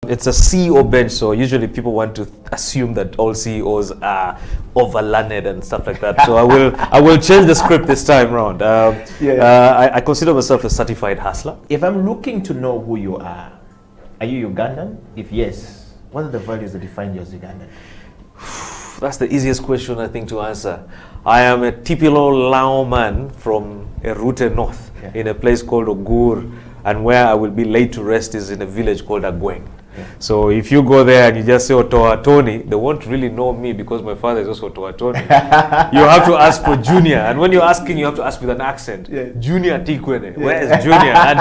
It's a CEO bench, so usually people want to assume that all CEOs are overlearned and stuff like that. So I will change the script this time around. I consider myself a certified hustler. If I'm looking to know who you are you Ugandan? If yes, what are the values that define you as Ugandan? That's the easiest question, I think, to answer. I am a typical Lao man from Erute North, in a place called Ogur, and where I will be laid to rest is in a village called Agweng. So if you go there and you just say Otoa Tony, they won't really know me because my father is also Otoa Tony. You have to ask for Junior, and when you're asking, you have to ask with an accent. Junior Tikwene, where is Junior? And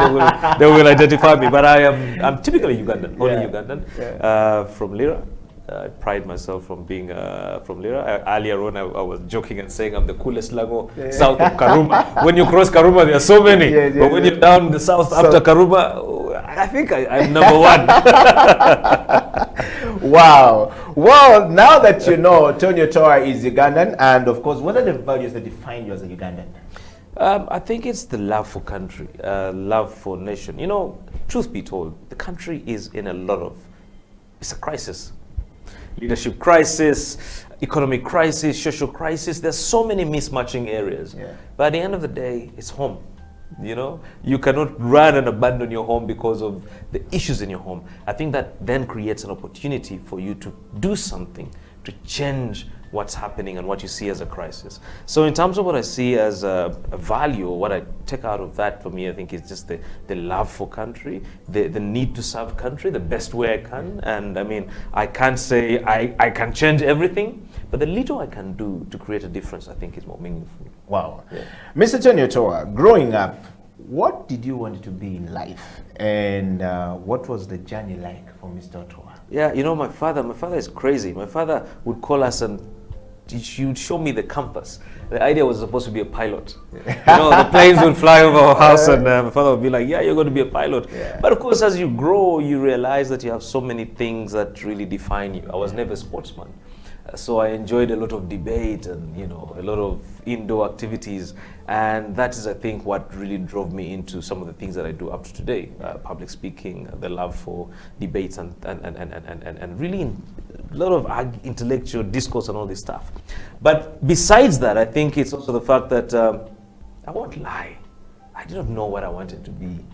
they will identify me. But I'm typically Ugandan, only Ugandan, from Lira. I pride myself from being from Lira. Earlier on, I was joking and saying I'm the coolest Lago south of Karuma. When you cross Karuma, there are so many. But when you're down the south after Karuma, I think I'm number one. Wow. Well, now that you know Tony Otoa is Ugandan, and of course, what are the values that define you as a Ugandan? I think it's the love for country, love for nation. You know, truth be told, the country is in a lot of, it's a crisis. Leadership crisis, economic crisis, social crisis. There's so many mismatching areas. But at the end of the day, it's home. You know, you cannot run and abandon your home because of the issues in your home. I think that then creates an opportunity for you to do something to change what's happening and what you see as a crisis. So in terms of what I see as a value, or what I take out of that for me, I think is just the love for country, the need to serve country the best way I can. And I mean, I can't say I can change everything, but the little I can do to create a difference, I think is more meaningful. Wow. Mr. Tony Otoa, growing up, what did you want to be in life? And what was the journey like for Mr. Otoa? Yeah, you know, my father is crazy. My father would call us and he would show me the compass. The idea was supposed to be a pilot. You know, the planes would fly over our house and my father would be like, yeah, you're going to be a pilot. But of course, as you grow, you realize that you have so many things that really define you. I was never a sportsman. So I enjoyed a lot of debate and, you know, a lot of indoor activities. And that is, I think, what really drove me into some of the things that I do up to today. Public speaking, the love for debates and really a lot of intellectual discourse and all this stuff. But besides that, I think it's also the fact that I won't lie. I didn't know what I wanted to be.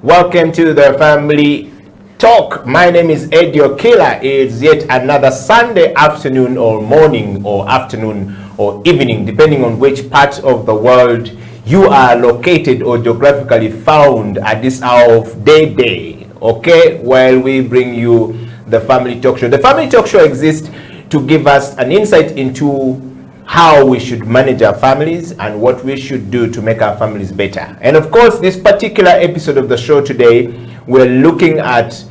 Welcome to the Family Talk. My name is Eddie Okila. It's yet another Sunday afternoon or morning or afternoon or evening, depending on which part of the world you are located or geographically found at this hour of day. Okay, while we bring you the Family Talk Show. The Family Talk Show exists to give us an insight into how we should manage our families and what we should do to make our families better. And of course, this particular episode of the show today, we're looking at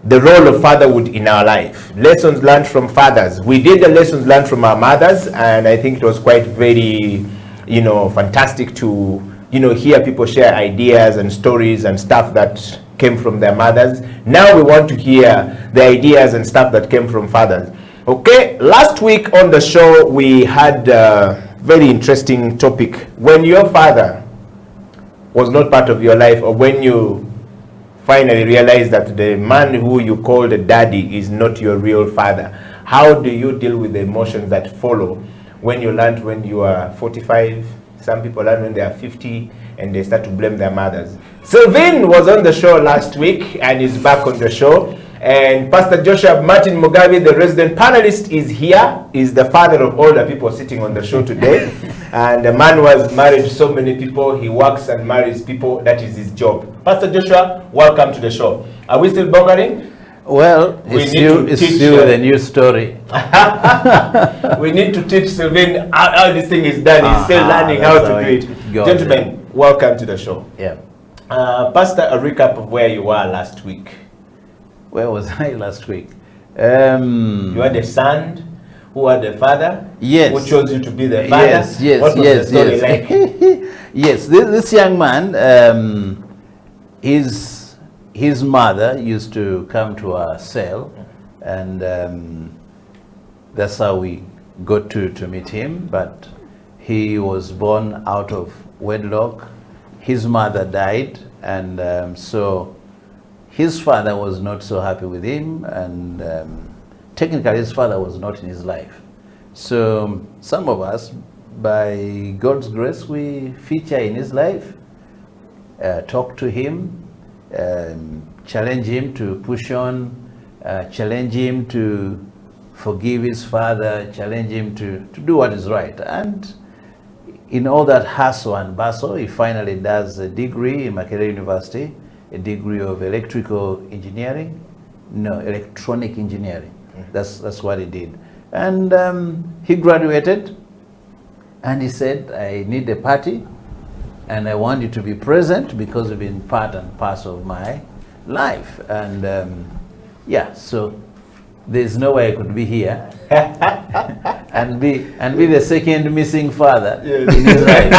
the role of fatherhood in our life. Lessons learned from fathers. We did the lessons learned from our mothers, and I think it was quite very, fantastic to, hear people share ideas and stories and stuff that came from their mothers. Now we want to hear the ideas and stuff that came from fathers. Okay, last week on the show we had a very interesting topic. When your father was not part of your life, or when you finally realize that the man who you called a daddy is not your real father, how do you deal with the emotions that follow when you learned when you are 45? Some people learn when they are 50 and they start to blame their mothers. Sylvain was on the show last week and is back on the show. And Pastor Joshua Martin Mugabe, the resident panelist, is here. He's the father of all the people sitting on the show today. And the man was married to so many people. He works and marries people. That is his job. Pastor Joshua, welcome to the show. Are we still bongering? Well, it's still a new story. We need to teach Sylvain how this thing is done. He's still learning how to do it. Gentlemen, welcome to the show. Yeah. Pastor, a recap of where you were last week. Where was I last week? You had a son who had a father. Yes. Who chose you to be the father. Yes. What was the story like? Yes. This young man, his mother used to come to our cell, and that's how we got to meet him. But he was born out of wedlock. His mother died, and so his father was not so happy with him, and technically his father was not in his life. So some of us, by God's grace, we feature in his life, talk to him, challenge him to push on, challenge him to forgive his father, challenge him to do what is right. And in all that hustle and bustle, he finally does a degree in Makerere University, a degree of electronic engineering. That's what he did. And he graduated, and he said, I need a party, and I want you to be present because you've been part and parcel of my life. And so there's no way I could be here and be the second missing father in his life.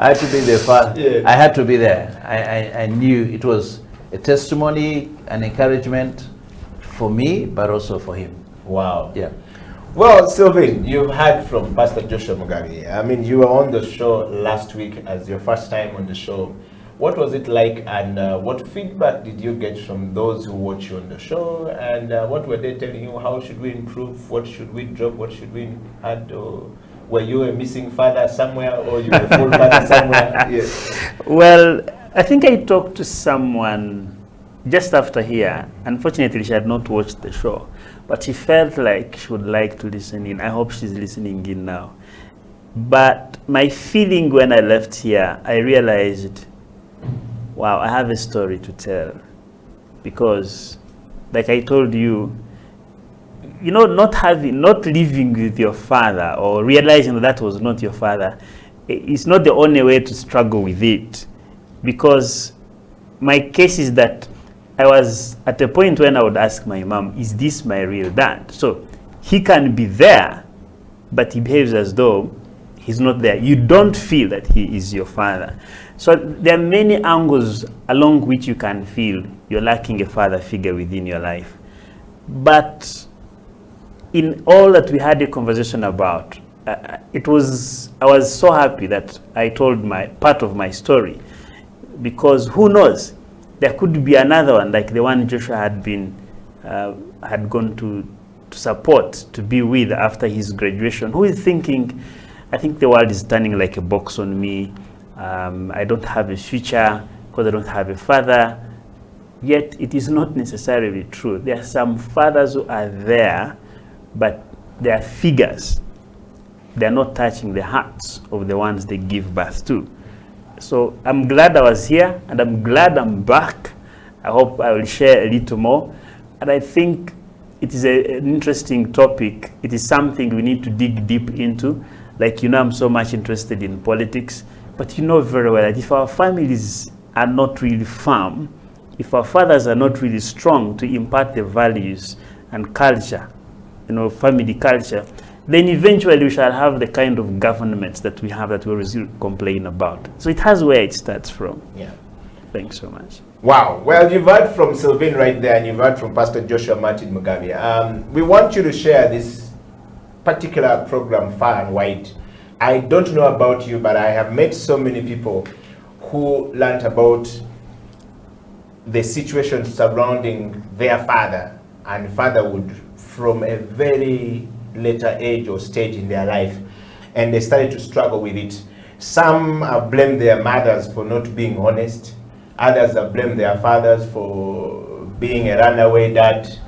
I had to be the father. Yes. I had to be there. I knew it was a testimony, an encouragement for me, but also for him. Wow. Yeah. Well, Sylvain, you've heard from Pastor Joshua Mugabe. I mean, you were on the show last week as your first time on the show. What was it like, and what feedback did you get from those who watch you on the show, and what were they telling you? How should we improve? What should we drop? What should we add? Or were you a missing father somewhere, or you were a full father somewhere? Yes. Well, I think I talked to someone just after here. Unfortunately, she had not watched the show, but she felt like she would like to listen in. I hope she's listening in now. But my feeling when I left here, I realized, wow, I have a story to tell. Because, like I told you, not living with your father or realizing that was not your father, it's not the only way to struggle with it. Because my case is that I was at a point when I would ask my mom, is this my real dad? So he can be there, but he behaves as though he's not there. You don't feel that he is your father. So there are many angles along which you can feel you're lacking a father figure within your life. But in all that we had a conversation about, I was so happy that I told my part of my story, because who knows, there could be another one like the one Joshua had gone to support, to be with after his graduation, who is thinking, I think the world is turning like a box on me. I don't have a future because I don't have a father. Yet it is not necessarily true. There are some fathers who are there, but they are figures. They are not touching the hearts of the ones they give birth to. So I'm glad I was here, and I'm glad I'm back. I hope I will share a little more. And I think it is an interesting topic. It is something we need to dig deep into. Like, you know, I'm so much interested in politics, but you know very well that if our families are not really firm, if our fathers are not really strong to impart the values and culture, you know, family culture, then eventually we shall have the kind of governments that we have that we always complain about. So it has where it starts from. Yeah. Thanks so much. Wow. Well, you've heard from Sylvain right there, and you've heard from Pastor Joshua Martin Mugabe. We want you to share this particular program far and wide. I don't know about you, but I have met so many people who learned about the situation surrounding their father and fatherhood from a very later age or stage in their life, and they started to struggle with it. Some have blamed their mothers for not being honest. Others have blamed their fathers for being a runaway dad.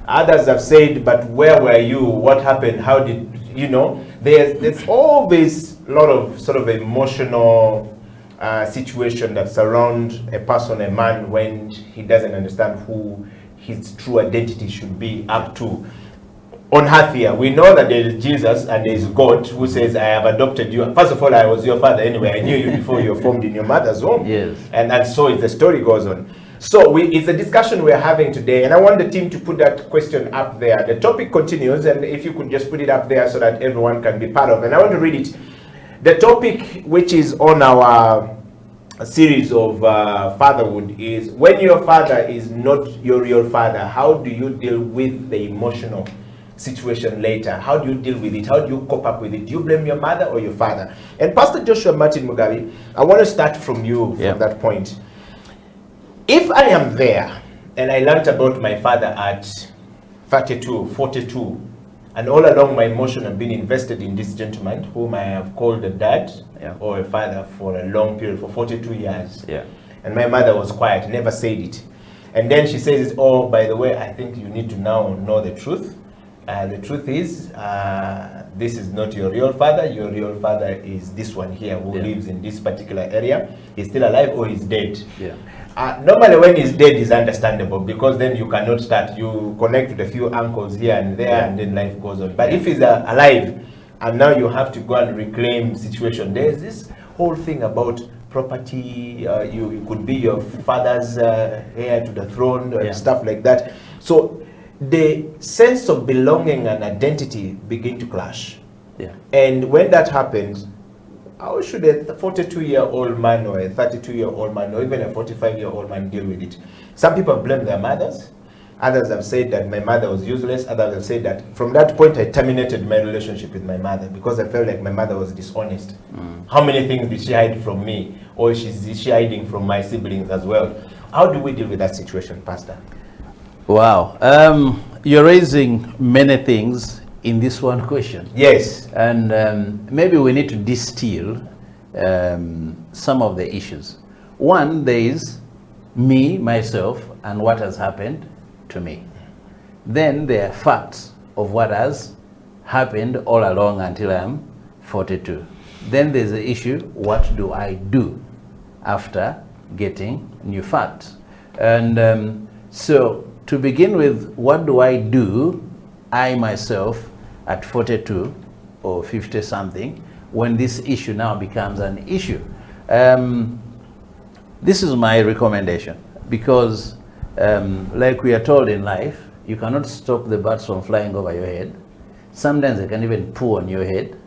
Others have said, but where were you? What happened? How did, you know? There's always a lot of sort of emotional situation that surround a person, a man, when he doesn't understand who his true identity should be up to. On earth here, we know that there is Jesus and there is God who says, I have adopted you. First of all, I was your father anyway. I knew you before you were formed in your mother's womb. Yes. And so the story goes on. So it's a discussion we're having today, and I want the team to put that question up there. The topic continues, and if you could just put it up there so that everyone can be part of it. And I want to read it. The topic, which is on our series of fatherhood, is when your father is not your real father, how do you deal with the emotional situation later? How do you deal with it? How do you cope up with it? Do you blame your mother or your father? And Pastor Joshua Martin Mugabe, I want to start from you from that point. If I am there and I learned about my father at 32, 42, and all along my emotion have been invested in this gentleman whom I have called a dad or a father for a long period, for 42 years. Yeah. And my mother was quiet, never said it. And then she says, oh, by the way, I think you need to now know the truth. The truth is, this is not your real father. Your real father is this one here who lives in this particular area. He's still alive or he's dead. Yeah. Normally when he's dead is understandable, because then you cannot start. You connect with a few uncles here and there and then life goes on. But if he's alive and now you have to go and reclaim situation, there's this whole thing about property. You could be your father's heir to the throne and stuff like that. So the sense of belonging and identity begin to clash. Yeah. And when that happens, how should a 42-year-old man or a 32-year-old man or even a 45-year-old man deal with it? Some people blame their mothers. Others have said that my mother was useless. Others have said that from that point I terminated my relationship with my mother because I felt like my mother was dishonest. How many things did she hide from me? Or is she hiding from my siblings as well? How do we deal with that situation, Pastor? Wow. You're raising many things in this one question. Yes. And maybe we need to distill some of the issues. One, there is me, myself, and what has happened to me. Then there are facts of what has happened all along until I'm 42. Then there's the issue, what do I do after getting new facts? And so to begin with, what do I do, I myself, at 42 or 50 something, when this issue now becomes an issue? This is my recommendation, because like we are told in life, you cannot stop the birds from flying over your head. Sometimes they can even poo on your head,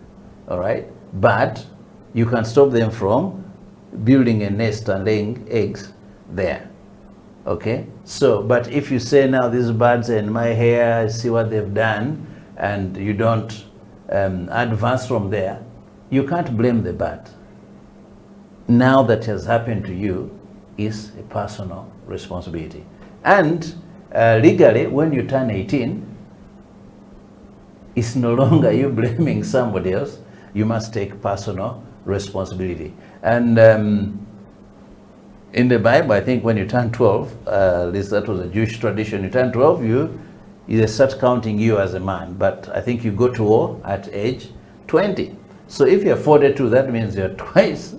all right? But you can stop them from building a nest and laying eggs there. Okay, so, but if you say now these birds and my hair, see what they've done, and you don't advance from there, you can't blame the bird. Now that has happened to you is a personal responsibility. And legally, when you turn 18, it's no longer you blaming somebody else. You must take personal responsibility. And In the Bible, I think when you turn 12, at least that was a Jewish tradition, you turn 12, they start counting you as a man. But I think you go to war at age 20. So if you're 42, that means you're twice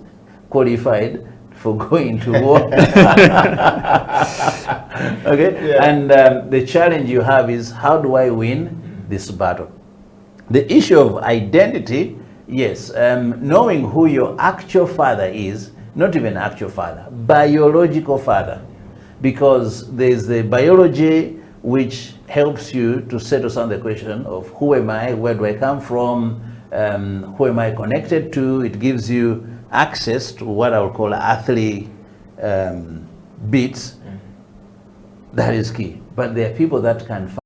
qualified for going to war. Okay? Yeah. And the challenge you have is, how do I win this battle? The issue of identity, yes, knowing who your actual father is, not even actual father, biological father, because there's the biology which helps you to settle some of the question of who am I, where do I come from, who am I connected to. It gives you access to what I would call earthly bits. That is key. But there are people that can find,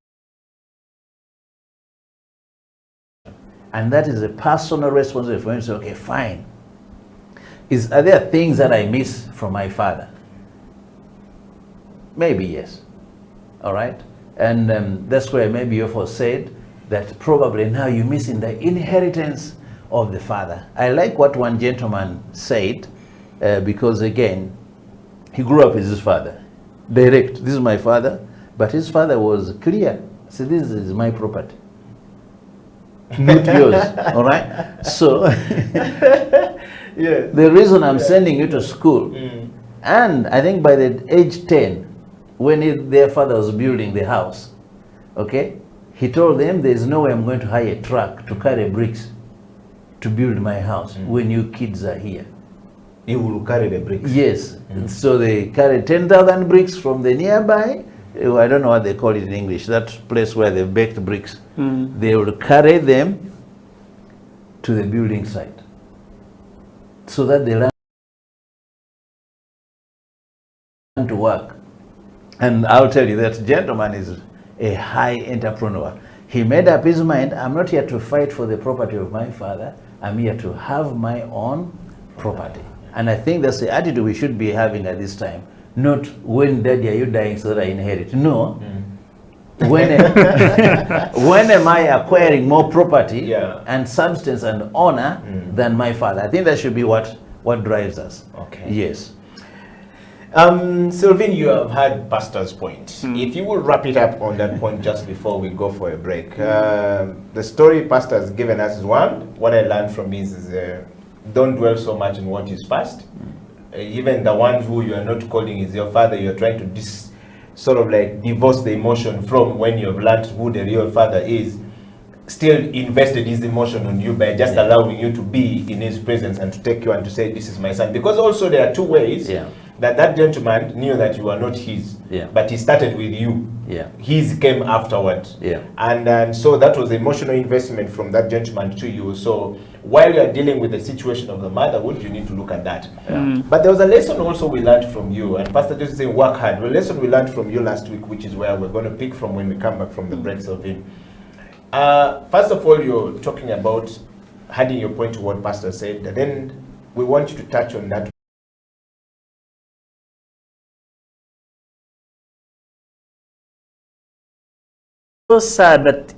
and that is a personal responsibility for him to say, okay, fine. Are there things that I miss from my father? Maybe yes. All right? And that's where maybe you said that probably now you're missing the inheritance of the father. I like what one gentleman said, because again, he grew up with his father. Direct, this is my father, but his father was clear. So this is my property, not yours. All right? So, yeah. The reason I'm sending you to school, and I think by the age 10, when their father was building the house, okay, he told them, there's no way I'm going to hire a truck to carry bricks to build my house when you kids are here. He will carry the bricks? Yes. So they carried 10,000 bricks from the nearby, I don't know what they call it in English, that place where they baked bricks. They would carry them to the building site, so that they learn to work. And I'll tell you, that gentleman is a high entrepreneur. He made up his mind, I'm not here to fight for the property of my father, I'm here to have my own property. And I think that's the attitude we should be having at this time. Not, when daddy are you dying so that I inherit? No. When am I acquiring more property and substance and honor than my father? I think that should be what drives us. Okay. Yes. Sylvain, you have had Pastor's point. If you will wrap it up on that point just before we go for a break. The story Pastor has given us is one. What I learned from this is don't dwell so much on what is past. Even the ones who you are not calling is your father, you are trying to sort of like divorce the emotion from when you have learned who the real father is. Still invested his emotion on you by just allowing you to be in his presence and to take you and to say, this is my son. Because also there are two ways that gentleman knew that you were not his, but he started with you. His came afterwards. And so that was emotional investment from that gentleman to you. So while you are dealing with the situation of the motherhood, you need to look at that. But there was a lesson also we learned from you, and Pastor just saying work hard. The lesson we learned from you last week, which is where we're going to pick from when we come back from the breaks of him. First of all, you're talking about adding your point to what Pastor said, and then we want you to touch on that. So sad that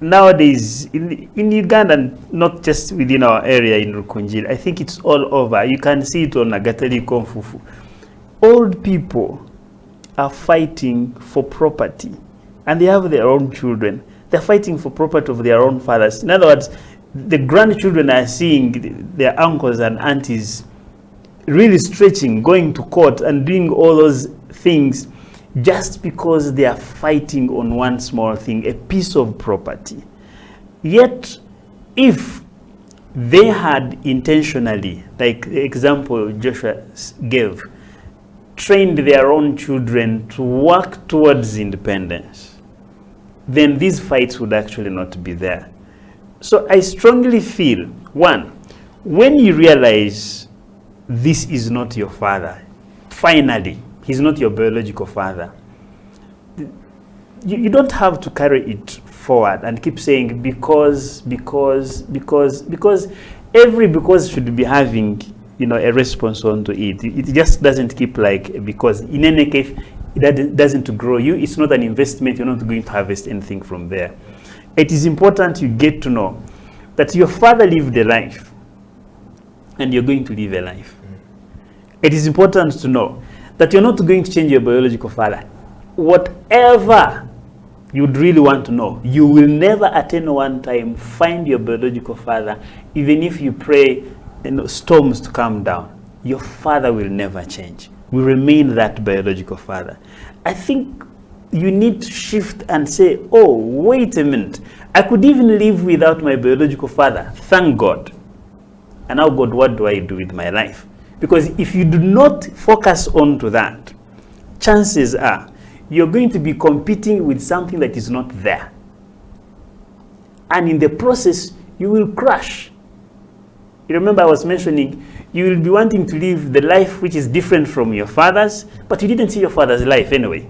nowadays in Uganda, not just within our area in Rukunjiri, I think it's all over. You can see it on Agatari Konfufu. Old people are fighting for property, and they have their own children. They're fighting for property of their own fathers. In other words, the grandchildren are seeing their uncles and aunties really stretching, going to court and doing all those things just because they are fighting on one small thing, a piece of property. Yet, if they had intentionally, like the example Joshua gave, trained their own children to work towards independence, then these fights would actually not be there. So I strongly feel, one, when you realize this is not your father, finally, he's not your biological father, you don't have to carry it forward and keep saying because every because should be having, a response onto it. It just doesn't keep like because. In any case, it doesn't grow you. It's not an investment. You're not going to harvest anything from there. It is important you get to know that your father lived a life and you're going to live a life. it is important to know that you're not going to change your biological father. Whatever you'd really want to know, you will never at any one time find your biological father, even if you pray storms to come down. Your father will never change. Will remain that biological father. I think you need to shift and say, oh, wait a minute. I could even live without my biological father. Thank God. And now, God, what do I do with my life? Because if you do not focus on to that, chances are you're going to be competing with something that is not there. And in the process, you will crash. You remember I was mentioning, you will be wanting to live the life which is different from your father's, but you didn't see your father's life anyway.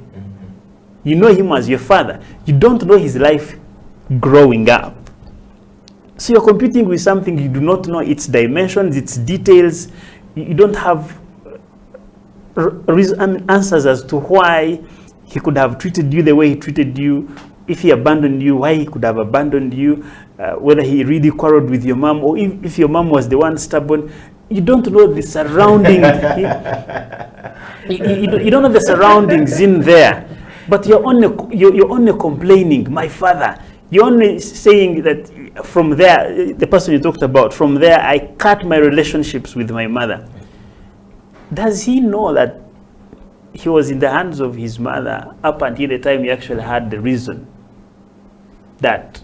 You know him as your father. You don't know his life growing up. So you're competing with something you do not know its dimensions, its details. You don't have answers as to why he could have treated you the way he treated you. If he abandoned you, why he could have abandoned you. Whether he really quarreled with your mom, or if your mom was the one stubborn. You don't know the surrounding. You don't know the surroundings in there. But you're only complaining, my father. You're only saying that from there, the person you talked about, from there I cut my relationships with my mother. Does he know that he was in the hands of his mother up until the time he actually had the reason that,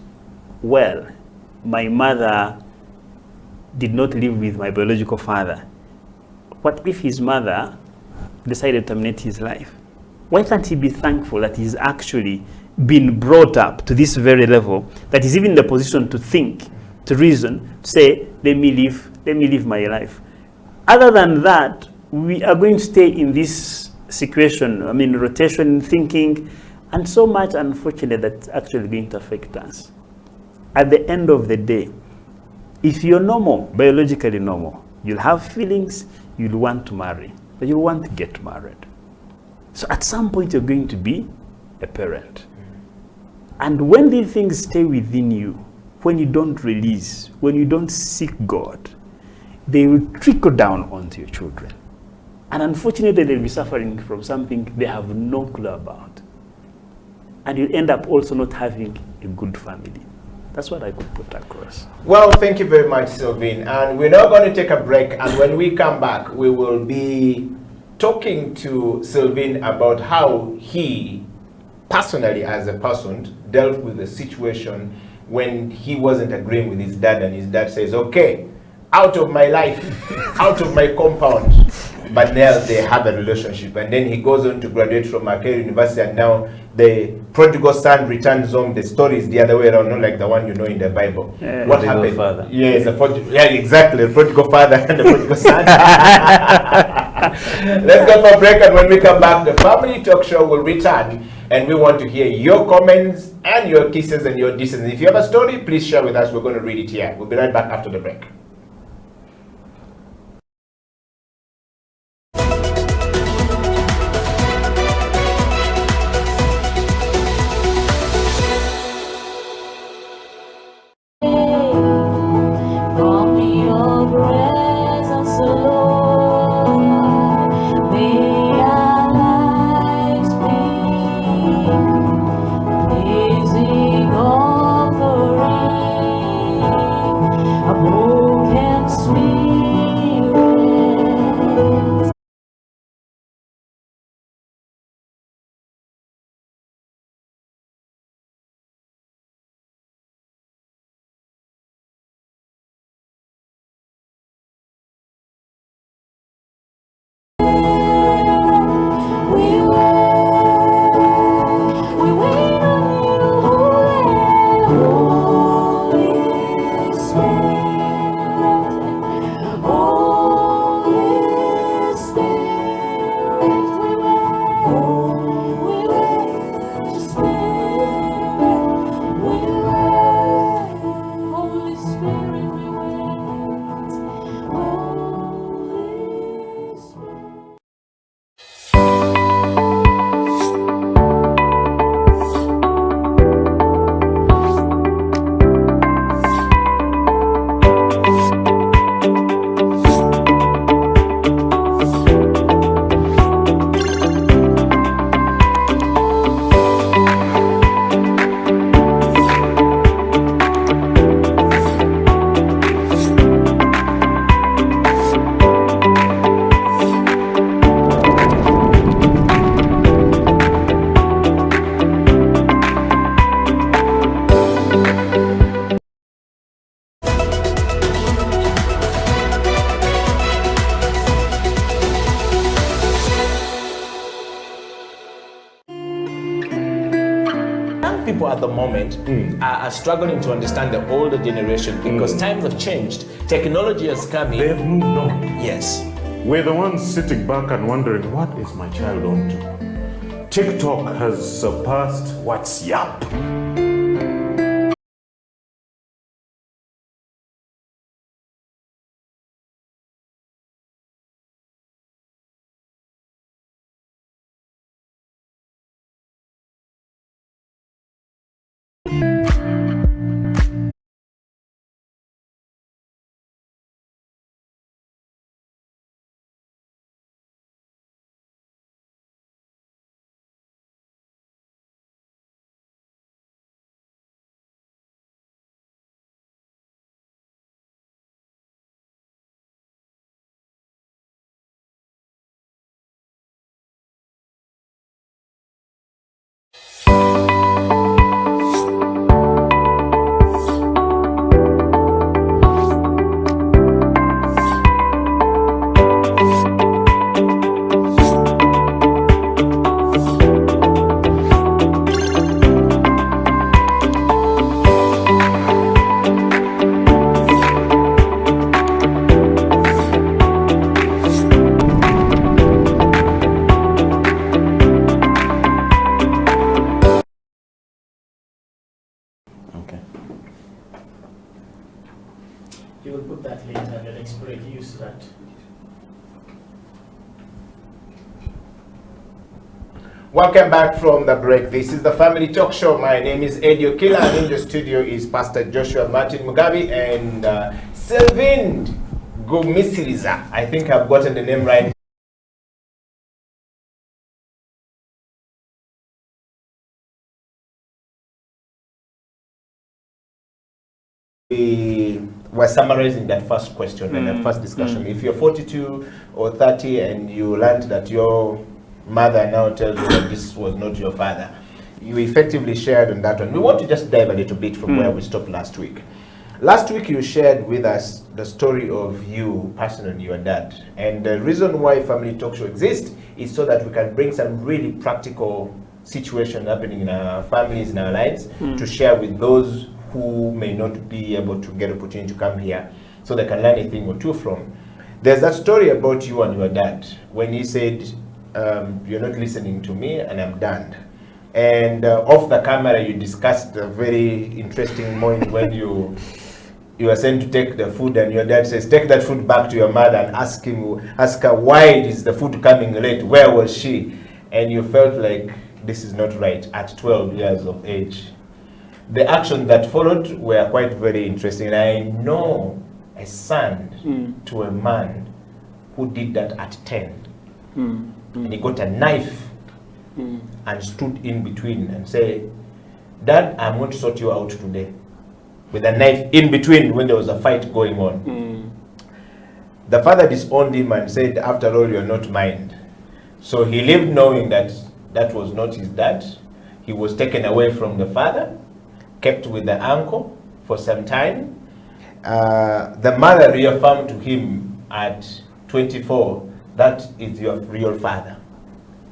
well, my mother did not live with my biological father? What if his mother decided to terminate his life? Why can't he be thankful that he's actually been brought up to this very level, that he's even in the position to think, to reason, to say, let me live my life? Other than that, we are going to stay in this situation, rotation, thinking, and so much, unfortunately, that's actually going to affect us. At the end of the day, if you're normal, biologically normal, you'll have feelings, you'll want to marry, but you want to get married. So at some point, you're going to be a parent. And when these things stay within you, when you don't release, when you don't seek God, they will trickle down onto your children. And unfortunately, they'll be suffering from something they have no clue about. And you'll end up also not having a good family. That's what I could put across. Well, thank you very much, Sylvain. And we're now going to take a break. And when we come back, we will be talking to Sylvain about how he, personally as a person, dealt with the situation when he wasn't agreeing with his dad, and his dad says, okay, out of my life, out of my compound. But now they have a relationship, and then he goes on to graduate from Makerere University, and now the prodigal son returns home. The story is the other way around, not like the one you know in the Bible. Yeah, what prodigal happened? Father. Yes, yeah, exactly, the prodigal father and the prodigal son. Let's go for a break, and when we come back, the Family Talk Show will return, and we want to hear your comments and your kisses and your disses. If you have a story, please share with us. We're going to read it here. We'll be right back after the break. Oh at the moment are struggling to understand the older generation because times have changed. Technology has come in. They've moved on. Yes. We're the ones sitting back and wondering, what is my child on to? TikTok has surpassed WhatsApp. You will put that later and then explain, use that. Welcome back from the break. This is the Family Talk Show. My name is Eddie Okila, and in the studio is Pastor Joshua Martin Mugabi and Selvin Gumisiriza. I think I've gotten the name right. We were summarizing that first question and that first discussion. If you're 42 or 30 and you learned that your mother now tells you that this was not your father, you effectively shared on that one. We want to just dive a little bit from where we stopped last week. Last week you shared with us the story of you passing on your dad. And the reason why Family Talk Show exists is so that we can bring some really practical situation happening in our families, in our lives, to share with those who may not be able to get opportunity to come here so they can learn a thing or two from. There's that story about you and your dad when he said, you're not listening to me and I'm done. And off the camera you discussed a very interesting moment when you were sent to take the food and your dad says, take that food back to your mother and ask her why is the food coming late, where was she? And you felt like this is not right at 12 years of age. The actions that followed were quite very interesting. And I know a son to a man who did that at 10. And he got a knife and stood in between and said, Dad, I'm going to sort you out today. With a knife in between when there was a fight going on. The father disowned him and said, after all, you're not mine. So he lived knowing that that was not his dad. He was taken away from the father, kept with the uncle for some time. The mother reaffirmed to him at 24, that is your real father.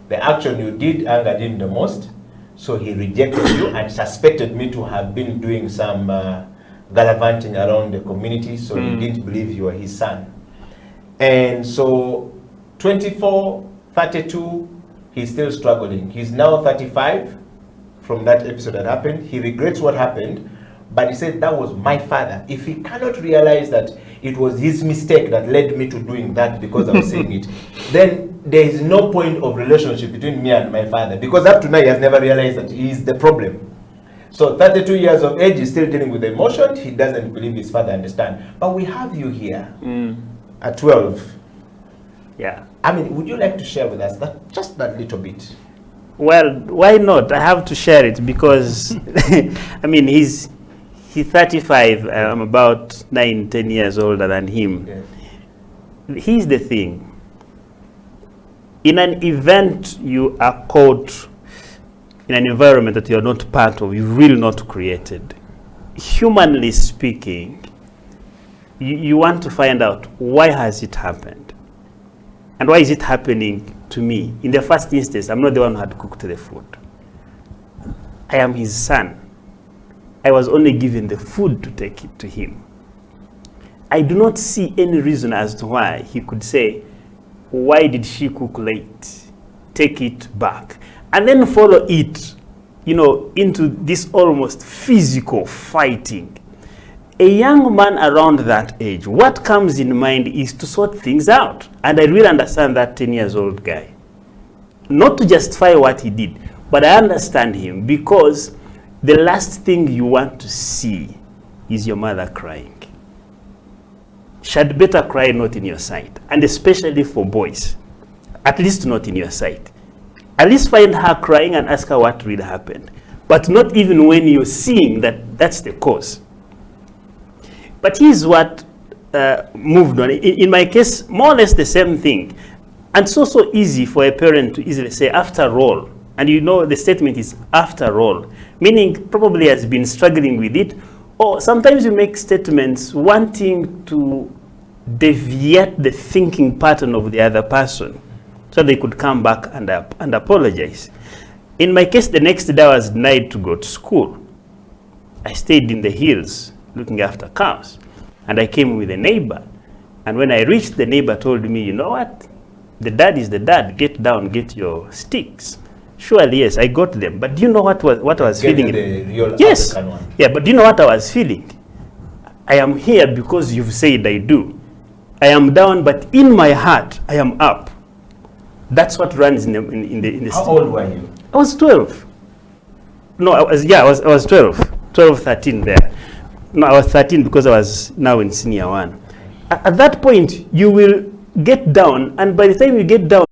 The action you did angered him the most, so he rejected you and suspected me to have been doing some gallivanting around the community, so he didn't believe you were his son. And so 24, 32, he's still struggling. He's now 35 from that episode that happened. He regrets what happened, but he said that was my father. If he cannot realize that it was his mistake that led me to doing that because I was saying it, then there is no point of relationship between me and my father, because up to now he has never realized that he is the problem. So 32 years of age, he's still dealing with the emotion. He doesn't believe his father understands. But we have you here at 12. Yeah. I mean, would you like to share with us that just that little bit? Well, why not? I have to share it because, I mean, he's 35. I'm about 9, 10 years older than him. Yes. Here's the thing. In an event you are caught in an environment that you're not part of, you've really not created. Humanly speaking, you want to find out, why has it happened? And why is it happening to me? In the first instance, I'm not the one who had cooked the food. I am his son. I was only given the food to take it to him. I do not see any reason as to why he could say, why did she cook late? Take it back. And then follow it, into this almost physical fighting. A young man around that age, what comes in mind is to sort things out. And I really understand that 10 years old guy. Not to justify what he did, but I understand him because the last thing you want to see is your mother crying. She had better cry not in your sight, and especially for boys, at least not in your sight. At least find her crying and ask her what really happened, but not even when you're seeing that that's the cause. But here's what moved on. In my case, more or less the same thing. And it's also easy for a parent to easily say, after all, and the statement is after all, meaning probably has been struggling with it, or sometimes you make statements wanting to deviate the thinking pattern of the other person so they could come back and apologize. In my case, the next day I was denied to go to school. I stayed in the hills looking after cows, and I came with a neighbor. And when I reached, the neighbor told me, you know what? The dad is the dad. Get down, get your sticks. Surely, yes, I got them. But do you know what I was feeling? The real yes. African one. Yeah, but do you know what I was feeling? I am here because you've said I do. I am down, but in my heart, I am up. That's what runs in the How old were you? I was 12. No, I was 12. 12, 13 there. No, I was 13 because I was now in senior one. At that point, you will get down, and by the time you get down,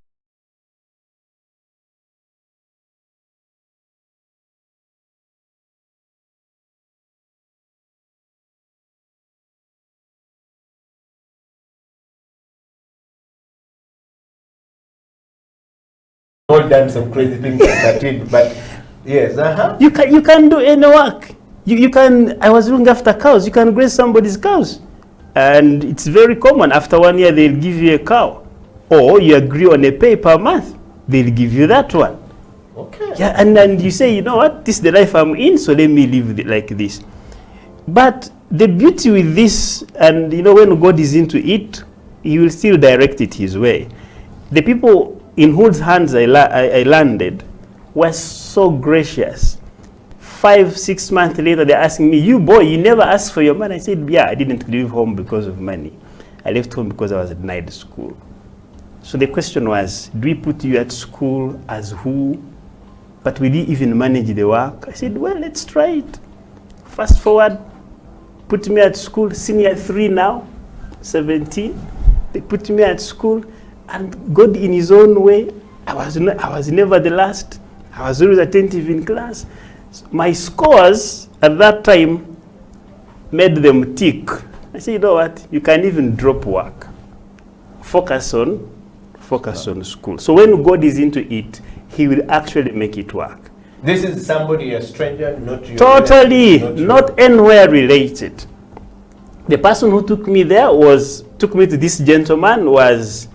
All done some crazy things at 13, but yes, you can do any work. You can. I was looking after cows. You can graze somebody's cows, and it's very common. After 1 year, they'll give you a cow, or you agree on a pay per month. They'll give you that one. Okay. Yeah, and then you say, you know what, this is the life I'm in, so let me live it like this. But the beauty with this, and when God is into it, He will still direct it His way. The people in whose hands I landed were so gracious. 5-6 months later, they're asking me, you boy, you never asked for your money. I said, yeah, I didn't leave home because of money. I left home because I was denied school. So the question was, do we put you at school as who? But will you even manage the work? I said, well, let's try it. Fast forward, put me at school, senior 3 now, 17. They put me at school, and God in His own way, I was never the last. I was always attentive in class. My scores at that time made them tick. I said, you know what? You can even drop work. Focus on school. So when God is into it, He will actually make it work. This is somebody, a stranger, not you. Totally, not anywhere related. The person who took me there took me to this gentleman, was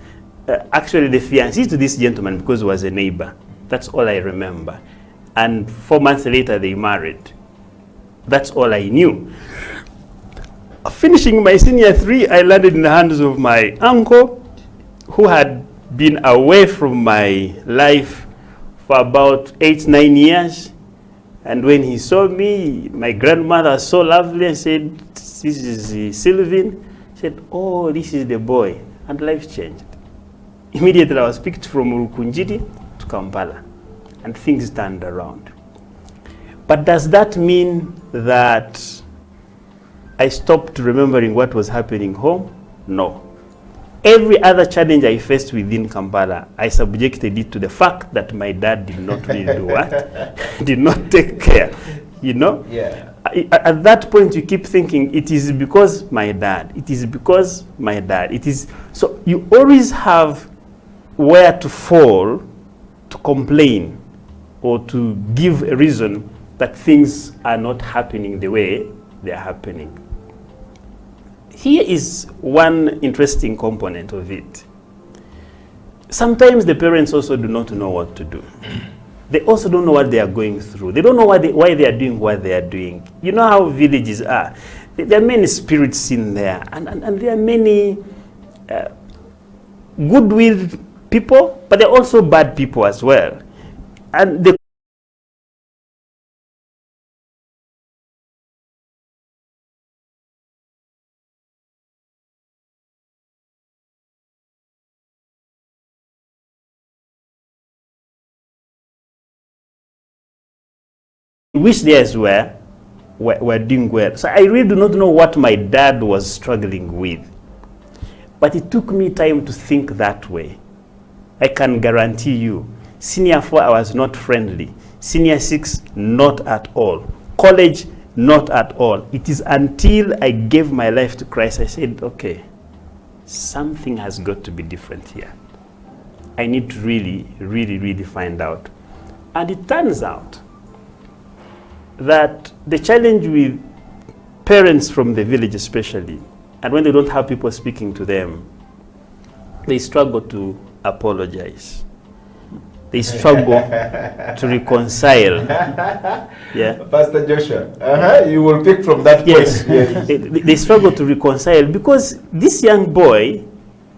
actually the fiancé to this gentleman because he was a neighbor. That's all I remember. And 4 months later, they married. That's all I knew. Finishing my senior 3, I landed in the hands of my uncle, who had been away from my life for about 8-9 years. And when he saw me, my grandmother was so lovely and said, this is Sylvain. He said, oh, this is the boy. And life changed. Immediately, I was picked from Rukunjiri to Kampala, and things turned around. But does that mean that I stopped remembering what was happening home? No. Every other challenge I faced within Kampala, I subjected it to the fact that my dad did not really do what? Did not take care, Yeah. At that point, you keep thinking, it is because my dad. It is because my dad. It is. So you always have where to fall to complain or to give a reason that things are not happening the way they are happening. Here is one interesting component of it. Sometimes the parents also do not know what to do. they also don't know what they are going through. They don't know why they are doing what they are doing. You know how villages are. There are many spirits in there, and there are many good-willed people, but there are also bad people as well. And they wish theirs were doing well. So I really do not know what my dad was struggling with. But it took me time to think that way. I can guarantee you, Senior 4, I was not friendly. Senior 6, not at all. College, not at all. It is until I gave my life to Christ, I said, okay, something has got to be different here. I need to really, really, really find out. And it turns out that the challenge with parents from the village especially, and when they don't have people speaking to them, they struggle to apologize. They struggle to reconcile. Yeah. Pastor Joshua, you will pick from that point. Yes. They struggle to reconcile because this young boy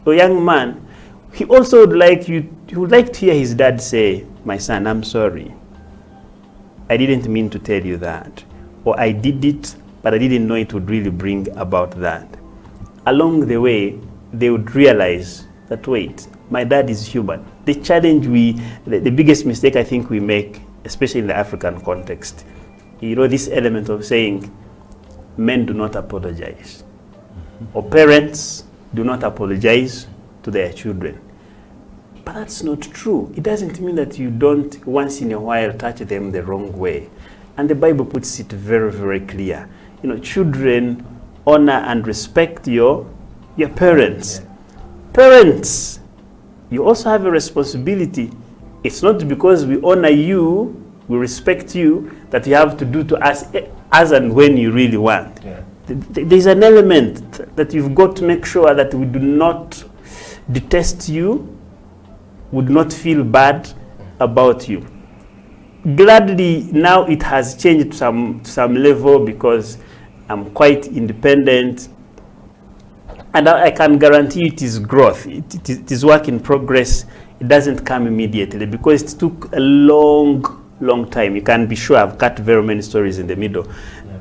or young man, he also would like to hear his dad say, "My son, I'm sorry. I didn't mean to tell you that." Or I did it, but I didn't know it would really bring about that. Along the way, they would realize that, wait, my dad is human. The challenge the biggest mistake I think we make, especially in the African context, this element of saying, men do not apologize. Or parents do not apologize to their children. But that's not true. It doesn't mean that you don't once in a while touch them the wrong way. And the Bible puts it very, very clear. Children honor and respect your parents. Yeah. Parents, you also have a responsibility. It's not because we honor you, we respect you, that you have to do to us as and when you really want. Yeah. There's an element that you've got to make sure that we do not detest you, would not feel bad about you. Gladly, now it has changed to some level because I'm quite independent. And I can guarantee it is growth. It is work in progress. It doesn't come immediately because it took a long time. You can be sure I've cut very many stories in the middle.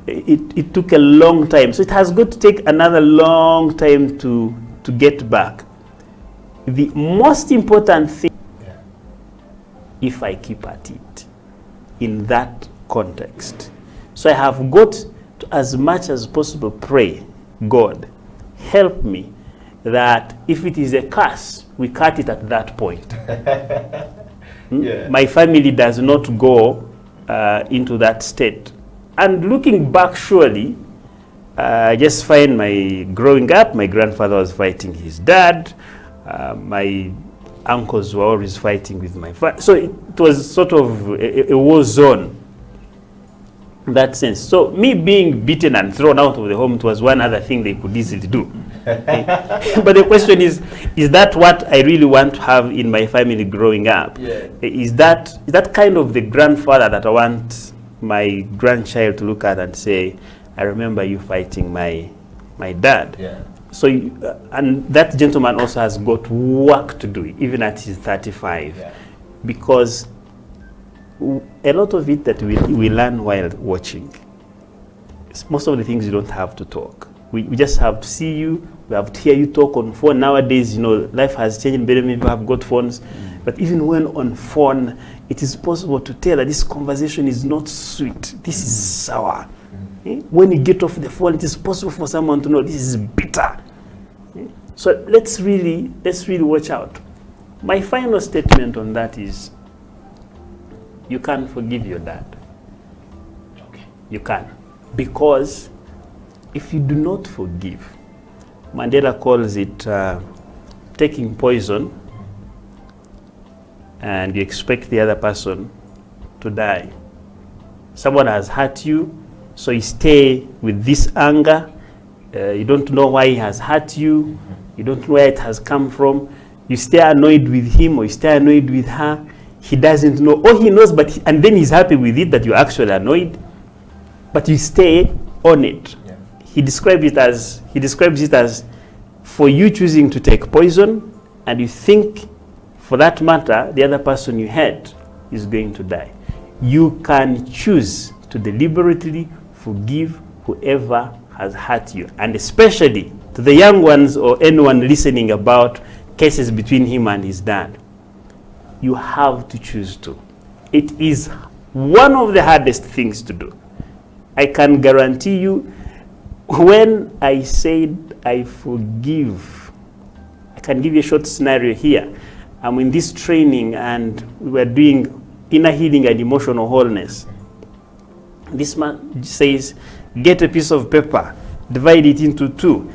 Yeah. It took a long time. So it has got to take another long time to get back. The most important thing, if I keep at it, in that context. So I have got to, as much as possible, pray, God, help me that if it is a curse, we cut it at that point. Yeah. My family does not go into that state. And looking back, surely, I just find growing up, my grandfather was fighting his dad. My uncles were always fighting with my father. So it was sort of a war zone in that sense. So me being beaten and thrown out of the home, it was one other thing they could easily do. But the question is that what I really want to have in my family growing up? Yeah. Is that kind of the grandfather that I want my grandchild to look at and say, I remember you fighting my dad. Yeah. So, and that gentleman also has got work to do, even at his 35, yeah. Because a lot of it that we learn while watching, most of the things you don't have to talk. We just have to see you, we have to hear you talk on phone. Nowadays, life has changed, many people have got phones, but even when on phone, it is possible to tell that this conversation is not sweet, this is sour. When you get off the phone, it is possible for someone to know this is bitter. So let's really watch out. My final statement on that is, you can forgive your dad. Okay. You can. Because if you do not forgive, Mandela calls it taking poison and you expect the other person to die. Someone has hurt you, so you stay with this anger. You don't know why he has hurt you. You don't know where it has come from. You stay annoyed with him or you stay annoyed with her. he doesn't know, or he knows, but and then he's happy with it that you're actually annoyed, but you stay on it. Yeah. He describes it as for you choosing to take poison, and you think, for that matter, the other person you hate is going to die. You can choose to deliberately forgive whoever has hurt you, and especially to the young ones or anyone listening about cases between him and his dad. You have to choose to. It is one of the hardest things to do. I can guarantee you, when I said I forgive, I can give you a short scenario here. I'm in this training and we're doing inner healing and emotional wholeness. This man says, get a piece of paper, divide it into two.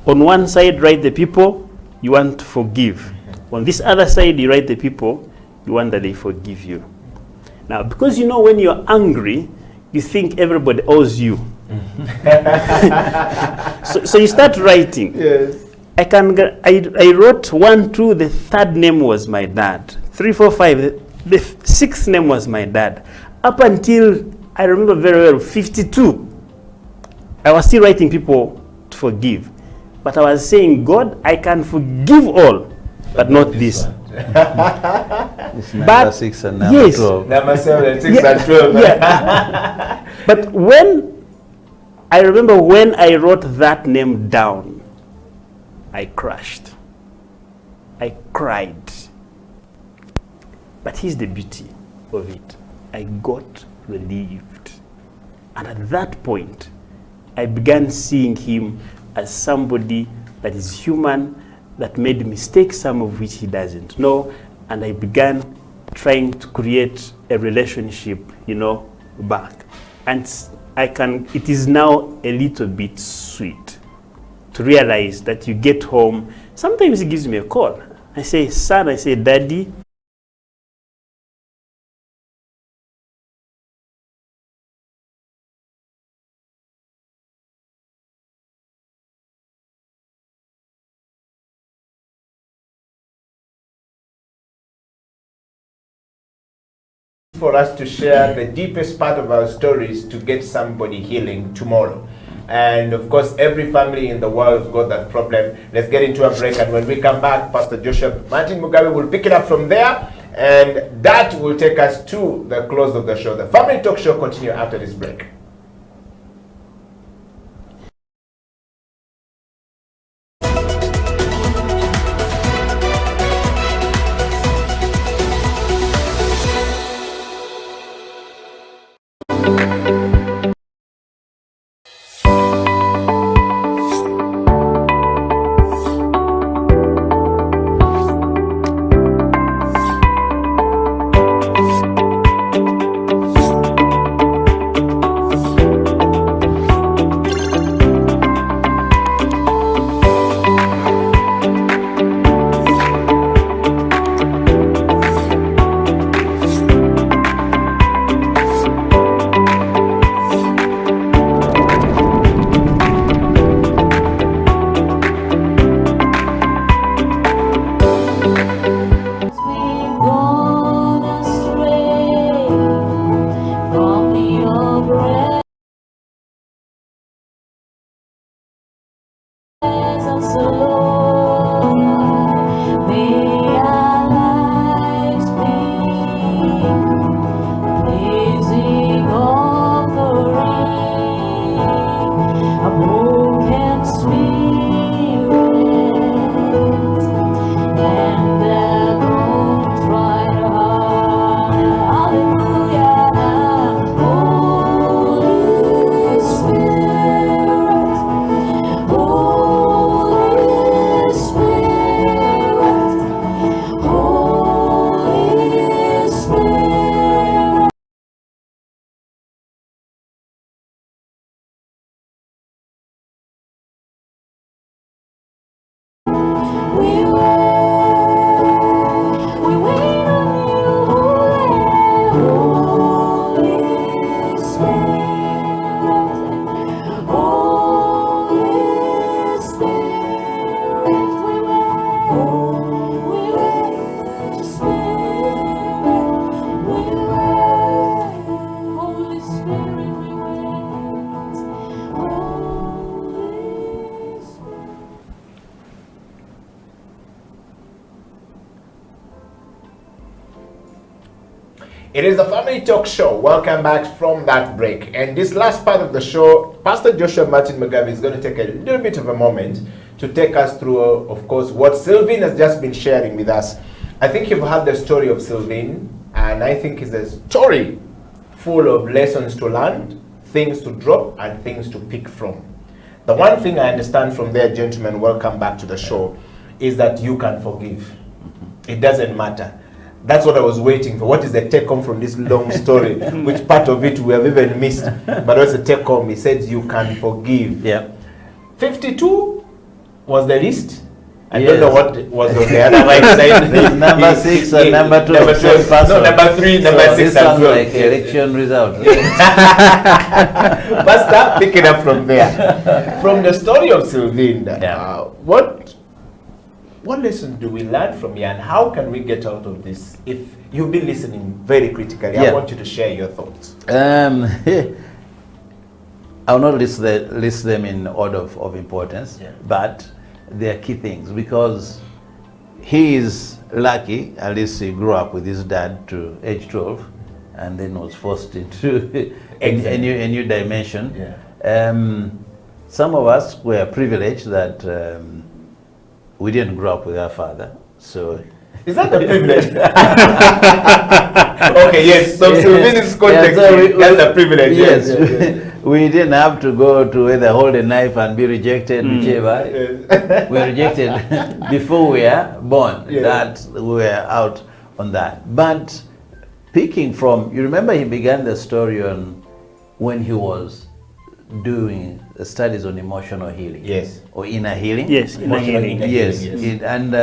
On one side, write the people you want to forgive. On this other side, you write the people you want that they forgive you. Now, because you know when you're angry, you think everybody owes you. so you start writing. Yes. I wrote 1, 2, the third name was my dad. 3, 4, 5, the sixth name was my dad. Up until, I remember very well, 52, I was still writing people to forgive. But I was saying, God, I can forgive all, but not this. It's number 6 and number yes. 12. Number 7 and 6 and 12. Yeah. But I remember when I wrote that name down, I crashed. I cried. But here's the beauty of it. I got relieved. And at that point, I began seeing him as somebody that is human, that made mistakes, some of which he doesn't know. And I began trying to create a relationship, back. And it is now a little bit sweet to realize that you get home. Sometimes he gives me a call. I say, son, I say, daddy. For us to share the deepest part of our stories to get somebody healing tomorrow. And of course, every family in the world has got that problem. Let's get into a break, and when we come back, Pastor Joshua Martin Mugabe will pick it up from there, and that will take us to the close of the show. The Family Talk Show continue after this break. It is the Family Talk Show. Welcome back from that break. And this last part of the show, Pastor Joshua Martin Mugabe is going to take a little bit of a moment to take us through, of course, what Sylvain has just been sharing with us. I think you've heard the story of Sylvain, and I think it's a story full of lessons to learn, things to drop, and things to pick from. The one thing I understand from there, gentlemen, welcome back to the show, is that you can forgive. It doesn't matter. That's what I was waiting for. What is the take home from this long story? Which part of it we have even missed? But what's the take home? He said you can forgive. Yeah. 52 was the list. I Yes. don't know what was on the other right side. There's number 6 and number 12. Number 12. No, number 3, number 6 this and sounds 12. like election results. Pastor, pick it up from there. From the story of Sylvain, Yeah. what lessons do we learn from here, and how can we get out of this? If you've been listening very critically, I Yeah. want you to share your thoughts. I'll not list them in order of importance, Yeah. but they are key things because he is lucky, at least he grew up with his dad to age 12 and then was forced into Exactly. a new dimension. Yeah. Some of us were privileged that we didn't grow up with our father, so Is that the privilege? Okay, yes. So, Sylvain is context. so That's the privilege. Yes, Yes. we didn't have to go to either hold a knife and be rejected, whichever. Yes. We were rejected before we were born. Yeah. That we were out on that. But picking from, you remember he began the story on when he was doing studies on emotional healing. Yes. Or inner healing. Yes, inner Emotional healing. inner Yes, healing, yes. and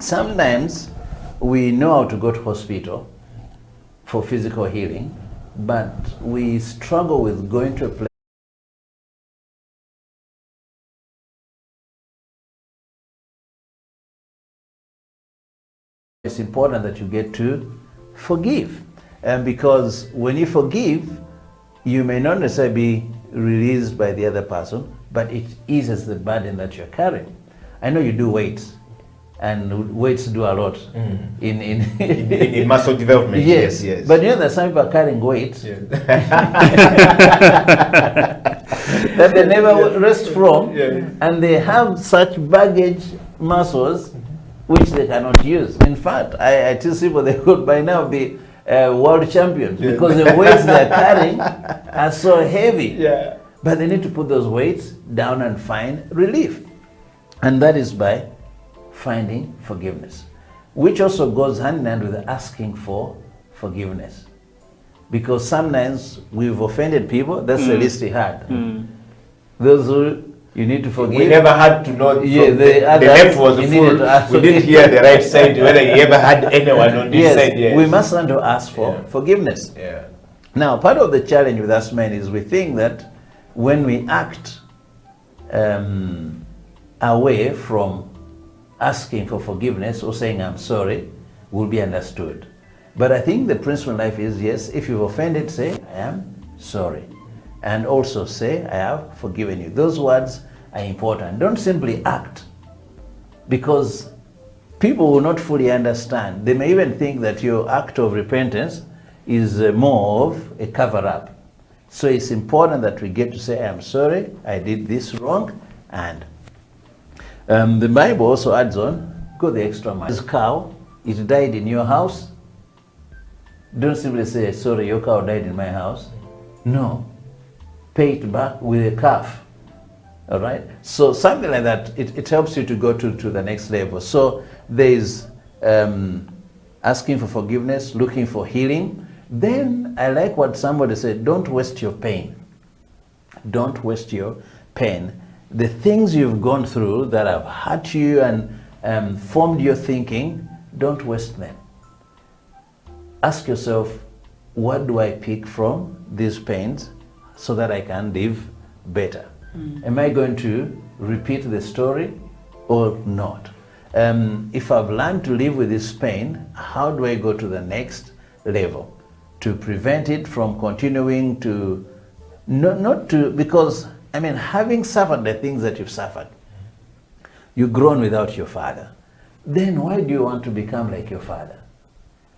sometimes we know how to go to hospital for physical healing, but we struggle with going to a place. It's important that you get to forgive, and because when you forgive, you may not necessarily be released by the other person, but it eases the burden that you're carrying. I know you do weights, and weights do a lot In muscle development. yes, Yes. but you know that some people are carrying weights Yes. that they never rest from, Yeah. and they have such baggage muscles which they cannot use. In fact, I tell people they could by now be world champions because the weights they're carrying are so heavy. Yeah. But they need to put those weights down and find relief. And that is by finding forgiveness, which also goes hand in hand with asking for forgiveness. Because sometimes we've offended people, that's the least we had. Those who you need to forgive. We never had to know. Yeah, from the the others, left was you needed to ask full. We didn't hear the right side, whether you ever had anyone on this Yes, side. Yes. we must learn to ask for Yeah. forgiveness. Yeah. Now, part of the challenge with us men is we think that when we act away from asking for forgiveness or saying I'm sorry, we'll be understood. But I think the principle in life is yes, if you've offended, say I am sorry. And also say I have forgiven you. Those words are important. Don't simply act, because people will not fully understand. They may even think that your act of repentance is more of a cover-up. So it's important that we get to say, I'm sorry, I did this wrong, and the Bible also adds on, go the extra mile. This cow, it died in your house. Don't simply say, sorry, your cow died in my house. No. Pay it back with a calf. All right? So something like that, it helps you to go to the next level. So there's asking for forgiveness, looking for healing. Then I like what somebody said, don't waste your pain. Don't waste your pain. The things you've gone through that have hurt you and formed your thinking, don't waste them. Ask yourself, what do I pick from these pains so that I can live better? Am I going to repeat the story or not? If I've learned to live with this pain, how do I go to the next level to prevent it from continuing to, not to, because, I mean, having suffered the things that you've suffered, you've grown without your father, then why do you want to become like your father?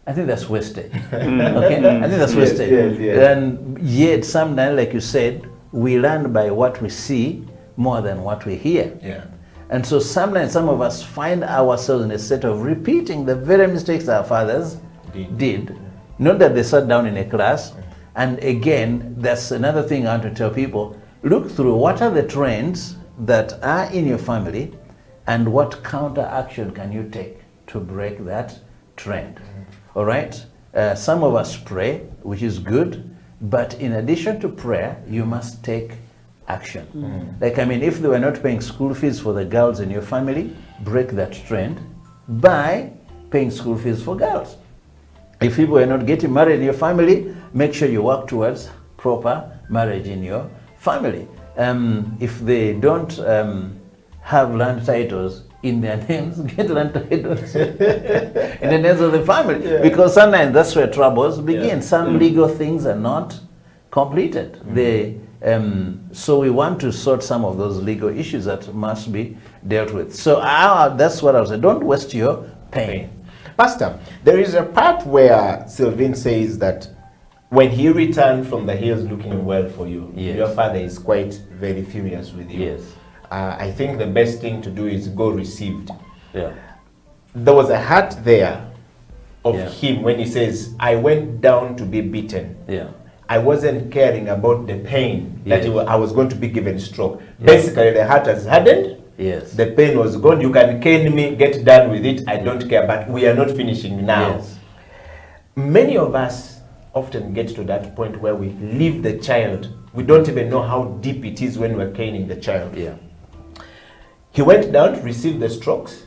I think that's wasted. Okay, I think that's wasted. yes. And yet, sometimes, like you said, we learn by what we see more than what we hear. Yeah. And so sometimes some of us find ourselves in a state of repeating the very mistakes our fathers did. Not that they sat down in a class. And again, that's another thing I want to tell people. Look through what are the trends that are in your family and what counteraction can you take to break that trend. All right? Some of us pray, which is good. But in addition to prayer, you must take action. Like, I mean, if they were not paying school fees for the girls in your family, break that trend by paying school fees for girls. If people are not getting married in your family, make sure you work towards proper marriage in your family. If they don't have land titles in their names, get land titles in the names of the family. Because sometimes that's where troubles begin. Some legal things are not completed. So we want to sort some of those legal issues that must be dealt with. So that's what I was saying. Don't waste your pain. Pastor, there is a part where Sylvain says that when he returned from the hills looking well for you, your father is quite very furious with you. Yes. I think the best thing to do is go received. Yeah. There was a heart there of him when he says, I went down to be beaten. Yeah. I wasn't caring about the pain that Yes. I was going to be given stroke. Basically, the heart has hardened. Yes. The pain was gone. You can cane me, get done with it. I don't care. But we are not finishing now. Yes. Many of us often get to that point where we leave the child. We don't even know how deep it is when we're caning the child. Yeah. He went down, received the strokes,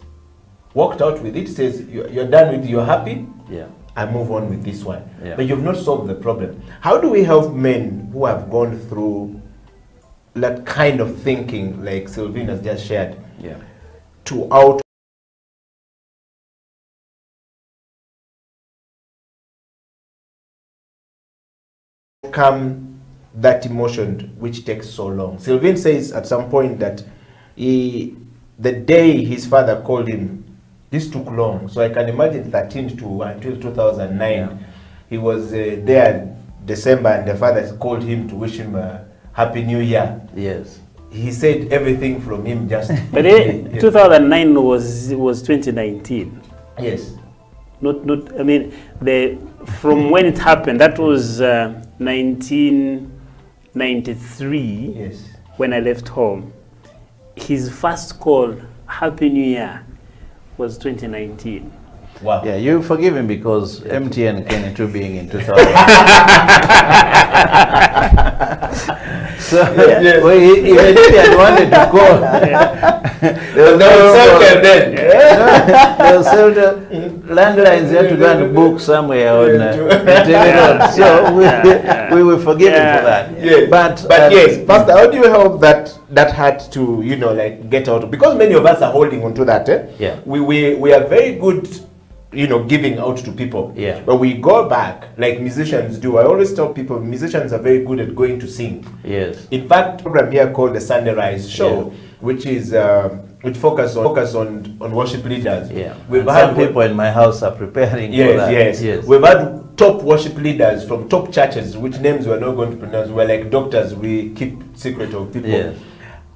walked out with it, says, you're done with it, you're happy? Yeah. I move on with this one. Yeah. But you've not solved the problem. How do we help men who have gone through that kind of thinking, like Sylvain has just shared, Yeah. to out come that emotion which takes so long? Sylvain says at some point that the day his father called him, this took long. So I can imagine 13 to until 2009. Yeah. He was there December and the father called him to wish him a Happy New Year. Yes. He said everything from him just... But 2009 was 2019. Yes. Not. I mean, from when it happened, that was 1993. Yes. When I left home. His first call, Happy New Year, was 2019. Wow. Yeah, you forgive him because MTN came into being in 2000. So well, he had wanted to call. There was several landlines. You had to go and book somewhere on Road. So we will forgive him for that. Yeah. But yes, Pastor, how do you help that heart to, like get out? Because many of us are holding on to that. Yeah. We are very good, giving out to people. Yeah. But we go back like musicians do. I always tell people musicians are very good at going to sing. yes. In fact, a program here called the Sunday Rise Show, which is which focus on worship leaders. Yeah. We've And had some people in my house are preparing for that. Yes. We've had top worship leaders from top churches, which names we're not going to pronounce. We're like doctors, we keep secret of people. Yes.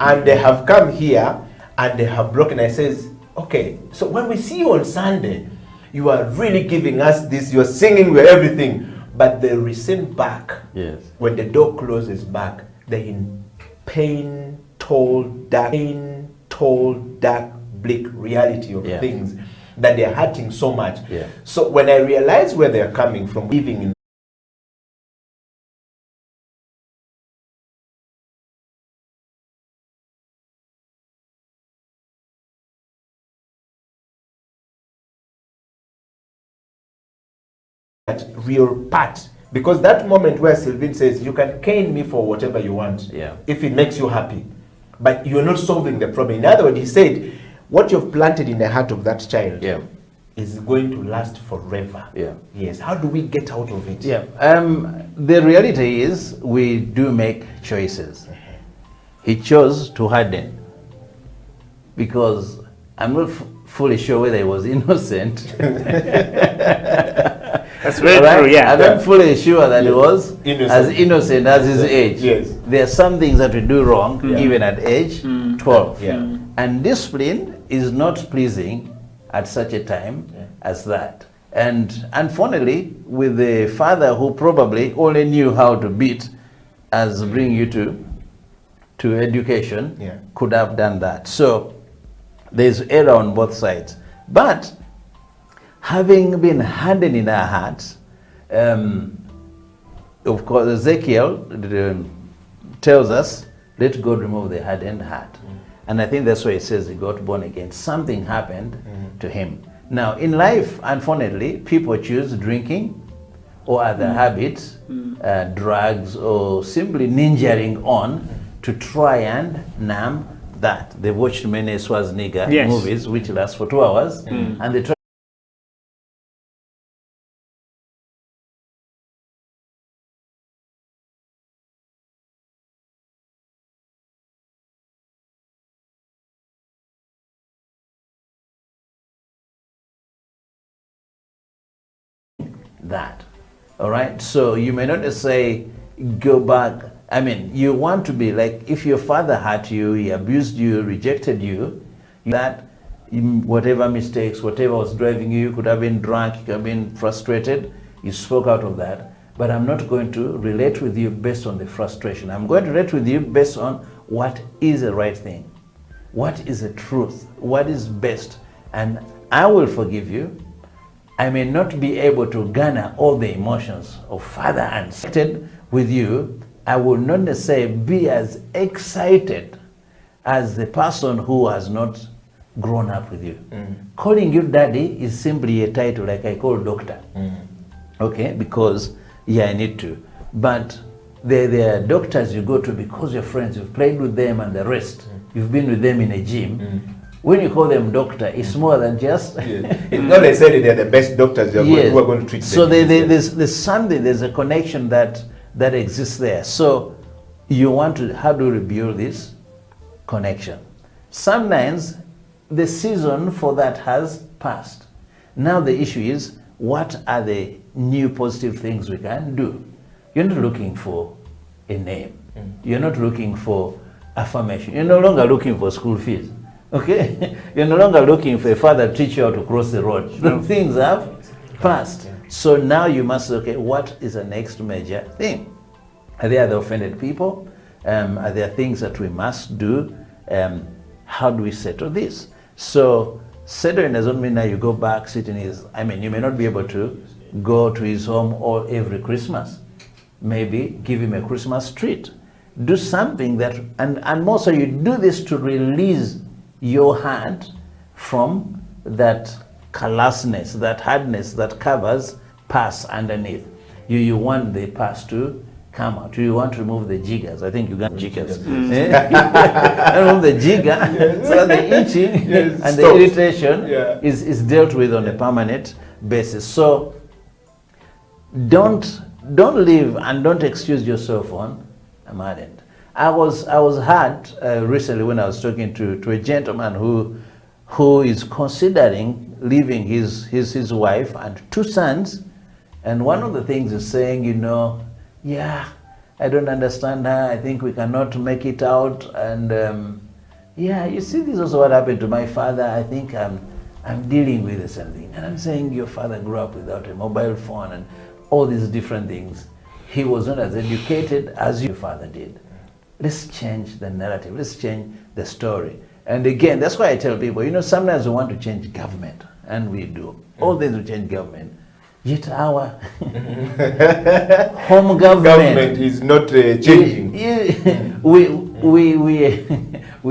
And they have come here and they have broken. I says, okay, so when we see you on Sunday, you are really giving us this, you're singing, we're everything. But the recent back, Yes. when the door closes back, they're in pain, told, dark, bleak reality of things that they're hurting so much. Yeah. So when I realize where they're coming from, living in that real part, because that moment where Sylvain says you can cane me for whatever you want, if it makes you happy, but you're not solving the problem. In other words, he said what you've planted in the heart of that child is going to last forever. Yes. How do we get out of it? The reality is we do make choices. He chose to harden because I'm not fully sure whether he was innocent. That's very All right? true, yeah. I'm not fully sure that he was Innocent. as innocent as his age. Yes. There are some things that we do wrong, even at age 12. Yeah. And discipline is not pleasing at such a time as that. And unfortunately, with the father who probably only knew how to beat as bring you to education, Yeah. could have done that. So there's error on both sides. But having been hardened in our hearts, of course, Ezekiel tells us, let God remove the hardened heart. And I think that's why it says he got born again. Something happened to him. Now, in life, unfortunately, people choose drinking or other habits, drugs, or simply ninjaing on to try and numb that. They've watched many Schwarzenegger Yes. movies, which last for 2 hours, and they try that. All right. So you may not say go back. I mean, you want to be like if your father hurt you, he abused you, rejected you, that whatever mistakes, whatever was driving you, you could have been drunk, you could have been frustrated, you spoke out of that. But I'm not going to relate with you based on the frustration. I'm going to relate with you based on what is the right thing, what is the truth, what is best. And I will forgive you. I may not be able to garner all the emotions of father and son with you. I will not necessarily be as excited as the person who has not grown up with you. Calling you daddy is simply a title like I call doctor. Okay, because yeah, I need to. But there are doctors you go to because you're friends, you've played with them and the rest. You've been with them in a gym. When you call them doctor, it's more than just... It's not necessarily they're the best doctors who are going to treat So them. there's something, there's a connection that exists there. So you want to, how do you rebuild this connection? Sometimes the season for that has passed. Now the issue is, what are the new positive things we can do? You're not looking for a name. You're not looking for affirmation. You're no longer looking for school fees. Okay? You're no longer looking for a father to teach you how to cross the road. The things have passed. So now you must, okay, what is the next major thing? Are there the offended people? Are there things that we must do? How do we settle this? So settling doesn't mean that you go back, sit in his, I mean, you may not be able to go to his home every Christmas. Maybe give him a Christmas treat. Do something that, and more so you do this to release your heart from that callousness, that hardness that covers past underneath. You want the past to come out. You want to remove the jiggers. I think you got jiggers. Remove the jigger so that the itching and the irritation is dealt with on a permanent basis. So don't live and don't excuse yourself on a maddened. I was hurt recently when I was talking to a gentleman who is considering leaving his wife and 2 sons, and one of the things is saying, you know, yeah, I don't understand her, I think we cannot make it out, and yeah, you see, this is also what happened to my father. I think I'm dealing with the same thing. And I'm saying, your father grew up without a mobile phone and all these different things. He was not as educated as your father did. Let's change the narrative. Let's change the story. And again, that's why I tell people, you know, sometimes we want to change government, and we do. All things will change government. Yet our home government is not changing. We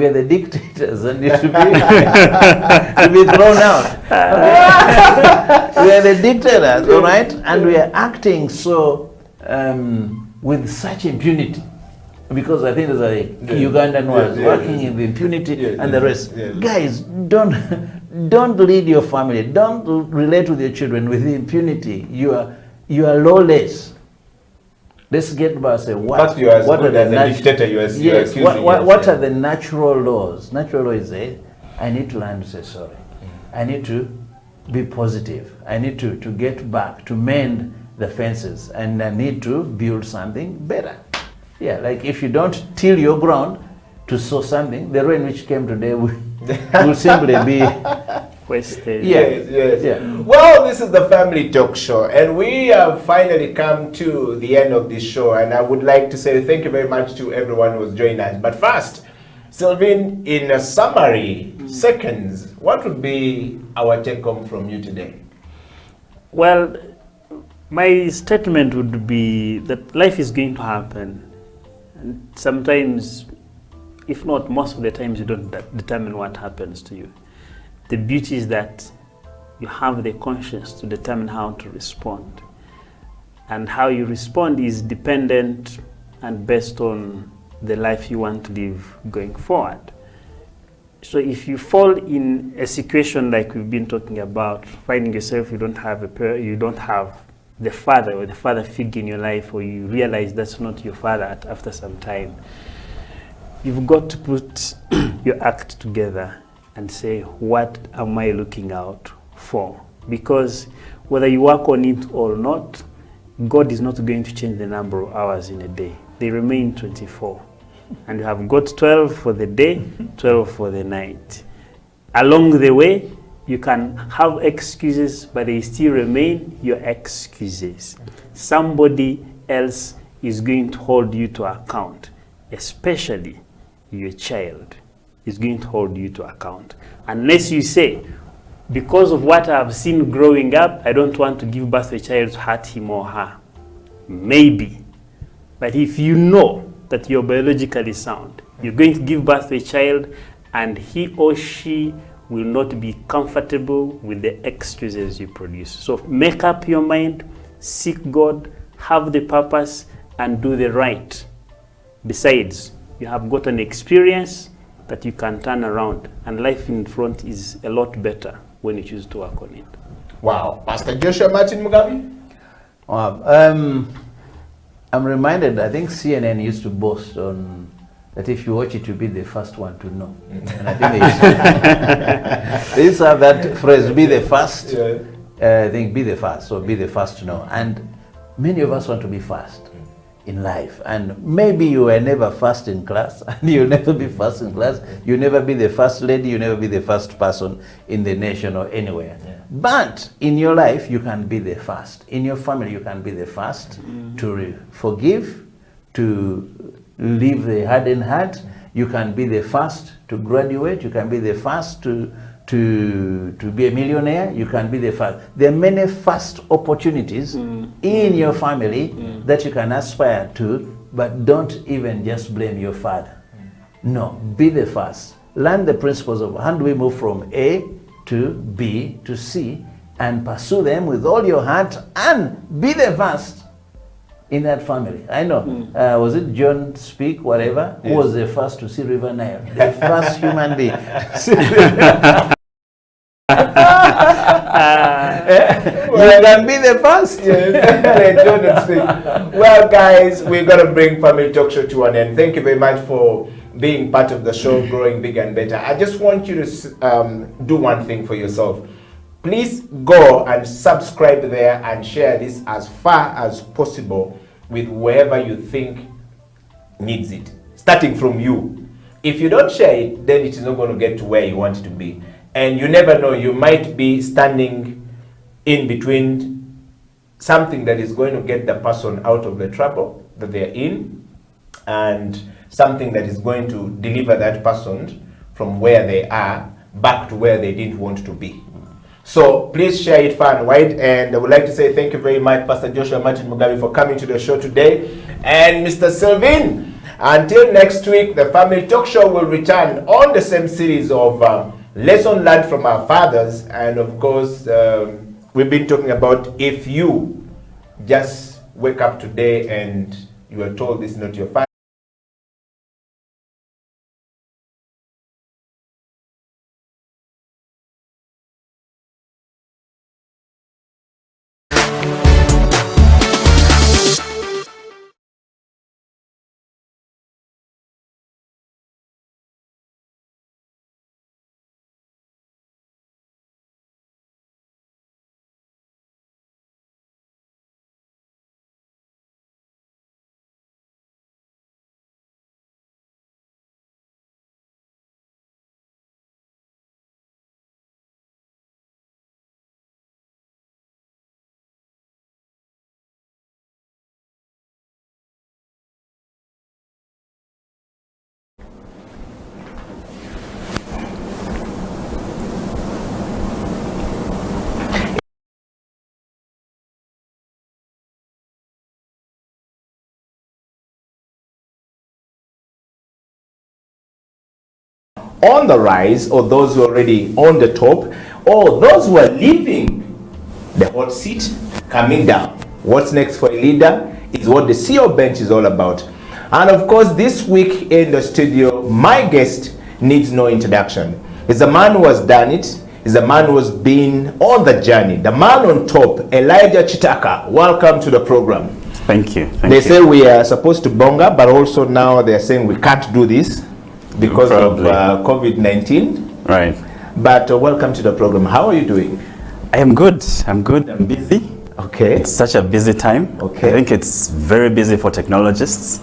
are the dictators and need to be thrown out. Okay? We are the dictators, all right? And we are acting so with such impunity. Because I think there's a Ugandan was working in the impunity and the rest. Guys, don't lead your family. Don't relate with your children with impunity. You are lawless. Let's get back and say what are the natural laws? Natural law is I need to learn to say sorry. I need to be positive. I need to get back, to mend the fences, and I need to build something better. Yeah, like if you don't till your ground to sow something, the rain which came today will simply be Wasted. Yeah. Yes. Yeah. Well, this is the Family Talk Show, and we have finally come to the end of this show. And I would like to say thank you very much to everyone who's joined us. But first, Sylvain, in a summary, seconds, what would be our take home from you today? Well, my statement would be that life is going to happen. And sometimes, if not most of the times, you don't determine what happens to you. The beauty is that you have the conscience to determine how to respond. And how you respond is dependent and based on the life you want to live going forward. So if you fall in a situation like we've been talking about, finding yourself you don't have the father or the father figure in your life, or you realize that's not your father after some time, you've got to put your act together and say, what am I looking out for? Because whether you work on it or not, God is not going to change the number of hours in a day. They remain 24. And you have got 12 for the day, 12 for the night. Along the way, you can have excuses, but they still remain your excuses. Somebody else is going to hold you to account, especially your child is going to hold you to account. Unless you say, because of what I've seen growing up, I don't want to give birth to a child to hurt him or her. Maybe. But if you know that you're biologically sound, you're going to give birth to a child and he or she will not be comfortable with the excuses you produce. So make up your mind, seek God, have the purpose, and do the right. Besides, you have got an experience that you can turn around, and life in front is a lot better when you choose to work on it. Wow. Pastor Joshua Martin Mugabe? Wow. I'm reminded, I think CNN used to boast on that if you watch it, you'll be the first one to know. And I think they used to have that phrase, be the first. Yeah. I think be the first, so be the first to know. And many of us want to be first in life. And maybe you were never first in class, and you'll never be first in class. You'll never be the first lady, you'll never be the first person in the nation or anywhere. Yeah. But in your life, you can be the first. In your family, you can be the first to forgive, to live the hardened heart. You can be the first to graduate. You can be the first to be a millionaire. You can be the first. There are many first opportunities in your family that you can aspire to, but don't even just blame your father. No, be the first. Learn the principles of how do we move from A to B to C, and pursue them with all your heart and be the first in that family. I know, was it John Speak, whatever, who was the first to see River Nile? The first human being. You can be the first. Well, guys, we're going to bring Family Talk Show to an end. Thank you very much for being part of the show, growing bigger and better. I just want you to do one thing for yourself. Please go and subscribe there and share this as far as possible with whoever you think needs it, starting from you. If you don't share it, then it is not going to get to where you want it to be. And you never know, you might be standing in between something that is going to get the person out of the trouble that they're in, and something that is going to deliver that person from where they are back to where they didn't want to be. So please share it far and wide. And I would like to say thank you very much, Pastor Joshua Martin Mugabe, for coming to the show today. And Mr. Sylvain, until next week, the Family Talk Show will return on the same series of lesson learned from our fathers. And of course, we've been talking about if you just wake up today and you are told this is not your father. on the rise, or those who are already on the top, or those who are leaving the hot seat, coming down. What's next for a leader is what the CEO bench is all about. And of course, this week in the studio, my guest needs no introduction. He's a man who has done it. He's a man who has been on the journey. The man on top, Elijah Chitaka. Welcome to the program. Thank you. They say we are supposed to bonga, but also now they're saying we can't do this because Probably. of COVID-19. Right. But welcome to the program. How are you doing? I am good. I'm busy. Okay. It's such a busy time. Okay. I think it's very busy for technologists.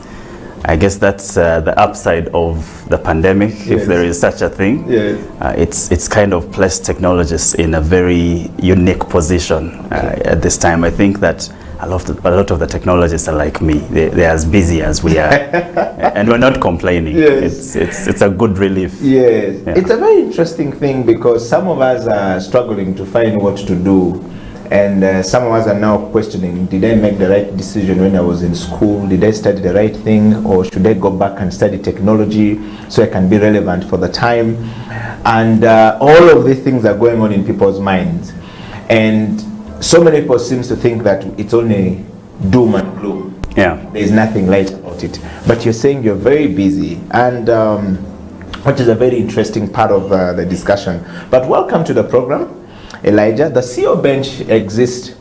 I guess that's the upside of the pandemic, Yes. if there is such a thing. Yes. It's kind of placed technologists in a very unique position at this time. I think that a lot of the technologists are like me. They're as busy as we are, and we're not complaining. Yes. It's a good relief. Yes. Yeah. It's a very interesting thing because some of us are struggling to find what to do. And some of us are now questioning, did I make the right decision when I was in school? Did I study the right thing? Or should I go back and study technology so I can be relevant for the time? And all of these things are going on in people's minds. And so many people seem to think that it's only doom and gloom. Yeah. There's nothing light about it. But you're saying you're very busy, and which is a very interesting part of the discussion. But welcome to the program, Elijah. The CEO bench exists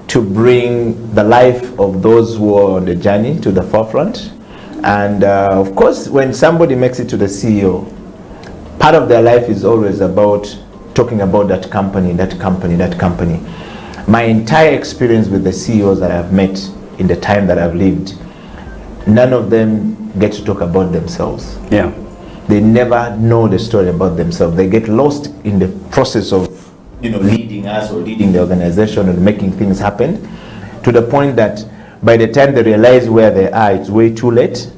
to bring the life of those who are on the journey to the forefront. And of course, when somebody makes it to the CEO, part of their life is always about talking about that company, that company, that company. My entire experience with the CEOs that I've met in the time that I've lived, none of them get to talk about themselves. Yeah. They never know the story about themselves. They get lost in the process of, leading us or leading the organization and making things happen, to the point that by the time they realize where they are, it's way too late.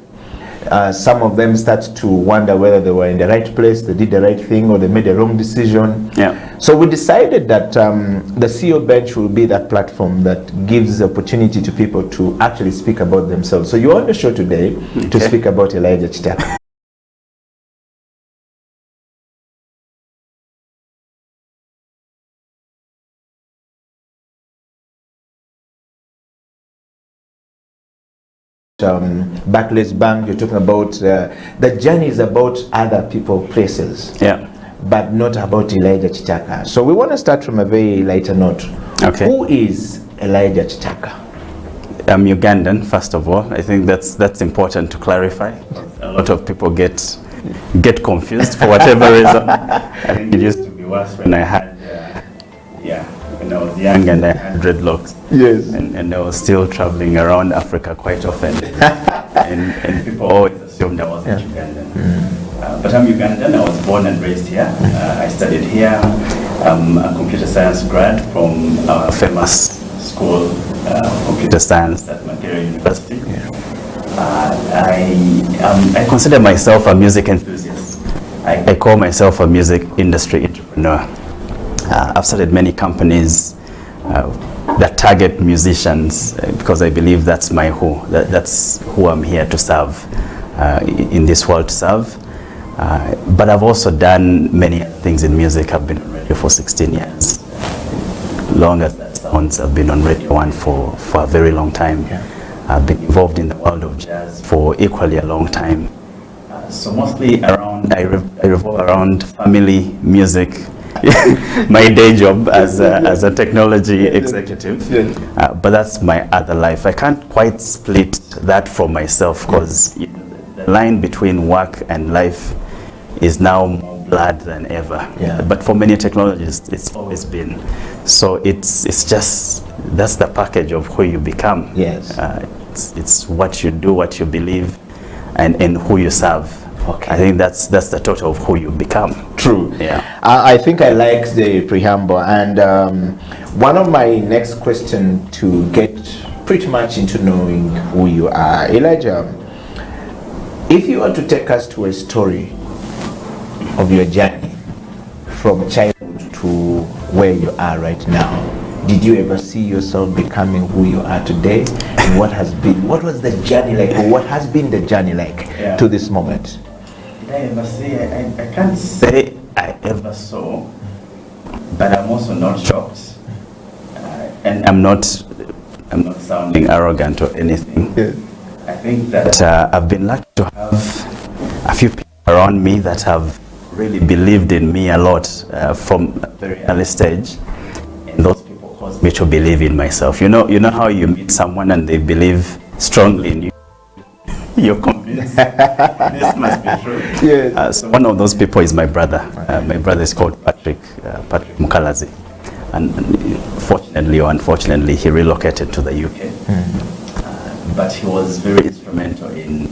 Some of them start to wonder whether they were in the right place, they did the right thing, or they made the wrong decision. Yeah. So we decided that the CEO bench will be that platform that gives opportunity to people to actually speak about themselves. So you're on the show today to Okay. speak about Elijah Chitaka. Barclays Bank, you're talking about the journey is about other people, places, Yeah. but not about Elijah Chitaka. So we want to start from a very lighter note. Okay. Who is Elijah Chitaka? I'm Ugandan, first of all. I think that's important to clarify. A lot of people get confused for whatever reason. I think it used to be worse when I had, when I was young and I had dreadlocks. Yes. And I was still traveling around Africa quite often. and people always assumed I wasn't Ugandan. But I'm Ugandan. I was born and raised here. I studied here. I'm a computer science grad from our famous school of computer science at Makerere University. I consider myself a music enthusiast. I call myself a music industry entrepreneur. I've started many companies that target musicians because I believe that's my who. That's who I'm here to serve, in this world to serve. But I've also done many things in music. I've been on radio for 16 years. Long as that sounds, I've been on Radio 1 for a very long time. I've been involved in the world of jazz for equally a long time. So mostly around, I revolve around family, music, my day job as a technology executive. But that's my other life. I can't quite split that from myself because the line between work and life is now more blurred than ever. But for many technologists, it's always been. So it's just, that's the package of who you become. Yes. It's what you do, what you believe, and who you serve. Okay. I think that's the total of who you become. True. Yeah. I think I like the preamble, and one of my next question to get pretty much into knowing who you are, Elijah, if you were to take us to a story of your journey from childhood to where you are right now, did you ever see yourself becoming who you are today? And what was the journey like, or what has been the journey like to this moment? I ever see? I can't say I ever saw, but I'm also not shocked. And I'm not sounding arrogant or anything. Yes. I think that I've been lucky to have a few people around me that have really believed in me a lot from a very early stage. And those people caused me to believe in myself. You know how you meet someone and they believe strongly in you. You're convinced this must be true. Yes. So one of those people is my brother. My brother is called Patrick Mukalazi. And fortunately or unfortunately, he relocated to the UK. But he was very instrumental in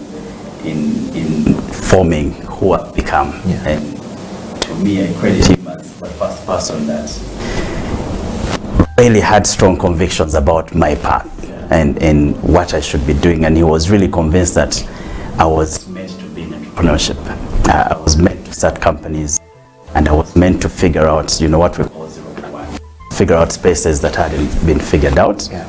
forming who I've become. Yeah. And to me, I credit him as the first person that really had strong convictions about my path and what I should be doing. And he was really convinced that I was meant to be in entrepreneurship. I was meant to start companies, and I was meant to figure out, what we call 0 to 1. Figure out spaces that hadn't been figured out. Yeah.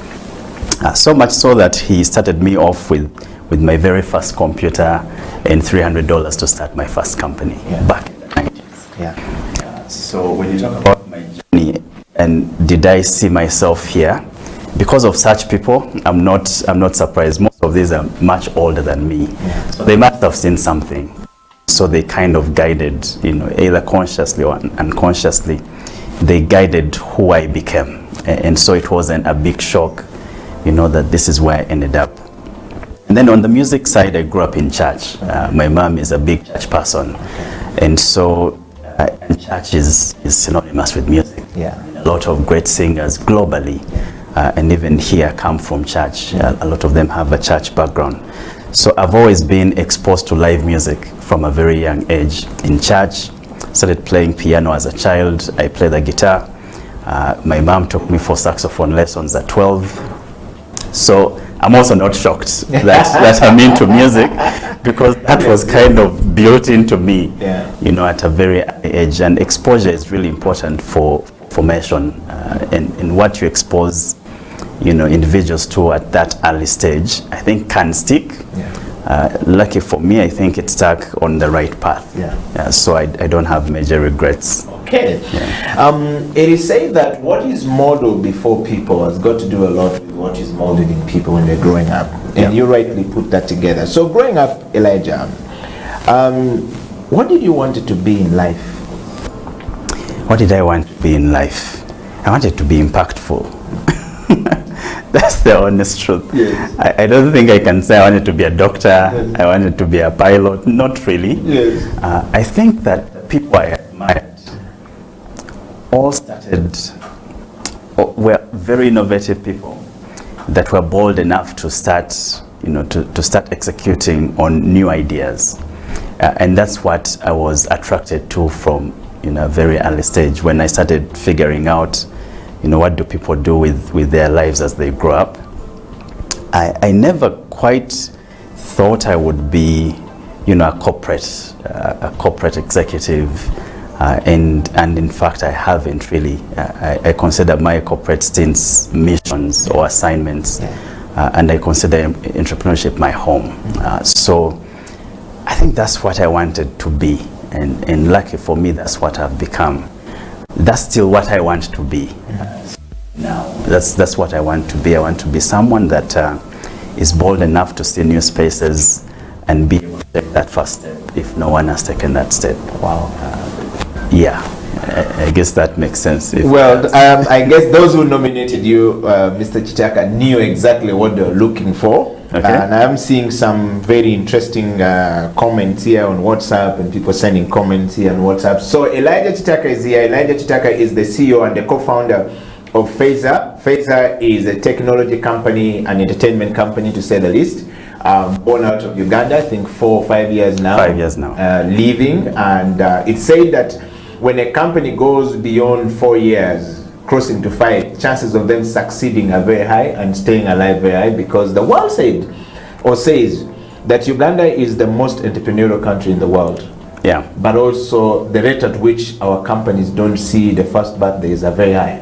So much so that he started me off with my very first computer and $300 to start my first company back in the 90s. Yeah. So when you talk about my journey and did I see myself here, because of such people, I'm not surprised. Most of these are much older than me, so they must have seen something. So they kind of guided, either consciously or unconsciously, they guided who I became. And so it wasn't a big shock, that this is where I ended up. And then on the music side, I grew up in church. My mom is a big church person, and so church is synonymous with music. Yeah. A lot of great singers globally, and even here come from church. A lot of them have a church background. So I've always been exposed to live music from a very young age. In church, started playing piano as a child. I played the guitar. My mom took me for saxophone lessons at 12. So I'm also not shocked that I'm into music, because that was kind of built into me, at a very early age. And exposure is really important for formation, and what you expose, individuals to at that early stage, I think can stick. Lucky for me, I think it stuck on the right path. So I don't have major regrets. Okay. It is said that what is modeled before people has got to do a lot with what is molded in people when they're growing up. And you rightly put that together. So growing up, Elijah, what did you want to be in life? What did I want to be in life? I wanted to be impactful. That's the honest truth. Yes. I don't think I can say I wanted to be a doctor. Yes. I wanted to be a pilot. Not really. Yes. I think that the people I admired all were very innovative people that were bold enough to start, to start executing on new ideas. And that's what I was attracted to from, a very early stage, when I started figuring out, what do people do with their lives as they grow up. I never quite thought I would be, a corporate executive, and in fact I haven't really. I consider my corporate stints missions or assignments, and I consider entrepreneurship my home. So I think that's what I wanted to be, and lucky for me, that's what I've become. That's still what I want to be. Now, that's what I want to be. I want to be someone that is bold enough to see new spaces and be able to take that first step if no one has taken that step. Wow. I guess that makes sense. I guess those who nominated you, Mr. Chitaka, knew exactly what they were looking for. Okay. And I'm seeing some very interesting comments here on WhatsApp, and people sending comments here on WhatsApp. So Elijah Chitaka is here. Elijah Chitaka is the CEO and the co-founder of Phaser. Phaser is a technology company, an entertainment company, to say the least. Born out of Uganda, I think 4 or 5 years now. 5 years now. Living, and it's said that when a company goes beyond 4 years, crossing to 5, chances of them succeeding are very high and staying alive very high, because the world says that Uganda is the most entrepreneurial country in the world. Yeah. But also the rate at which our companies don't see the first birthdays are very high.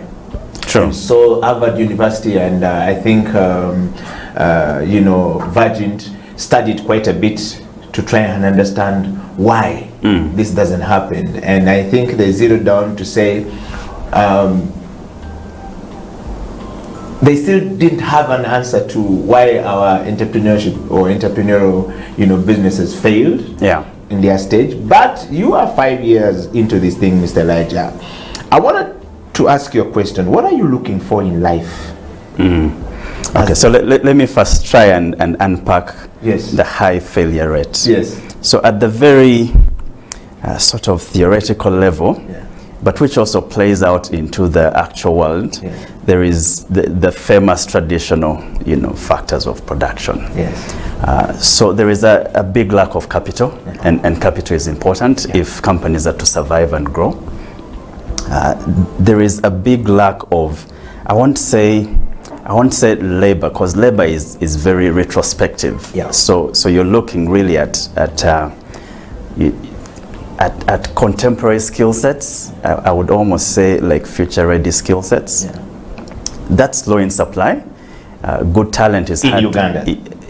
True. And so Harvard University and I think Virgin studied quite a bit to try and understand why this doesn't happen. And I think they zeroed down to say they still didn't have an answer to why our entrepreneurship or entrepreneurial, businesses failed in their stage. But you are 5 years into this thing, Mr. Elijah. I wanted to ask you a question. What are you looking for in life? Okay, so let me first try and unpack Yes. the high failure rate. Yes. So at the very sort of theoretical level, but which also plays out into the actual world, there is the famous traditional, factors of production. Yes. So there is a big lack of capital, and capital is important if companies are to survive and grow. There is a big lack of, I won't say labor, because labor is very retrospective. Yeah. So you're looking really at contemporary skill sets. I would almost say like future-ready skill sets. Yeah. That's low in supply. Good talent is In hard Uganda?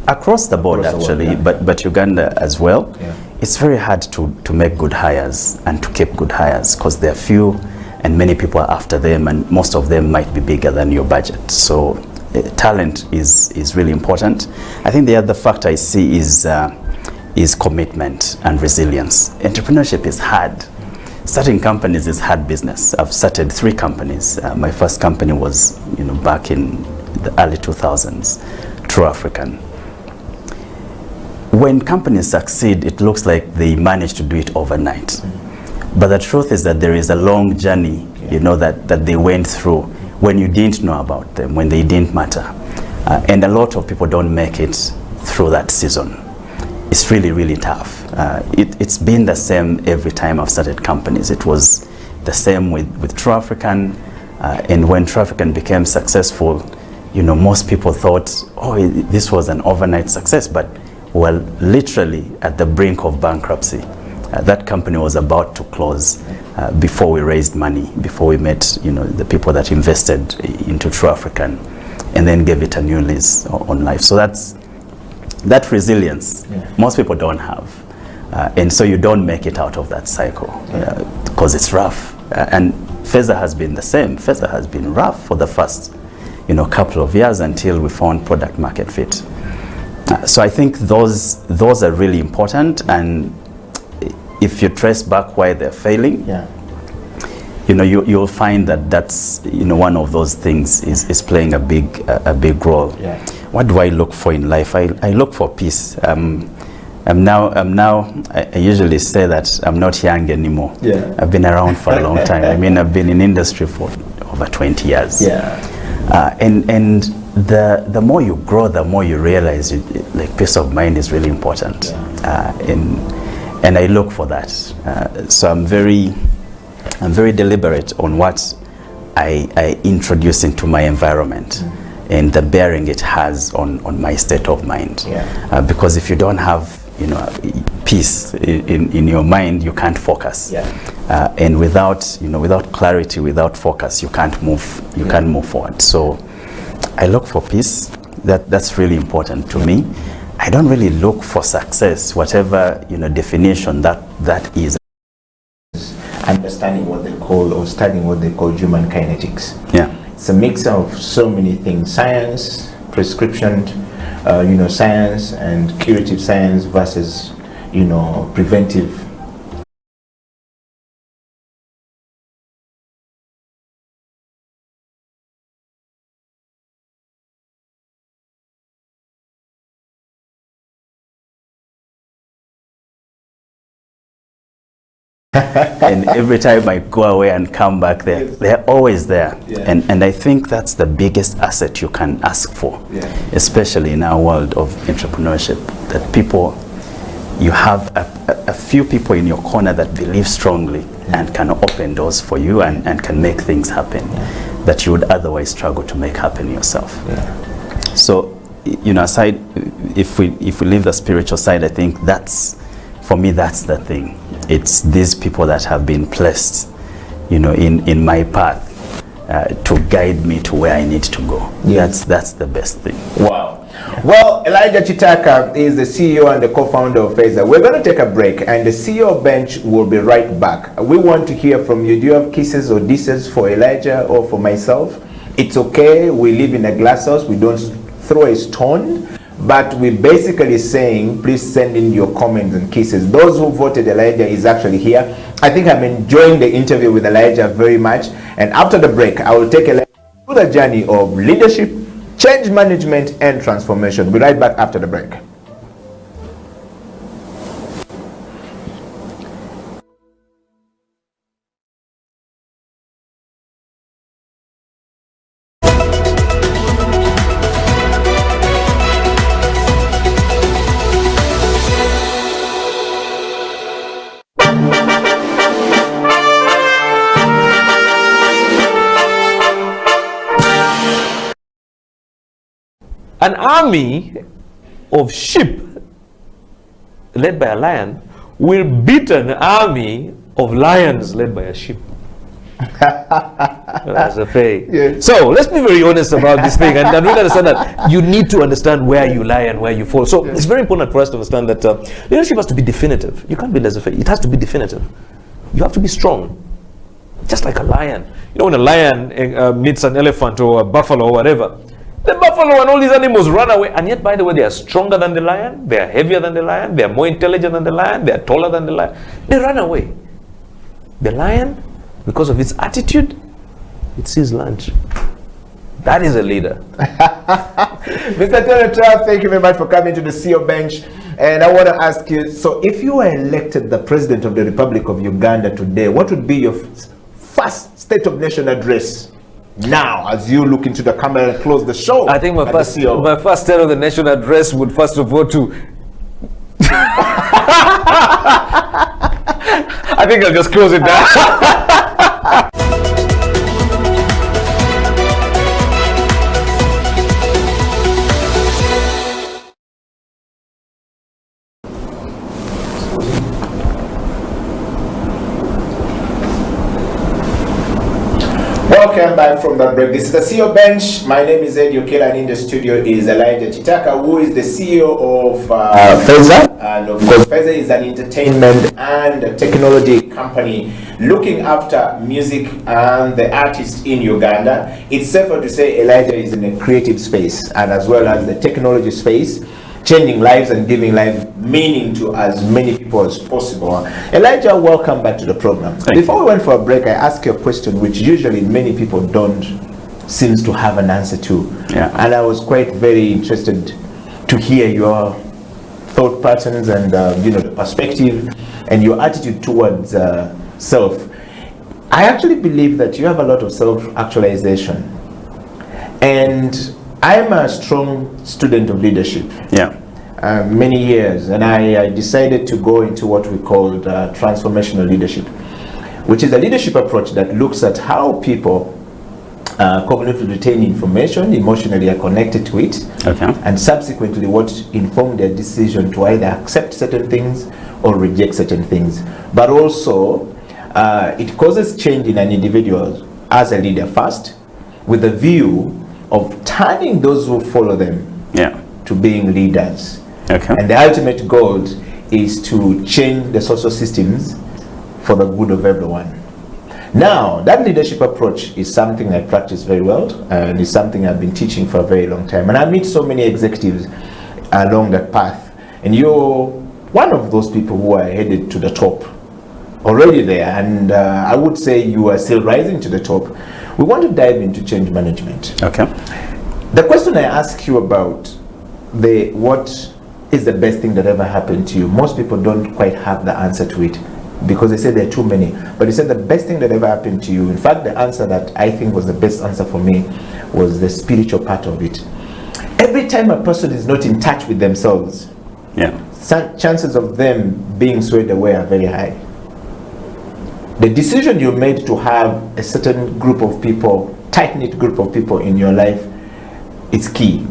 across the board, Across the world, actually, but Uganda as well. Yeah. It's very hard to make good hires and to keep good hires because they're few and many people are after them, and most of them might be bigger than your budget. So talent is really important. I think the other factor I see is commitment and resilience. Entrepreneurship is hard. Starting companies is hard business. I've started 3 companies. My first company was, back in the early 2000s, True African. When companies succeed, it looks like they manage to do it overnight. But the truth is that there is a long journey, that they went through when you didn't know about them, when they didn't matter. And a lot of people don't make it through that season. It's really, really tough. It's been the same every time I've started companies. It was the same with True African. And when True African became successful, most people thought, oh, this was an overnight success, but well, literally at the brink of bankruptcy. That company was about to close before we raised money, before we met, the people that invested into True African, and then gave it a new lease on life. So that resilience, most people don't have. And so you don't make it out of that cycle because it's rough. And Feza has been the same. Feza has been rough for the first, couple of years until we found product market fit. So I think those are really important, and if you trace back why they're failing, you'll find that's one of those things is playing a big role. What do I look for in life? I look for peace. I usually say that I'm not young anymore. I've been around for a long time. I mean, I've been in industry for over 20 years. And the more you grow, the more you realize like peace of mind is really important. And I look for that. So I'm very deliberate on what I introduce into my environment and the bearing it has on my state of mind. Because if you don't have peace in your mind, you can't focus. And without clarity, without focus, you can't move forward. So I look for peace. That's really important to me. I don't really look for success, whatever definition that is. Understanding what they call, or studying what they call human kinetics. It's a mix of so many things: science, prescription, science, and curative science versus, preventive. And every time I go away and come back, they're always there. And I think that's the biggest asset you can ask for, especially in our world of entrepreneurship, that you have a few people in your corner that believe strongly and can open doors for you and can make things happen that you would otherwise struggle to make happen yourself. So, aside, if we leave the spiritual side, I think for me, that's the thing. It's these people that have been placed, in my path to guide me to where I need to go. That's the best thing. Wow. Well, Elijah Chitaka is the CEO and the co-founder of Feza. We're going to take a break, and the CEO bench will be right back. We want to hear from you. Do you have kisses or disses for Elijah or for myself? It's okay. We live in a glass house. We don't throw a stone. But we're basically saying, please send in your comments and kisses. Those who voted Elijah is actually here. I think I'm enjoying the interview with Elijah very much. And after the break, I will take Elijah through the journey of leadership, change management, and transformation. We'll be right back after the break. An army of sheep led by a lion will beat an army of lions led by a sheep. That's a fair. Yes. So let's be very honest about this thing, and really understand that you need to understand where you lie and where you fall. So it's very important for us to understand that leadership has to be definitive. You can't be laissez-faire. It has to be definitive. You have to be strong, just like a lion. You know, when a lion meets an elephant or a buffalo or whatever, the buffalo and all these animals run away, and yet, by the way, they are stronger than the lion, they are heavier than the lion, they are more intelligent than the lion, they are taller than the lion. They run away. The lion, because of its attitude, it sees lunch. That is a leader. Mr. Tony Trump, thank you very much for coming to the CEO bench. And I want to ask you, so if you were elected the President of the Republic of Uganda today, what would be your first State of Nation address? Now, as you look into the camera and close the show, I think my first State of the Nation address would first of all to I think I'll just close it down. Welcome back from the break. This is the CEO bench. My name is Eddie Okela, and in the studio is Elijah Chitaka, who is the CEO of Feza. And of course, Feza is an entertainment and a technology company looking after music and the artists in Uganda. It's safer to say Elijah is in a creative space and as well as the technology space, changing lives and giving life meaning to as many people as possible. Elijah, welcome back to the program. Before we went for a break, I asked you a question which usually many people don't seems to have an answer to. Yeah. And I was quite very interested to hear your thought patterns and the perspective and your attitude towards self. I actually believe that you have a lot of self-actualization. And I'm a strong student of leadership. Yeah. Many years, and I decided to go into what we called transformational leadership, which is a leadership approach that looks at how people cognitively retain information, emotionally are connected to it, and subsequently what informed their decision to either accept certain things or reject certain things. But also, it causes change in an individual as a leader first, with a view of turning those who follow them to being leaders. And the ultimate goal is to change the social systems for the good of everyone. Now, that leadership approach is something I practice very well, and is something I've been teaching for a very long time. And I meet so many executives along that path. And you're one of those people who are headed to the top, already there. And I would say you are still rising to the top. We want to dive into change management. The question I ask you about what is the best thing that ever happened to you, most people don't quite have the answer to it because they say there are too many. But you said the best thing that ever happened to you. In fact, the answer that I think was the best answer for me was the spiritual part of it. Every time a person is not in touch with themselves, chances of them being swayed away are very high. The decision you made to have a certain group of people, tight-knit group of people in your life, is key.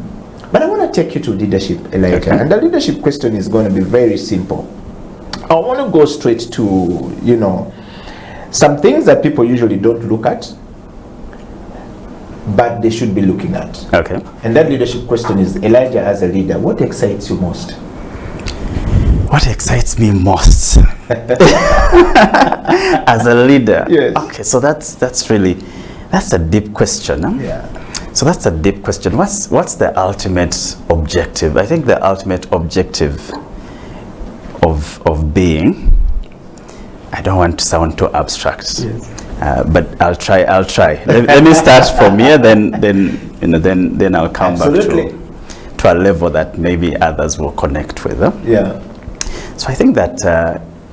But I want to take you to leadership, Elijah. And the leadership question is going to be very simple. I want to go straight to, some things that people usually don't look at. but they should be looking at. Okay. And that leadership question is, Elijah as a leader, what excites you most? What excites me most as a leader? Yes. Okay, so that's a deep question. Huh? Yeah. So that's a deep question. What's the ultimate objective? I think the ultimate objective of being, I don't want to sound too abstract. Yes. But I'll try. Let me start from here, then I'll come Absolutely. back to a level that maybe others will connect with. Huh? Yeah. So I think that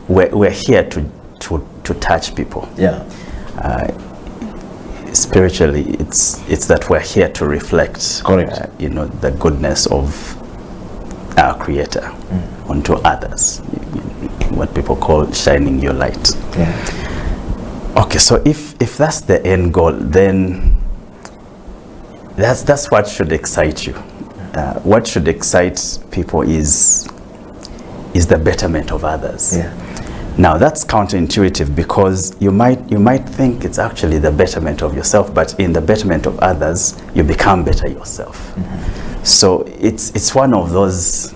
we're here to touch people. Yeah. Spiritually, it's that we're here to reflect, Correct. the goodness of our Creator onto others. What people call shining your light. Yeah. Okay, so if that's the end goal, then that's what should excite you. What should excite people is the betterment of others. Yeah. Now that's counterintuitive, because you might think it's actually the betterment of yourself, but in the betterment of others, you become better yourself. So it's one of those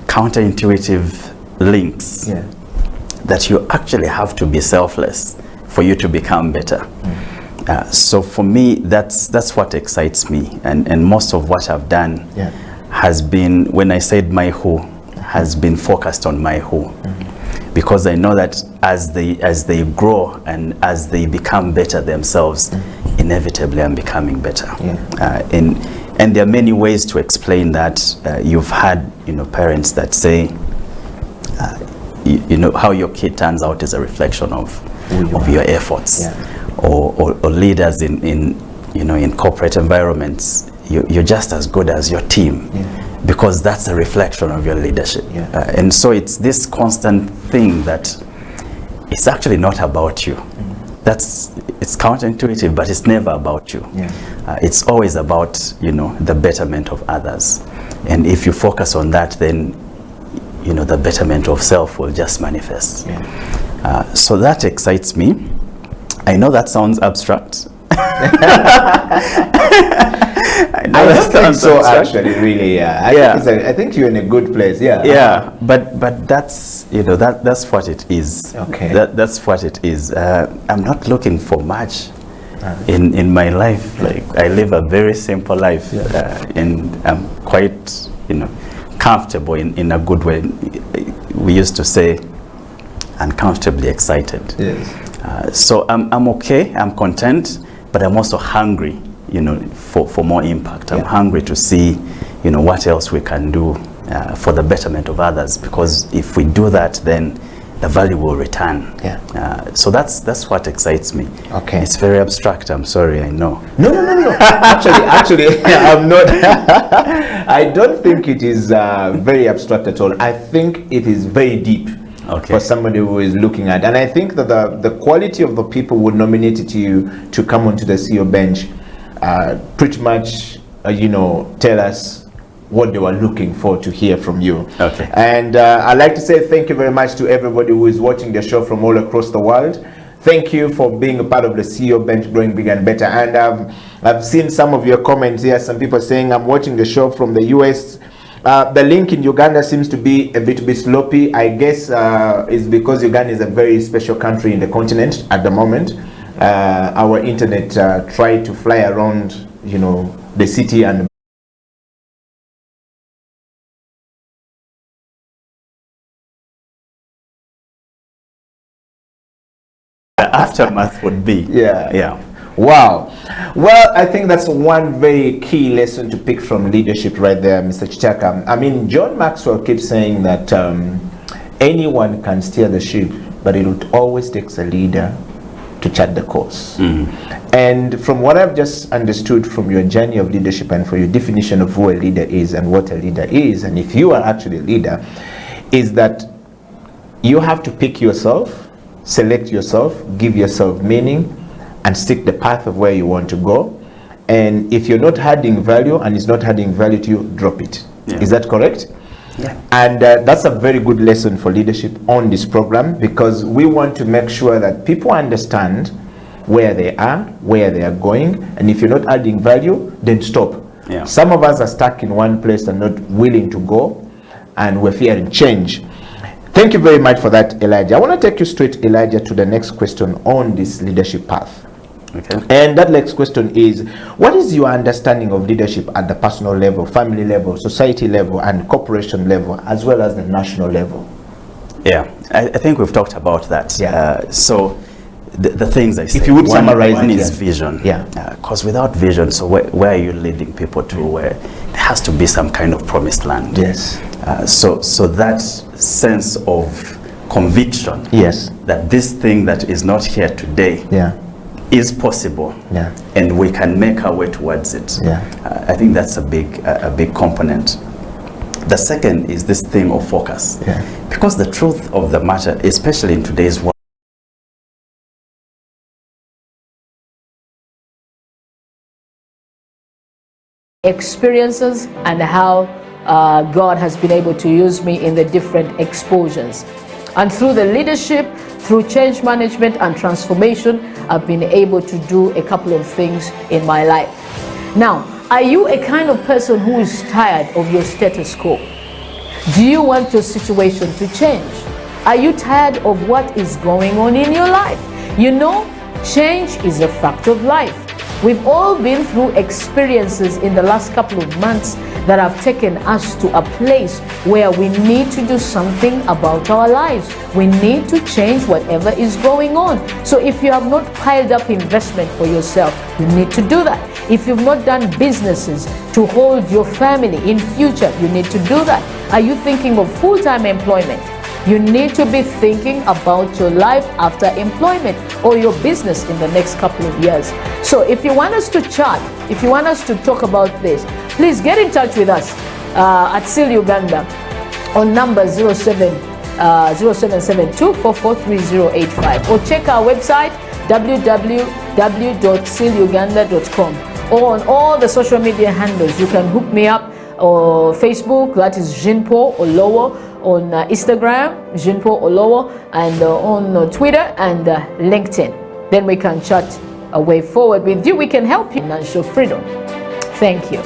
counterintuitive links. Yeah. That you actually have to be selfless for you to become better. So for me, that's what excites me, and most of what I've done has been, when I said my who, has been focused on my who, because I know that as they grow and as they become better themselves, inevitably I'm becoming better. And there are many ways to explain that. You've had parents that say how your kid turns out is a reflection of your efforts. Or leaders in corporate environments, you're just as good as your team, because that's a reflection of your leadership. And so it's this constant thing that it's actually not about you. It's counterintuitive, but it's never about you. It's always about the betterment of others, and if you focus on that, then the betterment of self will just manifest. So that excites me. I know that sounds abstract. I don't think so, actually, really. I think you're in a good place. But that's that's what it is. Okay. That's what it is. I'm not looking for much in my life. Like, I live a very simple life, and I'm quite comfortable in a good way. We used to say uncomfortably excited. Yes. So I'm okay, I'm content, but I'm also hungry, for more impact. I'm hungry to see, what else we can do for the betterment of others, because if we do that, then the value will return. So that's what excites me. Okay. It's very abstract, I'm sorry, I know. No. Actually, I'm not. I don't think it is very abstract at all. I think it is very deep. For somebody who is looking at, and I think that the quality of the people who nominated you to come onto the CEO bench pretty much tell us what they were looking for to hear from you. And I'd like to say thank you very much to everybody who is watching the show from all across the world. Thank you for being a part of the CEO bench, growing bigger and better. And I've seen some of your comments here. Some people saying, I'm watching the show from the US. The link in Uganda seems to be a bit sloppy. I guess it's because Uganda is a very special country in the continent at the moment. Our internet tried to fly around, the city, and the aftermath would be. Wow. Well, I think that's one very key lesson to pick from leadership right there, Mr. Chichaka. I mean, John Maxwell keeps saying that anyone can steer the ship, but it would always takes a leader to chart the course. And from what I've just understood from your journey of leadership and for your definition of who a leader is and what a leader is, and if you are actually a leader, is that you have to pick yourself, select yourself, give yourself meaning, and stick the path of where you want to go. And if you're not adding value and it's not adding value to you, drop it. Is that correct? And that's a very good lesson for leadership on this program, because we want to make sure that people understand where they are going, and if you're not adding value, then stop. Yeah. Some of us are stuck in one place and not willing to go, and we're fearing change. Thank you very much for that, Elijah. I want to take you straight, Elijah, to the next question on this leadership path. Okay. And that next question is, what is your understanding of leadership at the personal level, family level, society level, and corporation level, as well as the national level? Yeah, I think we've talked about that. Yeah. So the things I say. If you would summarize one it, is yeah. vision. Yeah. Because without vision, so where are you leading people to? Where there has to be some kind of promised land. Yes. So that sense of conviction. Yes. That this thing that is not here today. Yeah. Is possible, Yeah. and we can make our way towards it. Yeah. I think that's a big component. The second is this thing of focus, Yeah. because the truth of the matter, especially in today's world, experiences and how God has been able to use me in the different exposures. And through the leadership, through change management and transformation, I've been able to do a couple of things in my life. Now, are you a kind of person who is tired of your status quo? Do you want your situation to change? Are you tired of what is going on in your life? You know, change is a fact of life. We've all been through experiences in the last couple of months that have taken us to a place where we need to do something about our lives. We need to change whatever is going on. So if you have not piled up investment for yourself, you need to do that. If you've not done businesses to hold your family in future, you need to do that. Are you thinking of full-time employment? You need to be thinking about your life after employment or your business in the next couple of years. So if you want us to chat, if you want us to talk about this, please get in touch with us at SEAL Uganda on number 0772443085, or check our website www.sealuganda.com, or on all the social media handles. You can hook me up or Facebook, that is Jean Paul Olowo, on Instagram, Jean Paul Olowo, and on Twitter and LinkedIn. Then we can chat a way forward with you. We can help you financial freedom. Thank you.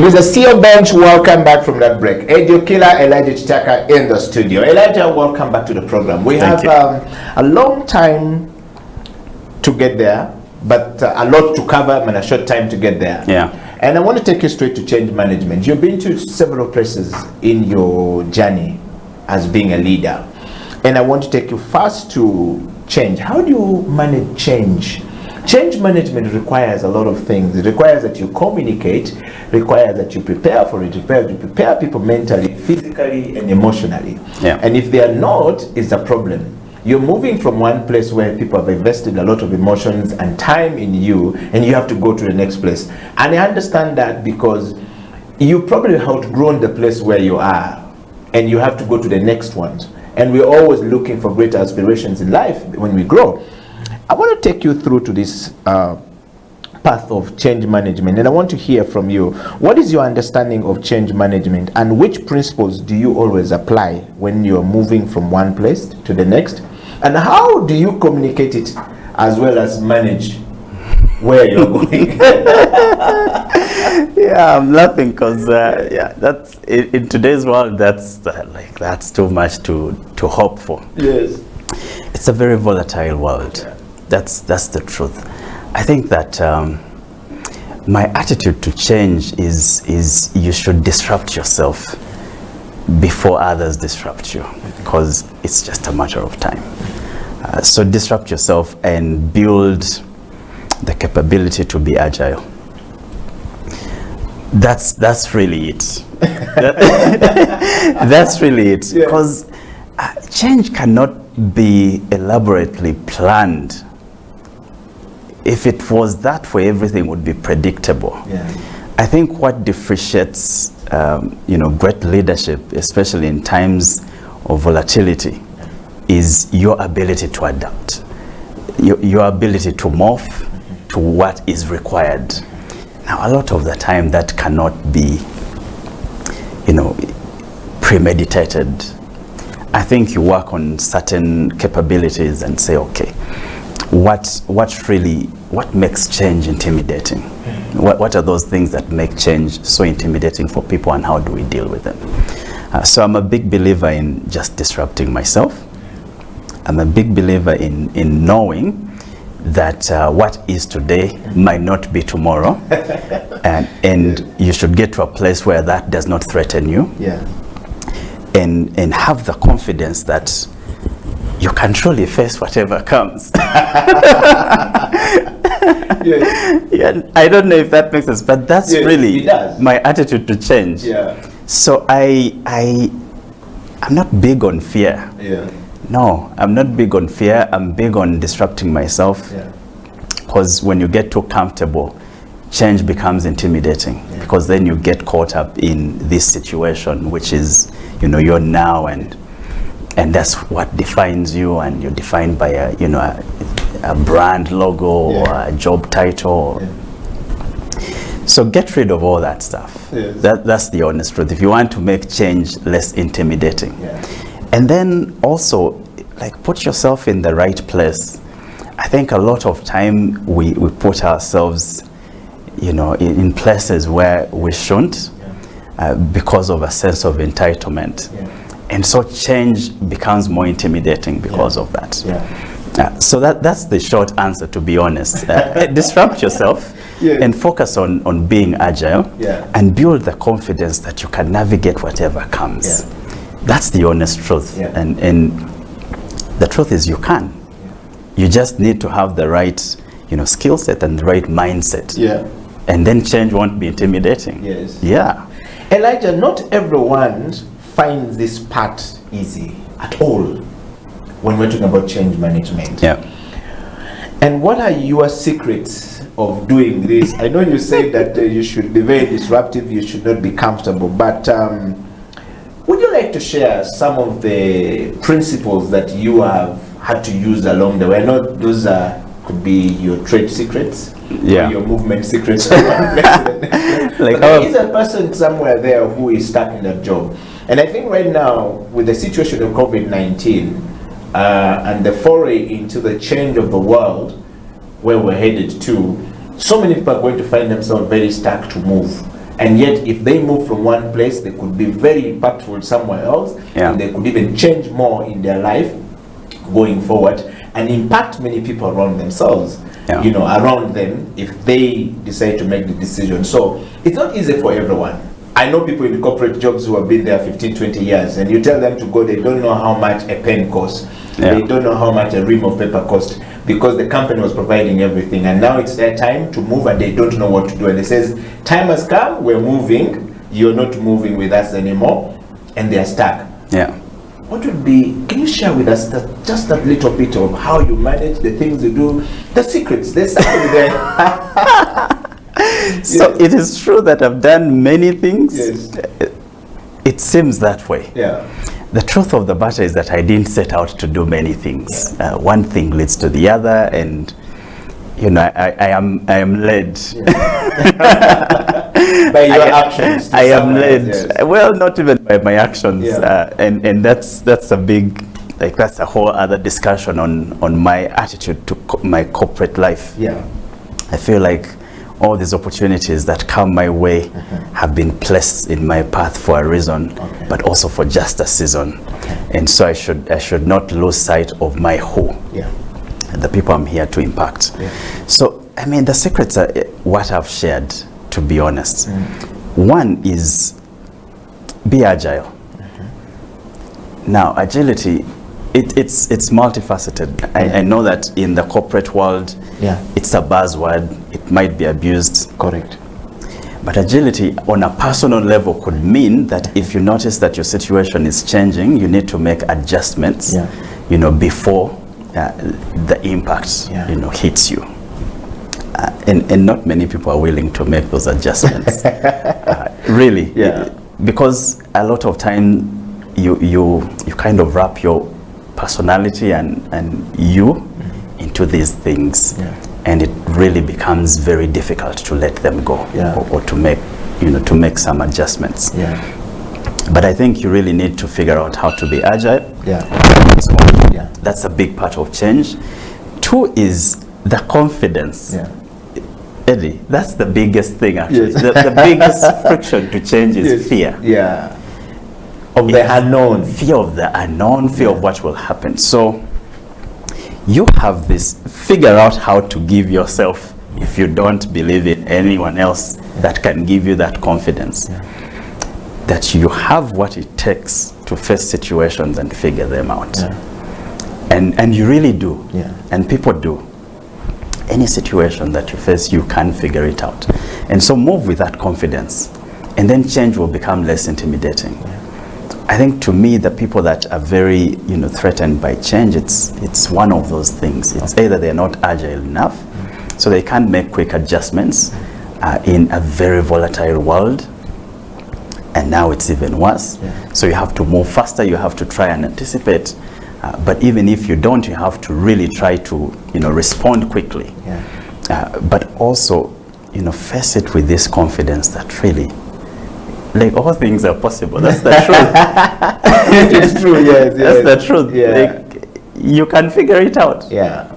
It is a CEO Bench. Welcome back from that break. Edio Killer, Elijah Chitaka in the studio. Elijah, welcome back to the program. We Thank have a long time to get there, but a lot to cover and a short time to get there. Yeah. And I want to take you straight to change management. You've been to several places in your journey as being a leader. And I want to take you first to change. How do you manage change Change management requires a lot of things. It requires that you communicate, requires that you prepare for it, requires you prepare people mentally, physically, and emotionally. Yeah. And if they are not, it's a problem. You're moving from one place where people have invested a lot of emotions and time in you, and you have to go to the next place. And I understand that because you probably have outgrown the place where you are, and you have to go to the next one. And we're always looking for greater aspirations in life when we grow. I want to take you through to this path of change management, and I want to hear from you. What is your understanding of change management, and which principles do you always apply when you're moving from one place to the next? And how do you communicate it as well as manage where you're going? Yeah, I'm laughing because yeah, that's in today's world. That's that's too much to hope for. Yes, it's a very volatile world. Yeah. That's the truth. I think that my attitude to change is you should disrupt yourself before others disrupt you, because it's just a matter of time. So disrupt yourself and build the capability to be agile. That's really it. That's really it. Because change cannot be elaborately planned. If it was that way, everything would be predictable. Yeah. I think what differentiates, great leadership, especially in times of volatility, is your ability to adapt, your ability to morph to what is required. Now, a lot of the time, that cannot be, premeditated. I think you work on certain capabilities and say, okay, what makes change intimidating? What are those things that make change so intimidating for people, and how do we deal with them? So I'm a big believer in just disrupting myself. I'm a big believer in knowing that what is today might not be tomorrow, and you should get to a place where that does not threaten you. Yeah. And have the confidence that you can truly face whatever comes. Yeah, I don't know if that makes sense, but that's really my attitude to change. Yeah. So I'm not big on fear. Yeah. No, I'm not big on fear. I'm big on disrupting myself. Because when you get too comfortable, change becomes intimidating. Because then you get caught up in this situation, which is, you're now, and that's what defines you, and you're defined by a brand logo or a job title. So get rid of all that stuff. That's the honest truth. If you want to make change less intimidating. And then also, put yourself in the right place. I think a lot of time we put ourselves, in places where we shouldn't, because of a sense of entitlement. And so change becomes more intimidating because of that. So that's the short answer, to be honest. Disrupt yourself and focus on being agile and build the confidence that you can navigate whatever comes. That's the honest truth. And the truth is you can. You just need to have the right skill set and the right mindset. And then change won't be intimidating. Elijah, not everyone finds this part easy at all when we're talking about change management. And what are your secrets of doing this? I know you say that you should be very disruptive, you should not be comfortable, but would you like to share some of the principles that you have had to use along the way? I know those could be your trade secrets, or your movement secrets. But there is a person somewhere there who is stuck in that job. And I think right now, with the situation of COVID-19 and the foray into the change of the world where we're headed to, so many people are going to find themselves very stuck to move. And yet, if they move from one place, they could be very impactful somewhere else, and they could even change more in their life going forward and impact many people around themselves, around them, if they decide to make the decision. So it's not easy for everyone. I know people in corporate jobs who have been there 15, 20 years, and you tell them to go, they don't know how much a pen costs. They don't know how much a ream of paper costs, because the company was providing everything, and now it's their time to move and they don't know what to do, and they says time has come, we're moving, you're not moving with us anymore, and they're stuck. Yeah. What would be, can you share with us just that little bit of how you manage the things you do, the secrets, there's something there. So it is true that I've done many things. Yes. It seems that way. Yeah. The truth of the matter is that I didn't set out to do many things. One thing leads to the other, and you know, I am led. By your actions. I am led. Yes. Well, not even by my actions, Yeah. and that's a big, like that's a whole other discussion on my attitude to my corporate life. Yeah. I feel like all these opportunities that come my way have been placed in my path for a reason, but also for just a season. And so I should not lose sight of my who, the people I'm here to impact. So, I mean, the secrets are what I've shared, to be honest. One is be agile. Now, agility, it's multifaceted. I know that in the corporate world, it's a buzzword. It might be abused. Correct. But agility on a personal level could mean that if you notice that your situation is changing, you need to make adjustments, you know, before the impact, you know, hits you. And not many people are willing to make those adjustments. Really. Because a lot of time you kind of wrap your personality and you into these things, and it really becomes very difficult to let them go, or to make, you know, to make some adjustments. But I think you really need to figure out how to be agile. That's a big part of change. Two is the confidence. Eddie, that's the biggest thing actually. The biggest friction to change is fear. Of the unknown. Fear of the unknown, fear of what will happen. So you have this, figure out how to give yourself, if you don't believe in anyone else that can give you that confidence, that you have what it takes to face situations and figure them out. And you really do. And people do. Any situation that you face, you can figure it out. And so move with that confidence, and then change will become less intimidating. I think, to me, the people that are very, you know, threatened by change, it's one of those things. It's either they're not agile enough, so they can't make quick adjustments in a very volatile world, and now it's even worse. So you have to move faster, you have to try and anticipate, but even if you don't, you have to really try to, you know, respond quickly. But also, you know, face it with this confidence that really, like, all things are possible. That's the truth. It's true, yes. That's the truth. Like, you can figure it out.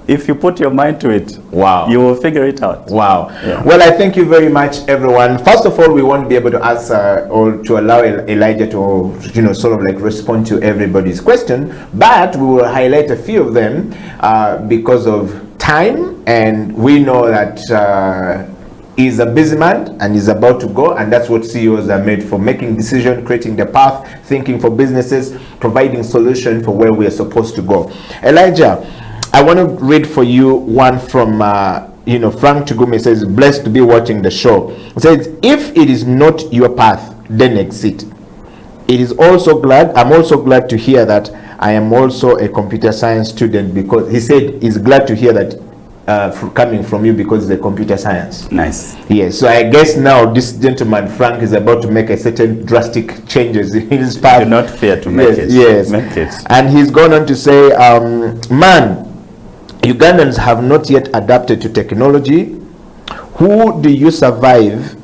If you put your mind to it, you will figure it out. Well, I thank you very much, everyone. First of all, we won't be able to answer or to allow Elijah to, you know, sort of like respond to everybody's question, but we will highlight a few of them because of time, and we know that he's a busy man and he's about to go, and that's what CEOs are made for: making decisions, creating the path, thinking for businesses, providing solutions for where we are supposed to go. Elijah, I want to read for you one from you know, Frank Chugumi says, blessed to be watching the show. It says, if it is not your path, then exit. I'm also glad to hear that I am also a computer science student, because he said he's glad to hear that coming from you, because it's a computer science. Nice. Yes, so I guess now this gentleman Frank is about to make a certain drastic changes in his path. Do not fear to make it. Yes. Make it. And he's gone on to say, man, Ugandans have not yet adapted to technology. Who do you survive?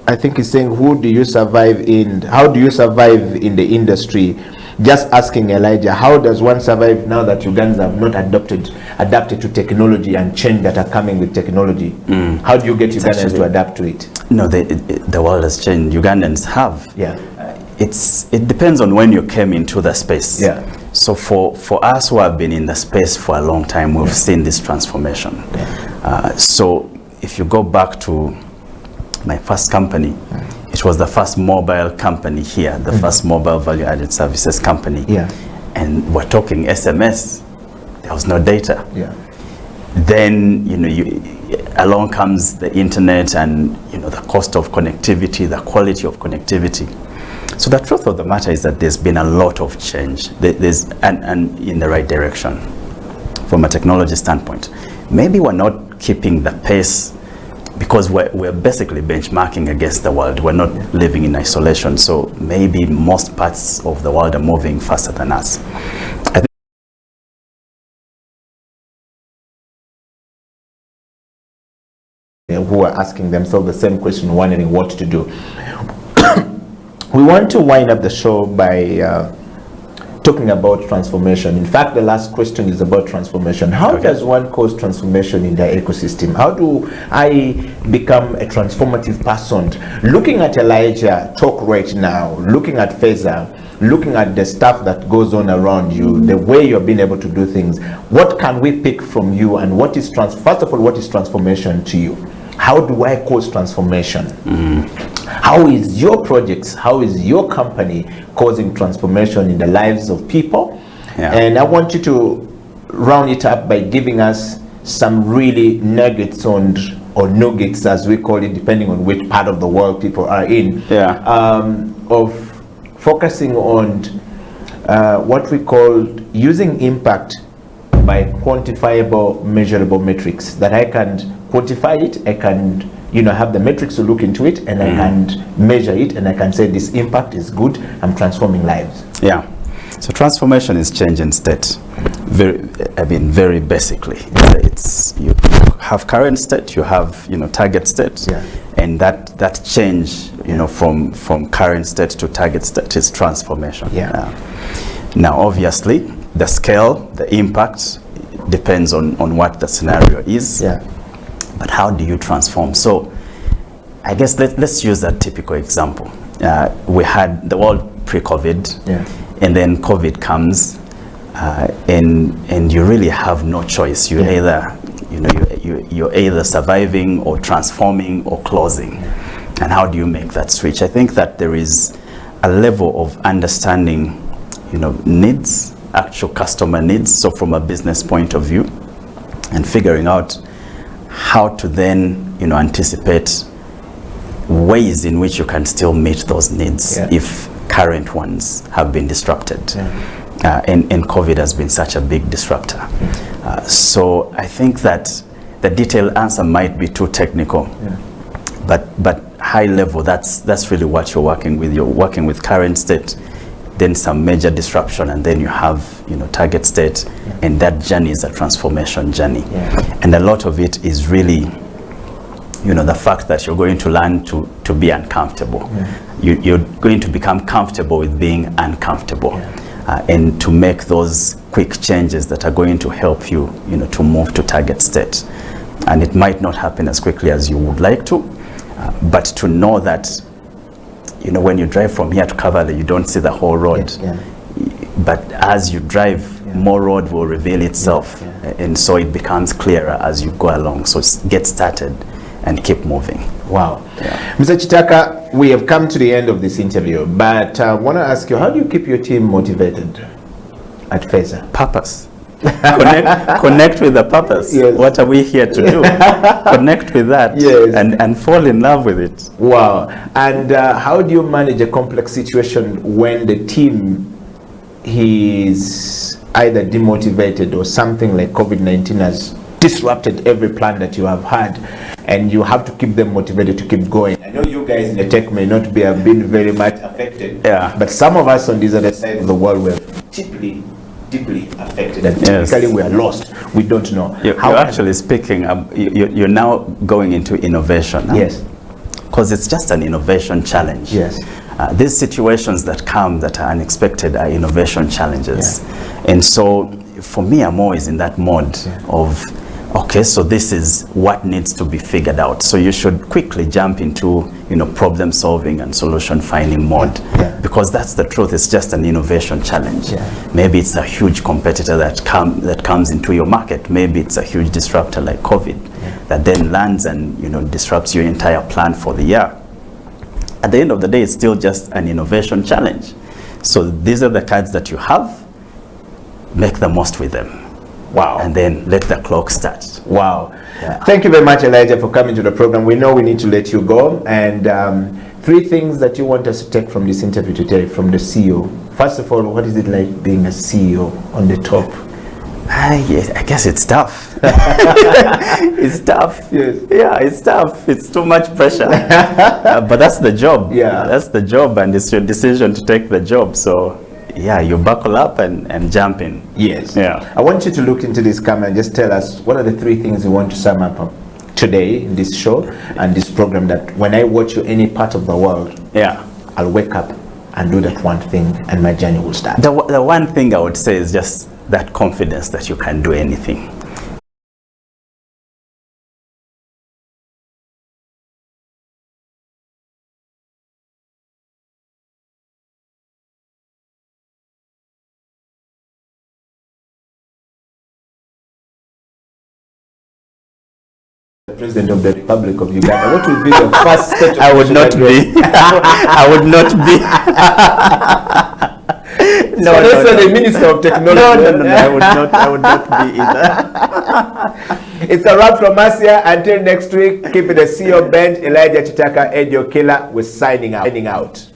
I think he's saying, who do you survive in? How do you survive in the industry? Just asking Elijah, how does one survive now that Ugandans have not adapted to technology and change that are coming with technology? How do you get Ugandans to adapt to it? No, the world has changed. Ugandans have. It depends on when you came into the space. So for us who have been in the space for a long time, we've seen this transformation. So if you go back to my first company, it was the first mobile company here, the first mobile value-added services company. And we're talking SMS. There was no data. Then, along comes the internet and, the cost of connectivity, the quality of connectivity. So the truth of the matter is that there's been a lot of change. And in the right direction from a technology standpoint. Maybe we're not keeping the pace because we're basically benchmarking against the world. We're not living in isolation. So maybe most parts of the world are moving faster than us. Who are asking themselves the same question, wondering what to do. We want to wind up the show by talking about transformation. In fact, the last question is about transformation. How does one cause transformation in their ecosystem? How do I become a transformative person? Looking at Elijah talk right now, looking at Feza, looking at the stuff that goes on around you, the way you're being able to do things, what can we pick from you, and what is first of all, what is transformation to you? How do I cause transformation? How is your projects, how is your company causing transformation in the lives of people? And I want you to round it up by giving us some really nuggets or nuggets, as we call it, depending on which part of the world people are in, of focusing on what we call using impact by quantifiable, measurable metrics, that I can quantify it, I can have the metrics to look into it, and I can measure it, and I can say this impact is good, I'm transforming lives. Yeah. So transformation is change in state. Very basically. It's you have current state, you have target state, and that change from current state to target state is transformation. Now obviously the scale, the impact depends on what the scenario is. But how do you transform? So I guess let's use that typical example. We had the world pre-COVID, and then COVID comes, and you really have no choice. You either you're either surviving or transforming or closing. And how do you make that switch? I think that there is a level of understanding, needs, actual customer needs. So from a business point of view, and figuring out how to then anticipate ways in which you can still meet those needs if current ones have been disrupted. And COVID has been such a big disruptor. So I think that the detailed answer might be too technical, but high level, that's really what you're working with. You're working with current state, then some major disruption, and then you have target state, and that journey is a transformation journey. And a lot of it is really the fact that you're going to learn to be uncomfortable. You're going to become comfortable with being uncomfortable, and to make those quick changes that are going to help you to move to target state. And it might not happen as quickly as you would like to, but to know that when you drive from here to Kavala, you don't see the whole road. But as you drive, more road will reveal itself. And so it becomes clearer as you go along. So get started and keep moving. Wow. Mr. Chitaka, we have come to the end of this interview, but I want to ask you, how do you keep your team motivated at Feza? Purpose. Connect with the purpose. What are we here to do? Connect with that and fall in love with it. Wow. And how do you manage a complex situation when the team is either demotivated or something like COVID-19 has disrupted every plan that you have had, and you have to keep them motivated to keep going? I know you guys in the tech may not have been very much affected, but some of us on this other side of the world were deeply affected, and typically we are lost. We don't know. You're actually speaking, you're now going into innovation. Because it's just an innovation challenge. These situations that come that are unexpected are innovation challenges. And so for me, I'm always in that mode of, okay, so this is what needs to be figured out. So you should quickly jump into problem solving and solution finding mode, because that's the truth. It's just an innovation challenge. Maybe it's a huge competitor that comes into your market. Maybe it's a huge disruptor like COVID that then lands and disrupts your entire plan for the year. At the end of the day, it's still just an innovation challenge. So these are the cards that you have. Make the most with them. Wow. And then let the clock start. Wow. Thank you very much, Elijah, for coming to the program. We know we need to let you go. And 3 things that you want us to take from this interview today from the CEO. First of all, what is it like being a CEO on the top? Yes, I guess it's tough. It's tough. Yes. Yeah, it's tough. It's too much pressure. But that's the job. Yeah. That's the job, and it's your decision to take the job. So, yeah, you buckle up and jump in. Yes. Yeah. I want you to look into this camera and just tell us what are the 3 things you want to sum up today in this show and this program, that when I watch you any part of the world, Yeah. I'll wake up and do that one thing and my journey will start. The one thing I would say is just that confidence that you can do anything. The President of the Republic of Uganda, what will be the first state of I would not be. I would not be. No, so that's the Minister of Technology. No, I would not be either. It's a wrap from us here. Until next week, keep it the CEO bench. Elijah Chitaka, Eddie Okello, we're signing out.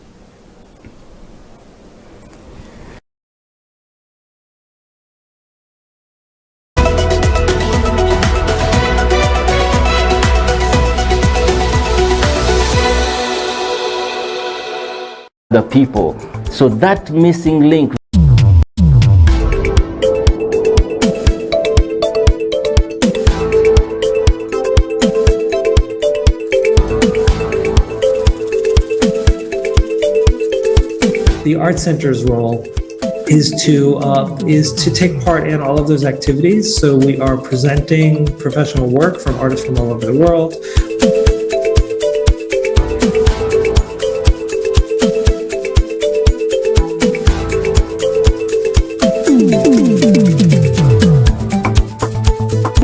The people. So that missing link. The Art Center's role is to take part in all of those activities. So we are presenting professional work from artists from all over the world.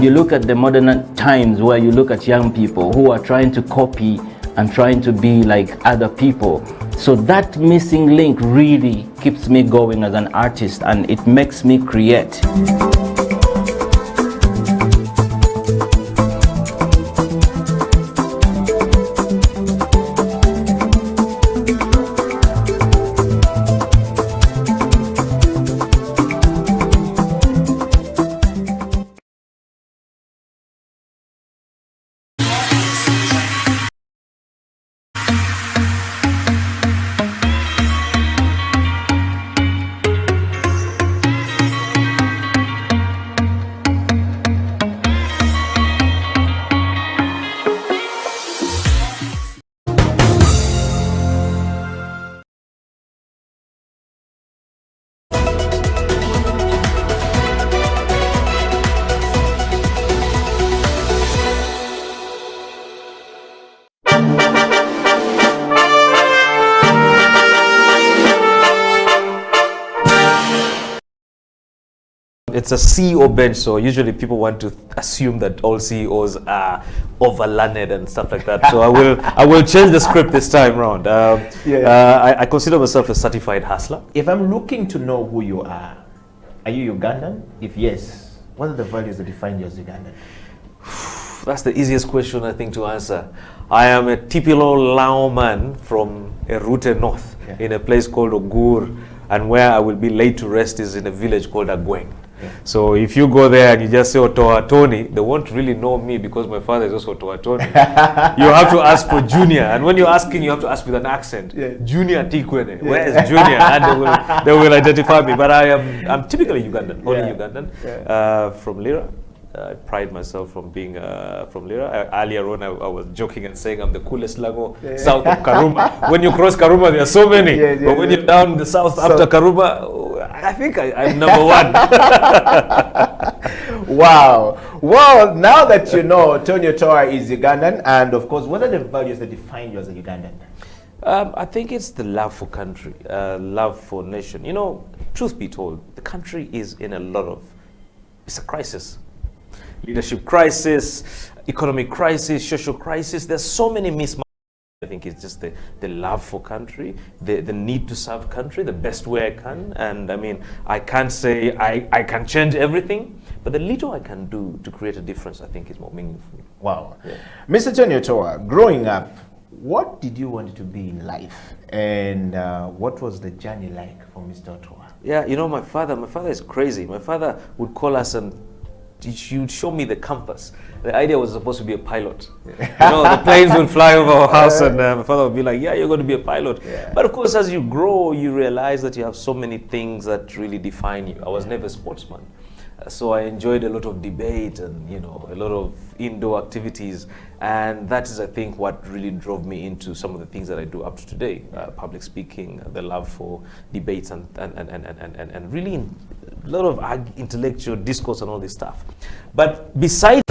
You look at the modern times where you look at young people who are trying to copy and trying to be like other people. So that missing link really keeps me going as an artist, and it makes me create. It's a CEO bench, so usually people want to assume that all CEOs are over-learned and stuff like that. So I will change the script this time around. I consider myself a certified hustler. If I'm looking to know who you are you Ugandan? If yes, what are the values that define you as Ugandan? That's the easiest question, I think, to answer. I am a typical Lao man from Erute North, in a place called Ogur, and where I will be laid to rest is in a village called Agweng. So if you go there and you just say Otoa Tony, they won't really know me because my father is also Otoa Tony. You have to ask for Junior, and when you're asking, you have to ask with an accent. Junior Tikwene, where is Junior? And they will identify me. But I'm typically Ugandan, only Ugandan, from Lira. I pride myself from being from Lira. Earlier on, I was joking and saying I'm the coolest Lago south of Karuma. When you cross Karuma, there are so many. But when you're down the south after Karuma, I think I'm number one. Wow. Well, now that you know Tony Otoa is Ugandan, and of course, what are the values that define you as a Ugandan? I think it's the love for country, love for nation. You know, truth be told, the country is in a lot of, it's a crisis. Leadership crisis, economic crisis, social crisis. There's so many mismatches. I think it's just the love for country, the need to serve country the best way I can. And I mean, I can't say I can change everything, but the little I can do to create a difference, I think is more meaningful. Wow. Yeah. Mr. Tony Otoa, growing up, what did you want to be in life? And what was the journey like for Mr. Otoa? Yeah, you know, my father is crazy. My father would call us and he would show me the compass. The idea was supposed to be a pilot. You know, the planes would fly over our house and my father would be like, yeah, you're going to be a pilot. Yeah. But of course, as you grow, you realize that you have so many things that really define you. I was never a sportsman. So I enjoyed a lot of debate and, you know, a lot of indoor activities. And that is, I think, what really drove me into some of the things that I do up to today. Public speaking, the love for debates and really a lot of intellectual discourse and all this stuff. But besides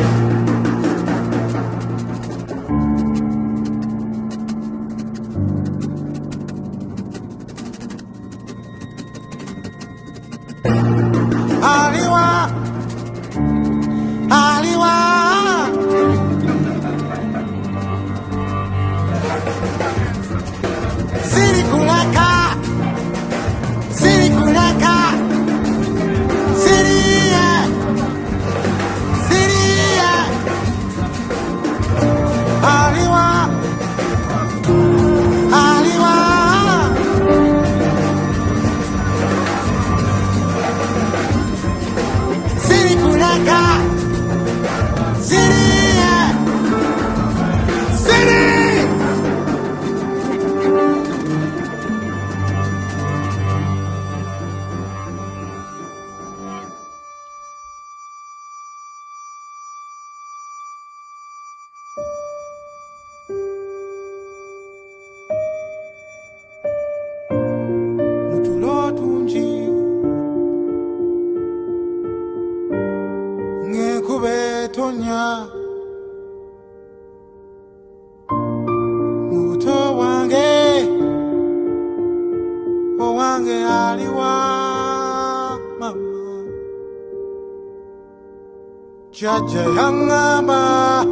Jaja yangamba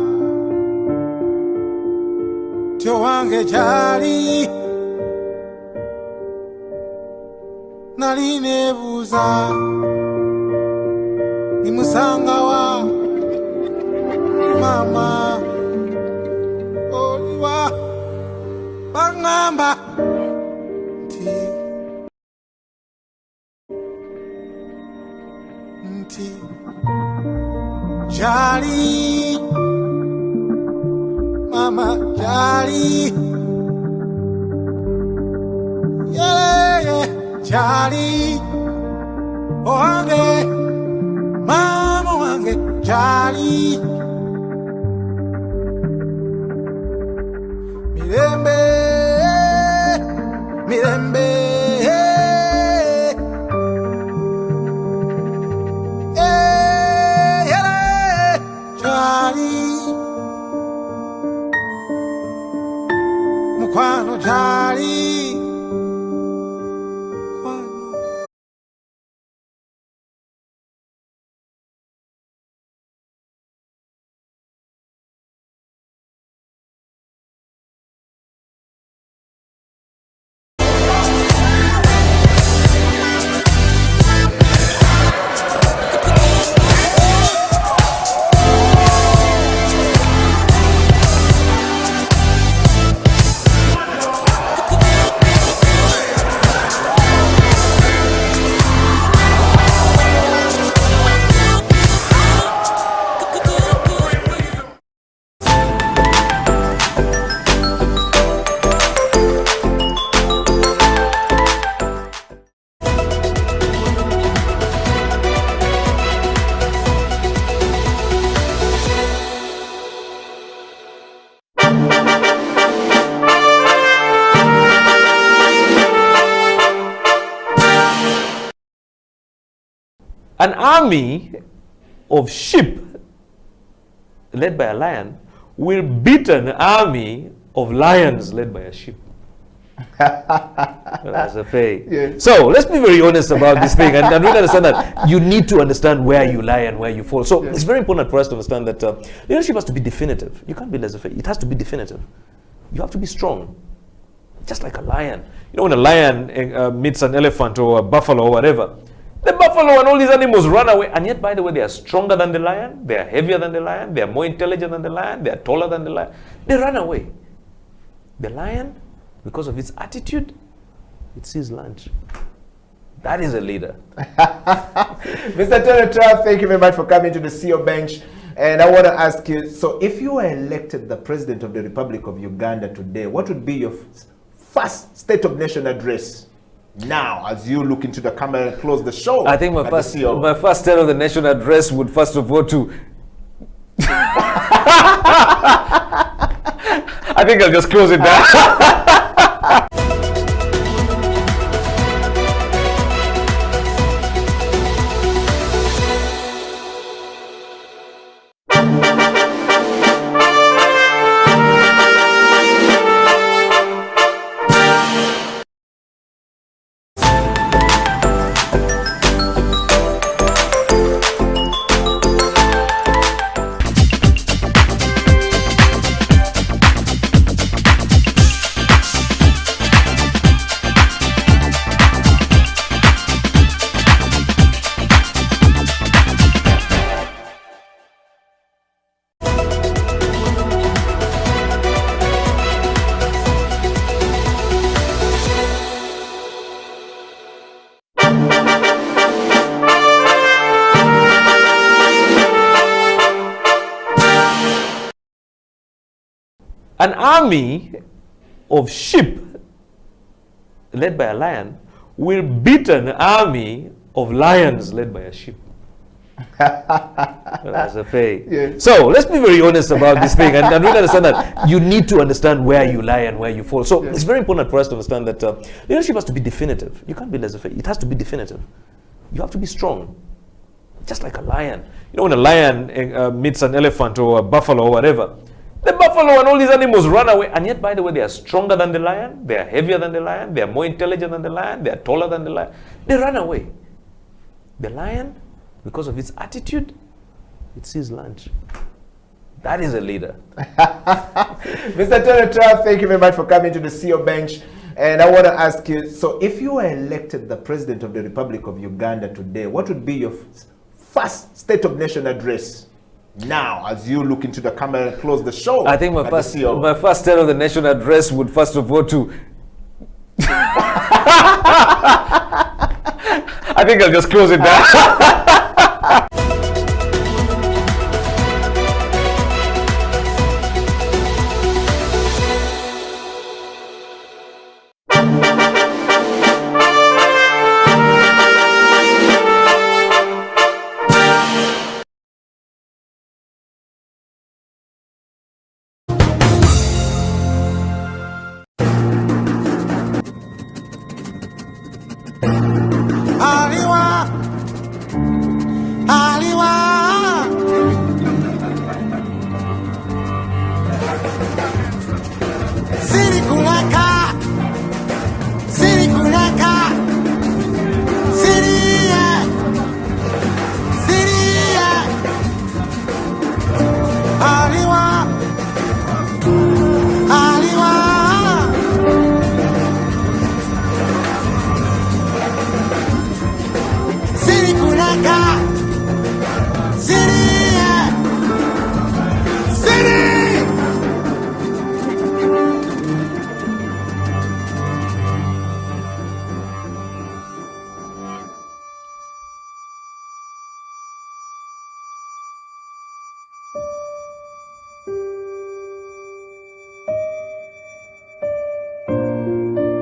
Tewange jali Naline buza Nimusanga wa Mama Oliwa Bangamba Nti Jali, Mama Jali, yeah, Jali, Wange, Mama Wange, Jali, Mirembe, Mirembe. Mukwano jali An army of sheep led by a lion will beat an army of lions led by a sheep. That's a fake. Yeah. So let's be very honest about this thing and really understand that you need to understand where you lie and where you fall. So it's very important for us to understand that leadership has to be definitive. You can't be laissez-faire. It has to be definitive. You have to be strong, just like a lion. You know, when a lion meets an elephant or a buffalo or whatever, the buffalo and all these animals run away. And yet, by the way, they are stronger than the lion, they are heavier than the lion, they are more intelligent than the lion, they are taller than the lion. They run away. The lion, because of its attitude, it sees lunch. That is a leader. Mr. Tony, thank you very much for coming to the CEO bench. And I want to ask you, so if you were elected the President of the Republic of Uganda today, what would be your first State of Nation address now, as you look into the camera and close the show? I think my first State of the Nation address would first of all to... I think I'll just close it down. An army of sheep led by a lion will beat an army of lions led by a sheep. That's a fair. Yeah. So let's be very honest about this thing, and really understand that you need to understand where you lie and where you fall. So it's very important for us to understand that leadership has to be definitive. You can't be laissez-faire. It has to be definitive. You have to be strong, just like a lion. You know, when a lion meets an elephant or a buffalo or whatever, the buffalo and all these animals run away. And yet, by the way, they are stronger than the lion, they are heavier than the lion, they are more intelligent than the lion, they are taller than the lion. They run away. The lion, because of its attitude, it sees lunch. That is a leader. Mr. Tony, thank you very much for coming to the CEO bench. And I want to ask you, so if you were elected the President of the Republic of Uganda today, what would be your first State of Nation address now, as you look into the camera and close the show? I think my first State of the Nation address would first of all to... I think I'll just close it down. Aliwa, Aliwa. Siri kulaka, Siri kulaka, Siri, Siri. Aliwa, Aliwa. Siri kulaka, Siri, Siri.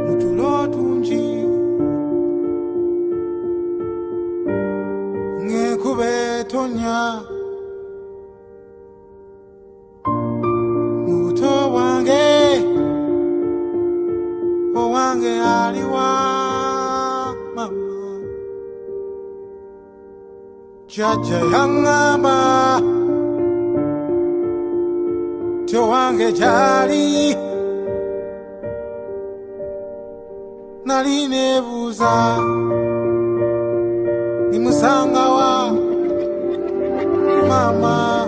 Mutulo tunji ngekubetonya muto wange owange aliwa mama jaja yangamba tyo wange jali nalinebuza nimusanga wa mama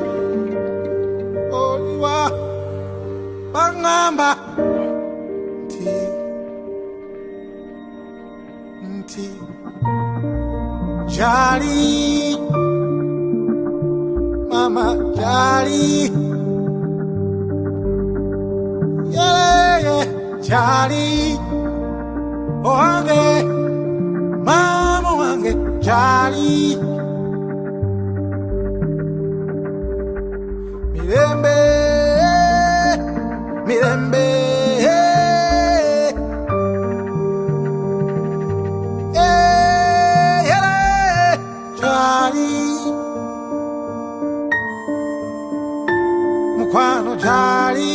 oliwa bangamba nti jali mama jali yeah jali wange mama wange jali mirembe mirembe jali mukwano jali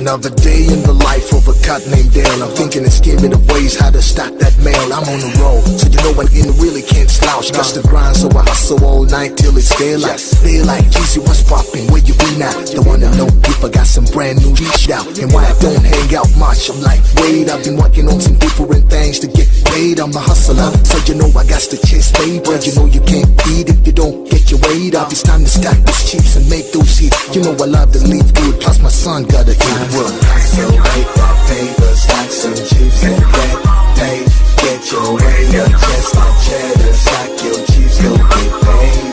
Another day in the life of a cat named Dale. I'm thinking and scheming of ways how to stack that mail. I'm on the road, so you know when in really can't slouch. Got the grind, so I hustle all night till it's daylight. Daylight, Jeezy, what's poppin'? Where you been at? The one to know if I got some brand new reach out. And why I don't hang out much, I'm like, wait, I've been working on some different things to get paid. I'm a hustler, so you know I got to chase paper. You know you can't eat if you don't get your weight up. It's time to stack those chips and make those hits. You know I love to leave good, plus my son gotta eat. So make that paper, stack some chips and get paid. Get your way up, just like cheddar, stack your chips, go get paid.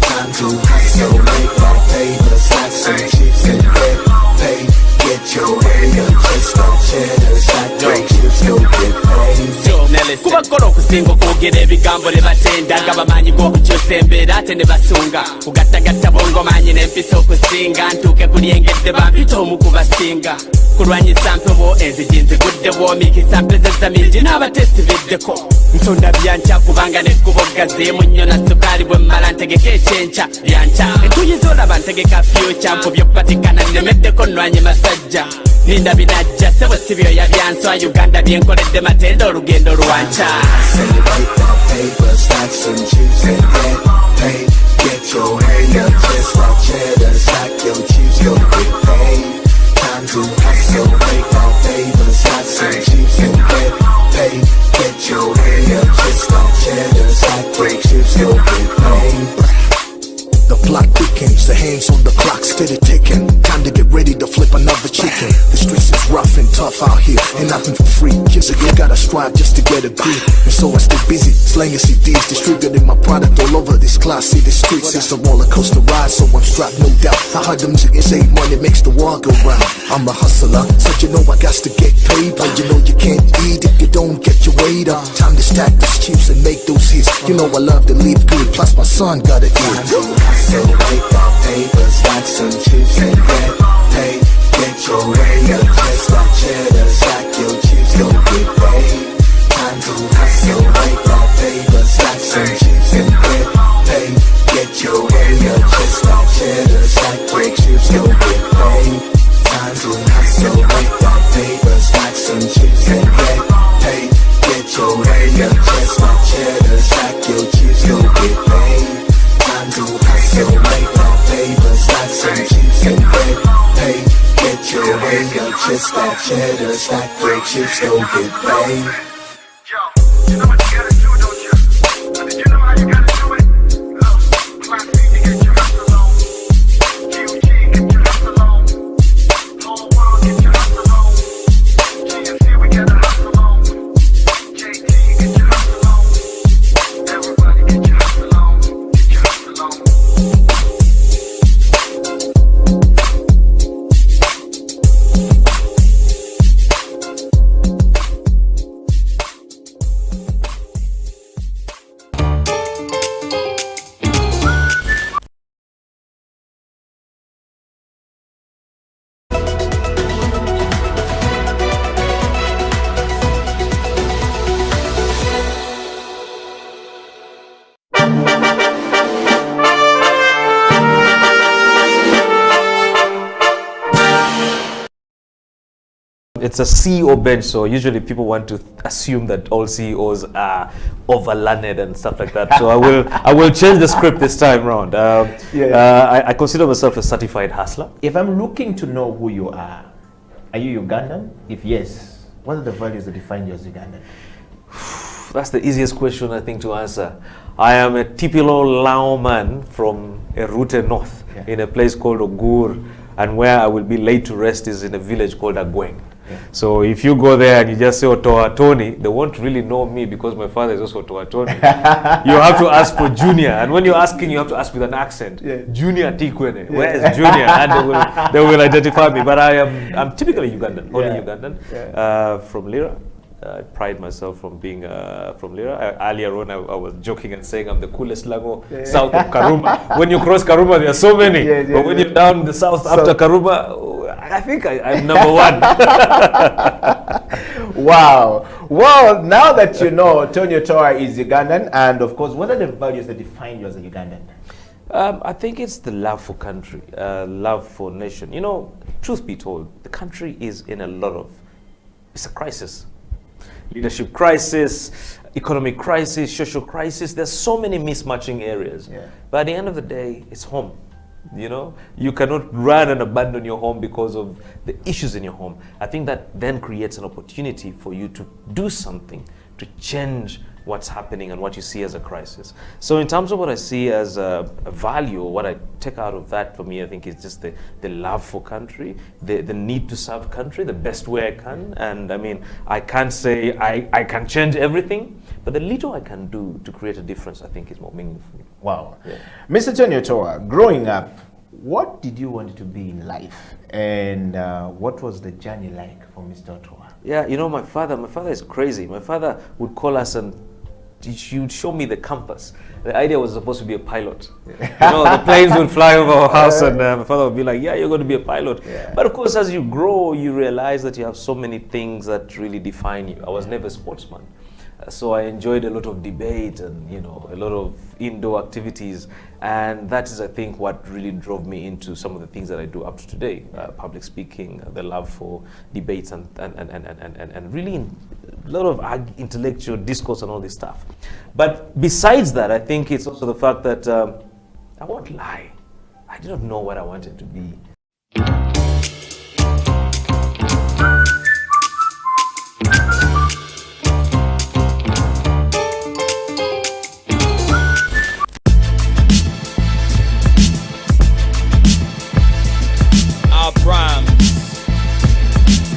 Time to hustle, make that paper, stack some chips and get paid. Get your way up, just like cheddar, stack your chips, go get paid. kuba kola okusinga okwogera ebigambo ne batenda nga bamanyi g'okukyusa embeera ate ne basunga kugattagatta bongo manyi n'empisa okusinga ntuuke kulyengedde bampita omu kubasinga kulwanyisa mpewo enzigi nziguddewo mikisa mpezezza mingi n'abatesibiddeko nsonda byanca kubanga nekkubo gazeemu nnyo na sukaali bwe mmala ntegeka ekyenca byanca entuuyi z'olaba ntegeka fyuca nkubye okupatikana nnemeddeko nnwanye masajja ninda binajja sebo sibyoya byanswa Uganda byenkoledde matenda olugendo lwanca Get your hay up just like cheddar, stack your chips, go get paid. Time to hustle, make our paper, stack some chips and get paid. Get your hay up just like cheddar, stack your chips, go get paid. The plot thickens, the hands on the clock steady ticking. Time to get ready to flip another chicken. The streets is rough and tough out here, and nothing for free. Kids again gotta strive just to get a grip. And so I stay busy, slanging CDs, distributing my product all over this class. See the streets is a roller coaster ride, so I'm strapped, no doubt. I heard them niggas say money makes the world go round. I'm a hustler, so you know I got to get paid. But you know you can't eat if you don't get your weight up. Time to stack those chips and make those hits. You know I love to leave good, plus my son gotta eat. So make our paper, stack some chips and get paid. Get your way up, just like cheddar, stack your chips, go get paid. Time to hustle, make our paper, stack some chips and get paid. Get your way up, just like cheddar, stack your chips, go get paid. Time to hustle, make our paper, stack some chips and get cheddar, stack your chips, go get paid. It's a CEO bench, so usually people want to assume that all CEOs are overlearned and stuff like that. So I will change the script this time round. I consider myself a certified hustler. If I'm looking to know who you are you Ugandan? If yes, what are the values that define you as Ugandan? That's the easiest question I think to answer. I am a typical Lao man from Erute North, in a place called Ogur, and where I will be laid to rest is in a village called Agweng. So if you go there and you just say Otoa Tony, they won't really know me because my father is also Otoa Tony. You have to ask for Junior, and when you're asking, you have to ask with an accent. Junior Tikwene, where is Junior? And they will identify me. But I'm typically Ugandan, only Ugandan, from Lira. I pride myself from being from Lira. Earlier on, I was joking and saying I'm the coolest Lago south of Karuma. When you cross Karuma, there are so many. But when you're down the south after Karuma, I think I'm number one. Wow. Well, now that you know Tonyo Toa is Ugandan, and of course, what are the values that define you as a Ugandan? I think it's the love for country, love for nation. You know, truth be told, the country is in it's a crisis. Leadership crisis, economic crisis, social crisis. There's so many mismatching areas. But at the end of the day, it's home. You know, you cannot run and abandon your home because of the issues in your home. I think that then creates an opportunity for you to do something to change what's happening and what you see as a crisis. So in terms of what I see as a value, what I take out of that for me, I think is just the love for country, the need to serve country the best way I can. And I mean, I can't say I can change everything, but the little I can do to create a difference, I think is more meaningful. Wow. Mr. Tonyo Toa, growing up, what did you want to be in life? And what was the journey like for Mr. Toa? Yeah, you know, my father is crazy. My father would call us and he would show me the compass. The idea was supposed to be a pilot. You know, the planes would fly over our house and my father would be like, yeah, you're going to be a pilot. But of course, as you grow, you realize that you have so many things that really define you. I was never a sportsman. So I enjoyed a lot of debate and, you know, a lot of indoor activities. And that is, I think, what really drove me into some of the things that I do up to today. Public speaking, the love for debates and really a lot of intellectual discourse and all this stuff. But besides that, I think it's also the fact that I won't lie. I did not know what I wanted to be.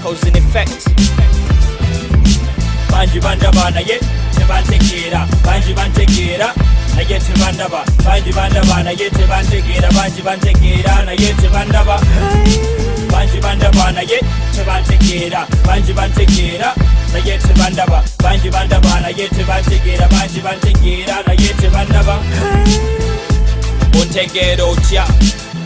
Cause in effect Banji bandaba na ye tebantegera Banji bantegera na ye tebandaba Banji bandaba na ye tebantegera Banji bantegera na ye tebandaba Banji bandaba na ye tebantegera Banji bantegera na ye tebandaba Banji bandaba na ye tebantegera Banji bantegera na ye tebandaba Ontegera otya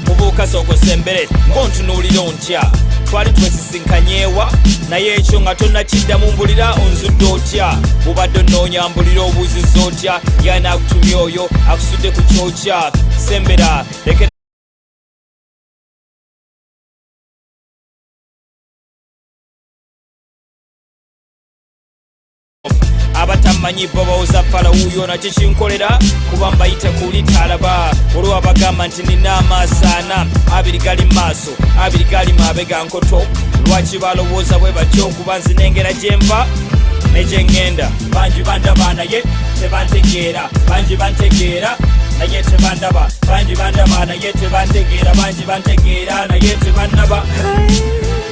mubuuka sokosembere ngontunuulira ontya twali twesisinkanyeewa naye ekyo nga tonnakiddamu mbulira onzudde otya bubadde onnoonya mbulira obuuzizza otya yana akutumya oyo akusudde ku kyokya sembera leke abatamanyi bawuza falawuyo nakyo kinkolera kuba mbayita kuli talaba olwo abagamba nti nina amasaana abiri gali maaso abiri gali mabega nkoto lwaki balowooza bwe batyo kuba nzinengera gyenva nejengenda banji bandaba naye tebantegeera banji bantegeera naye tebandaba banji bandaba naye tebantegeera banji bantegeera naye tebandaba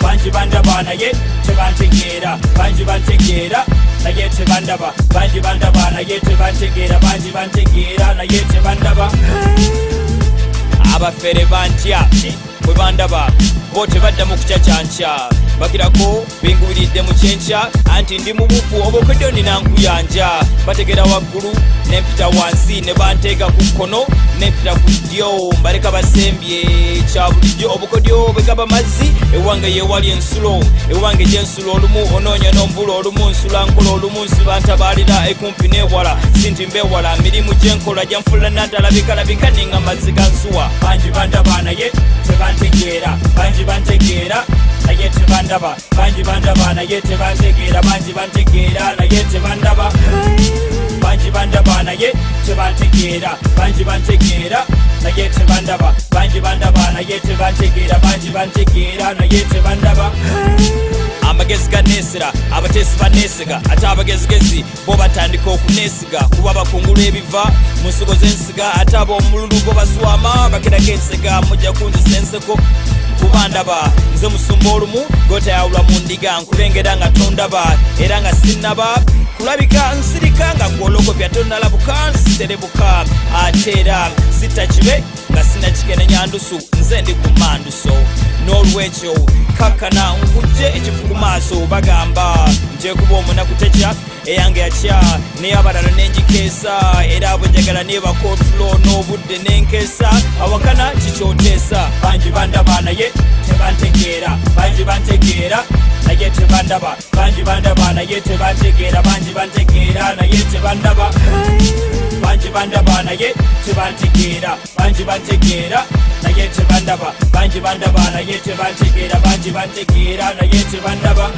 banji bandaba naye tebantegeera banji bantegeera naye tebandaba banji bandaba naye tebantegeera banji bantegeera naye tebandaba abafere bantya bwe bandaba bo tebaddamu kucacyanca bakirako bingubiridde mu kyenkya anti ndi mu bufu obukodyo nina nkuyanja bategera waggulu nempita wansi ne banteeka ku kkono nempita ku ddyo mbaleka basembye kya bulijjo obukodyo bwe gaba mazzi ewange yewali ensulo ewange gyensulo olumu onoonya n'ombulo olumu nsula nkola olumu nsiba ntabalira ekumpi n'ewala sinti mbewala mirimu gyenkola gyanfula natalabika ninga mazzi ga nsuwa banji bandaba naye tebantegeera banji bantegeera naye tebandaba banji bandaba naye tebantegeera banji bantegeera naye tebandaba banji bandaba naye tebantegeera banji bantegeera naye tebandaba banji bandaba naye tebantegeera banji bantegeera naye tebandaba amagezi ganeesera abateesi baneesiga ate abagezigezi bo batandika okuneesiga kuba bakungula ebiva mu nsigo z'ensiga ate ab'omululu go baswama bakeraga ensega mujja kunzisa enseko kuba ndaba nze musumba olumu gotayawula mu ndiga nkulengera nga tondaba era nga sinnaba kulabika nsirika nga gwolokopya tonnalabuka nsiterebuka ate era sitakibe nga sinakikenenya ndusu nze ndi ku manduso n'olwekyo kakkana nkujje ekifu ku maaso bagamba nteekuba omunaku tekya eyange yakya naye abalala nenjikeesa era bwe njagala nebakootulo n'obudde nenkeesa awakana kikyoteesa banji bandaba naye tebantegeera banji bantegeera naye tebandaba banji bandaba naye tebantegeera banji bantegeera naye tebandaba banji bandaba naye tebantegeera banji bantegeera naye tebandaba banji bandaba naye tebantegeera banji bantegeera naye tebandaba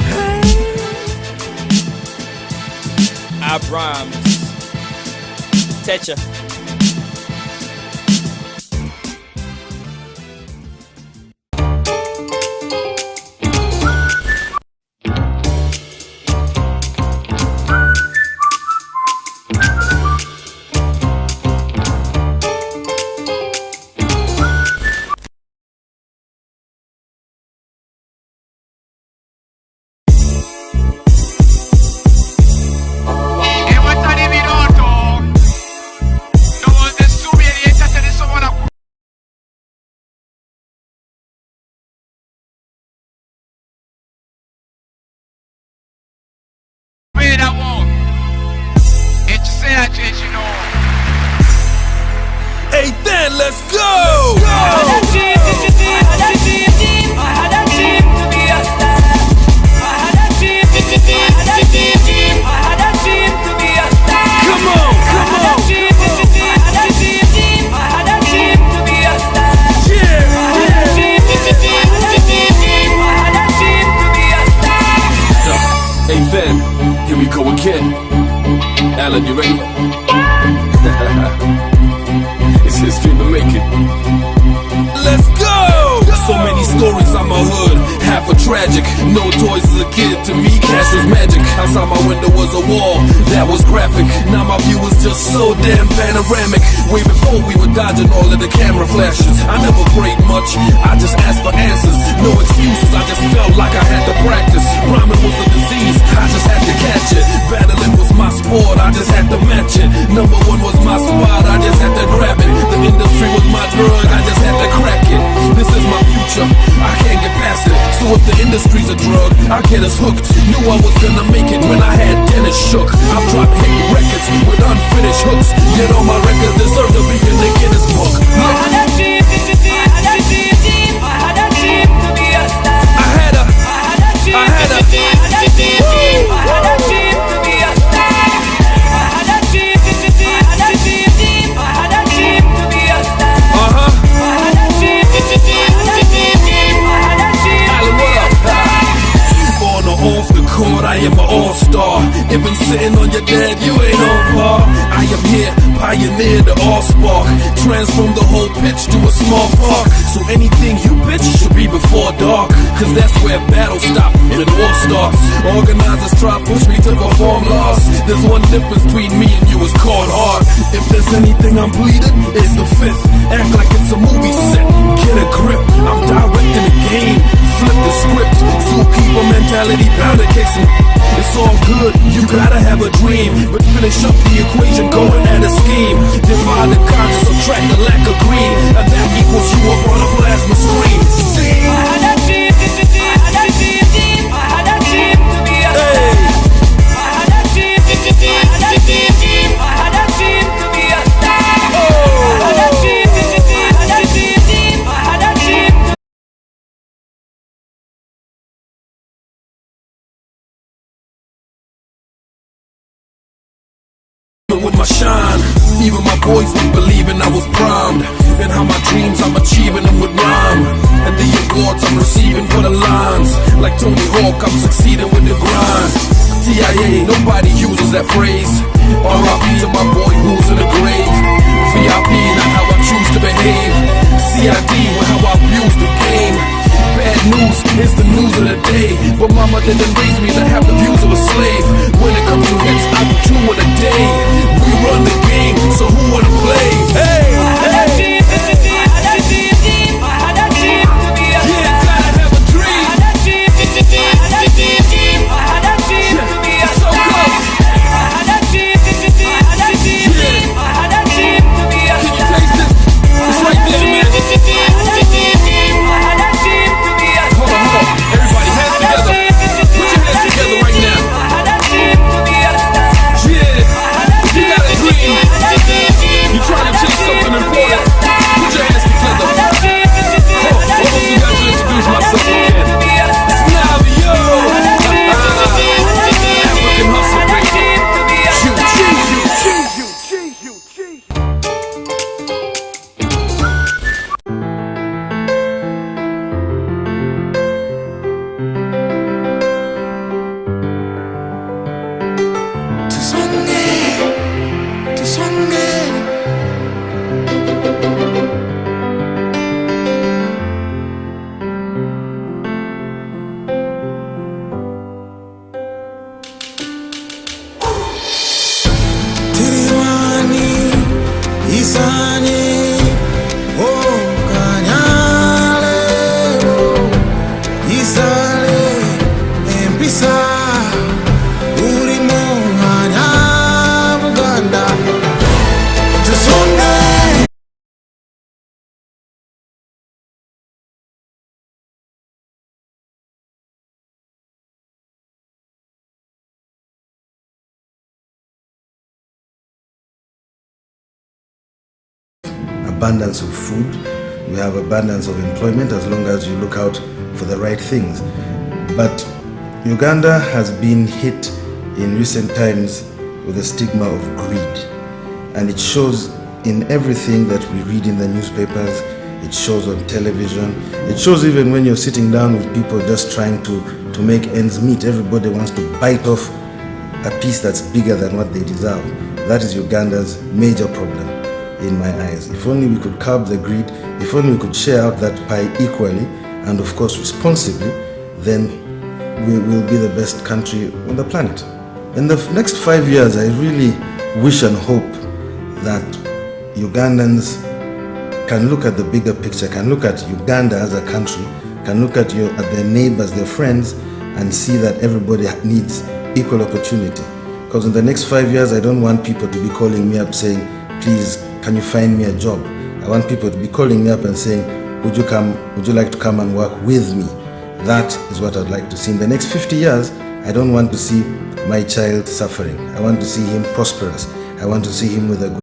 Abrams Techa Hey, then let's go! I had a dream to be a star. I had a dream to be a star. Come on, come on! I had a dream to be a star. Yeah, I had a dream to be a star. Hey, then, here we go again. Alan, you ready? It's history to make it. Let's go! So many stories on my hood, half a tragic. No toys as a kid, to me cash was magic. Outside my window was a wall, that was graphic. Now my view was just so damn panoramic. Way before we were dodging all of the camera flashes. I never prayed much, I just asked for answers. No excuses, I just felt like I had to practice. Rhyming was a disease, I just had to catch it. Battling was my sport, I just had to match it. Number one was my spot, I just had to grab it. The industry was my drug, I just had to crack it. This is my future, I can't get past it. So if the industry's a drug, I get us hooked. Knew I was gonna make it when I had Dennis shook. I've dropped hit records with unfinished hooks. Yet all my records deserve to be in the Guinness book. I had a dream to be a star. I had a I am all-star. Even sitting on your dad, you ain't on par. I am here, pioneer the all-spark. Transform the whole pitch to a small park. So anything you bitch should be before dark. Cause that's where battles stop and war starts. Organizers try push me to perform lost. There's one difference between me and you, it's called hard. If there's anything I'm bleeding, it's the fifth. Act like it's a movie set, get a grip. I'm directing the game, flip the script. Zookeeper mentality, powder kicks. It's all good, you gotta have a dream. But finish up the equation, going at a scheme. Divide the conscious, subtract the lack of green. And that equals you up on a plasma screen. See? I had a dream, I had a dream, I had a dream to be a star. I had a dream, I had a dream, I had a dream to be a star. I had a dream, I had a dream, I had a dream to with my shine. Even my boys be believing I was primed. And how my dreams I'm achieving them with rhyme. And the awards I'm receiving for the lines. Like Tony Hawk, I'm succeeding with the grind. TIA, nobody uses that phrase. R.I.P. to my boy who's in the grave. VIP, not how I choose to behave. CID, with how I abuse the game. Bad news is the news of the day. But mama didn't raise me to have the views of a slave. When it comes to hits, I do 2 in a day. We run the game, so who wanna play? Hey, I had a dream, I had a dream, I had a dream to be a star. Yeah, gotta have a dream. I had a dream, I had a dream, I had a dream to be a star. I had a dream, I had a dream, I had a dream to be a star. Can you taste it? It's right there, man. I had a dream, I had a dream to be a star. Hold on, everybody, hands together. Put your hands together right now. I had a dream to be a star. Yeah, you got a dream. You trying to chase something important. Put your hands together. Almost forgot to introduce myself again. It's Navio. African hustle, baby. Tiriwani, Isani, oh Kanyale, oh Isale, Empisa, Urimo, Manya, Buganda, Tusonge. Abundance of food, we have abundance of employment as long as you look out for the right things. But Uganda has been hit in recent times with a stigma of greed, and it shows in everything that we read in the newspapers, it shows on television, it shows even when you're sitting down with people just trying to make ends meet. Everybody wants to bite off a piece that's bigger than what they deserve. That is Uganda's major problem in my eyes. If only we could curb the greed, if only we could share out that pie equally and of course responsibly, then we will be the best country on the planet. In the next 5 years, I really wish and hope that Ugandans can look at the bigger picture, can look at Uganda as a country, can look at their neighbors, their friends, and see that everybody needs equal opportunity. Because in the next 5 years, I don't want people to be calling me up saying, please, can you find me a job? I want people to be calling me up and saying, would you like to come and work with me? That is what I'd like to see. In the next 50 years, I don't want to see my child suffering. I want to see him prosperous. I want to see him with a good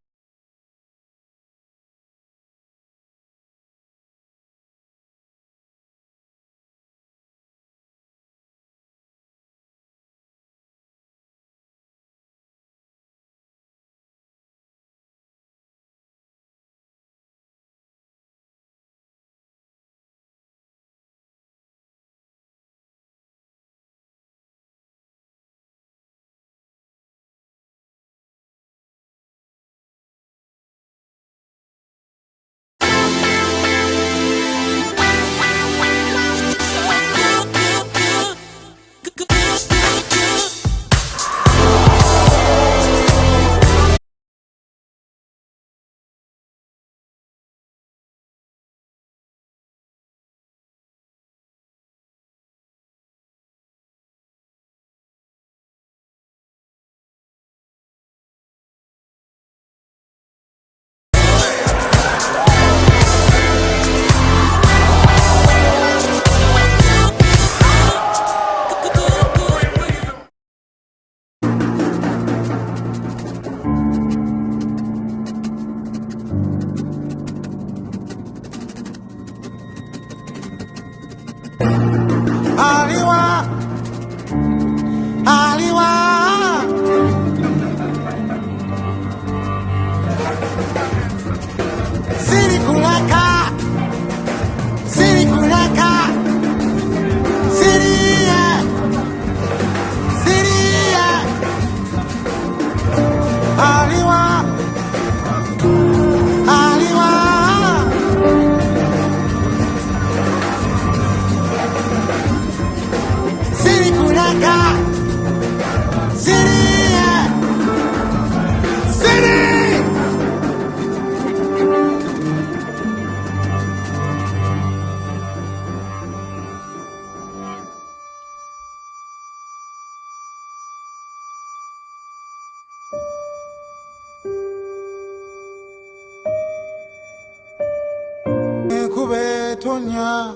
tonya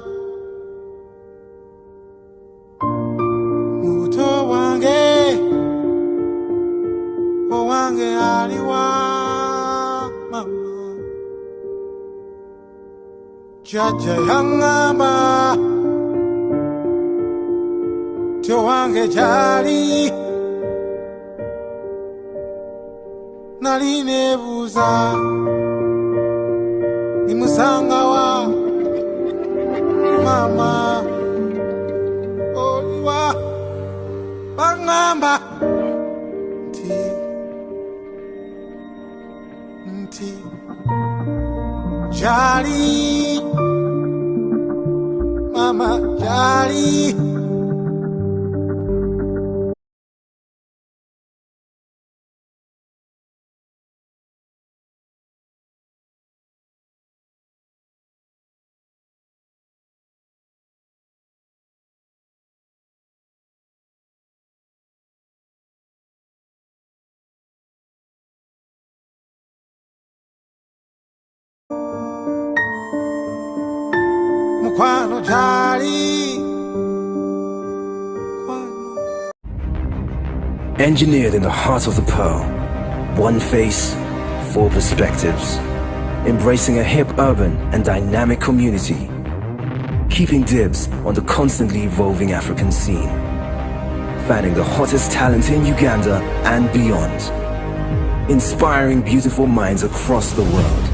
muto wange owange aliwa mama jaja yangamba towange jali nalinebuza nimusanga wa mama oliwa bangamba nti jali mama jali mukwano jali Engineered in the heart of the pearl, one face, four perspectives, embracing a hip, urban and dynamic community, keeping dibs on the constantly evolving African scene, finding the hottest talent in Uganda and beyond, inspiring beautiful minds across the world,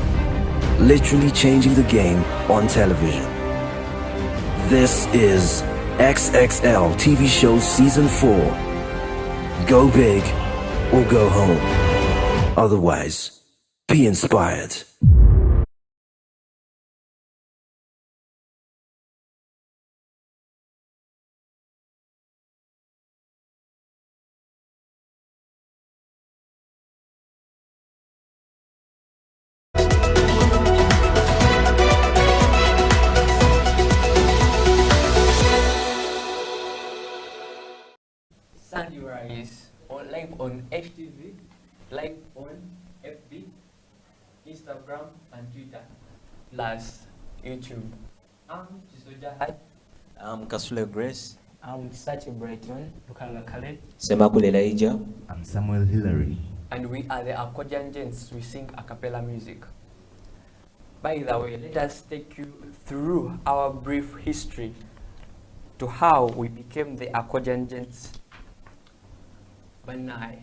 literally changing the game on television. This is XXL TV Show Season 4. Go big or go home. Otherwise, be inspired. Sunrise on live on FTV, live on FB, Instagram and Twitter, plus YouTube. I'm Chisoja. I'm Kasule Grace. I'm Sachi Brighton. Lukanga Khaled. Semakule Elijah. I'm Samuel Hillary. And we are the Accordion Gents. We sing a cappella music. By the way, let us take you through our brief history to how we became the Accordion Gents. Banai.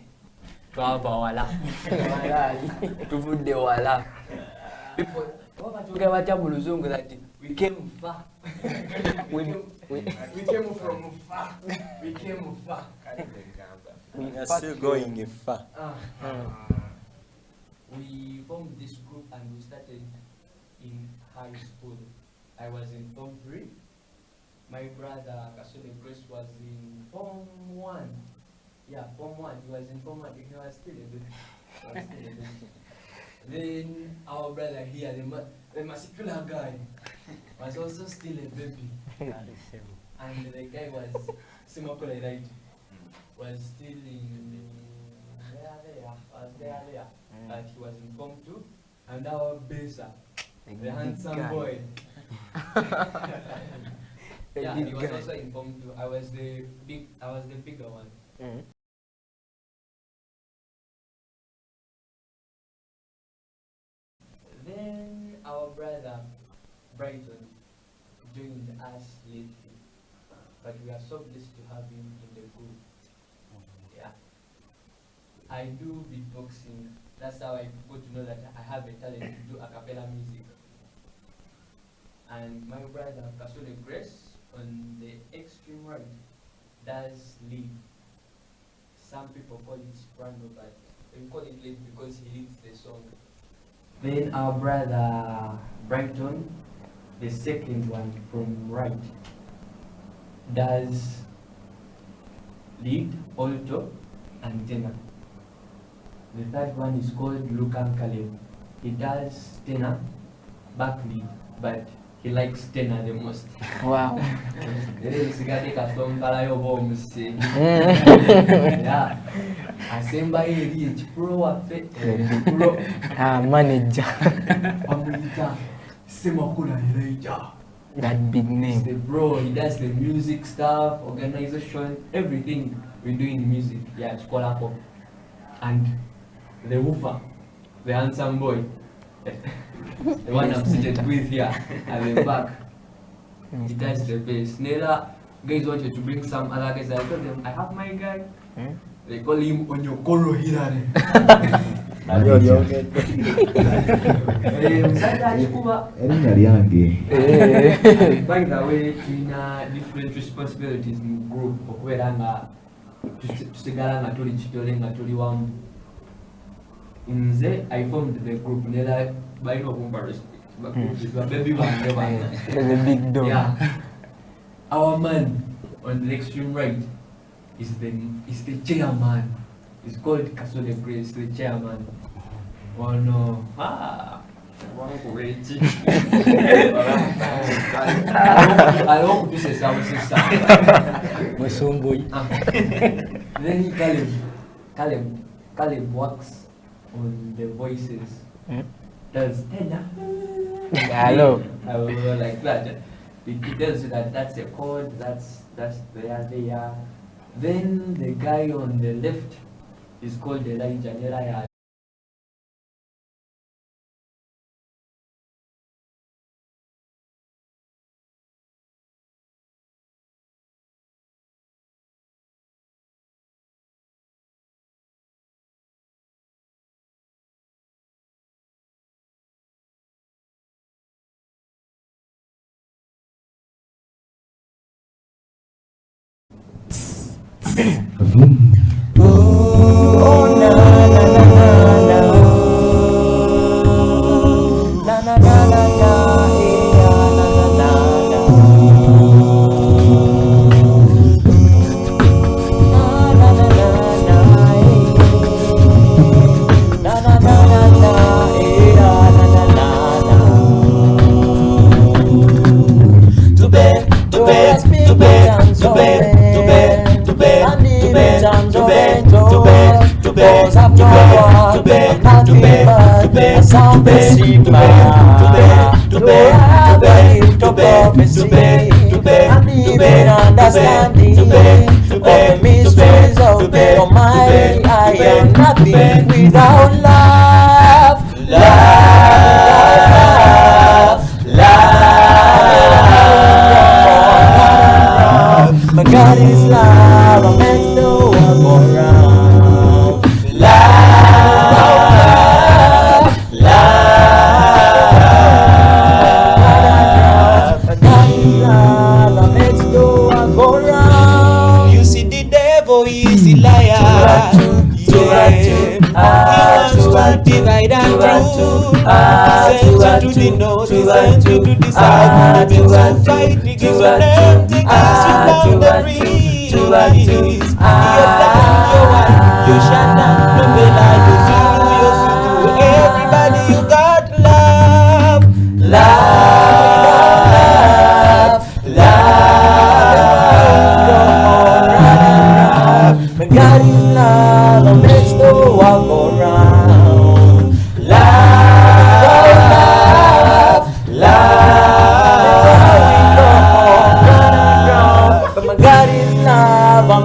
Twaba wala. Tuvude wala. People, that we came far. we came from far. We came far. We are still going far. We formed this group and we started in high school. I was in Form 3. My brother Kasule Grace was in Form 1. Yeah, Form 1. He was in Form 1. He was still a baby. Then our brother here, the muscular guy, was also still a baby. And the guy was Simakula, right? Was still in there. But he was in Form 2. And our Besa, the handsome boy. Yeah, he was also in Form 2. I was the bigger one. Then our brother Brighton joined us lately, but we are so blessed to have him in the group. Yeah, I do beatboxing. That's how I got to know that I have a talent to do a cappella music. And my brother Kasule Grace on the extreme right does lead. Some people call it soprano, but we call it lead because he leads the song. Then our brother Brighton, the second one from right, does lead, alto, and tenor. The third one is called Lukan Khaled. He does tenor, back lead, but he likes tenor the most. Wow. Yeah. Asemba eri ekipro waffe manager Semakula Elijah That big name. He's the bro. He does the music stuff, organization, everything we do in music. Yeah, Scholar Pop. And the woofer, the handsome boy, the one I'm seated with here at the back. He does the bass. Nela, guys wanted to bring some other guys. I told them, I have my guy. They call him Onyokoro Hirare. By the way, in different responsibilities in group, tusigala tuli chitole tuli wamu. Nze I formed the group nela by no comparison. Baby one, the big dog. Yeah. Our man on the extreme right is the chairman. It's called Kasole Grace, the chairman. Oh no. I hope this is our sister. My son boy. Then Caleb works on the voices. Does hello. I will go like that. It tells you that that's a chord, that's there. Then the guy on the left is called Elijah. Without love, my God is love, I make no one go round. Love, my God is love, I make no one go round. You see the devil, he's a liar. Divide and rule. Sent to the north, sent to the south. To fight against the empty boundaries. You're black and you're white. You're Shana, Nombela, you're Zulu, you're Sutu. Everybody, you got love. Love. My God is love, and makes the world go round.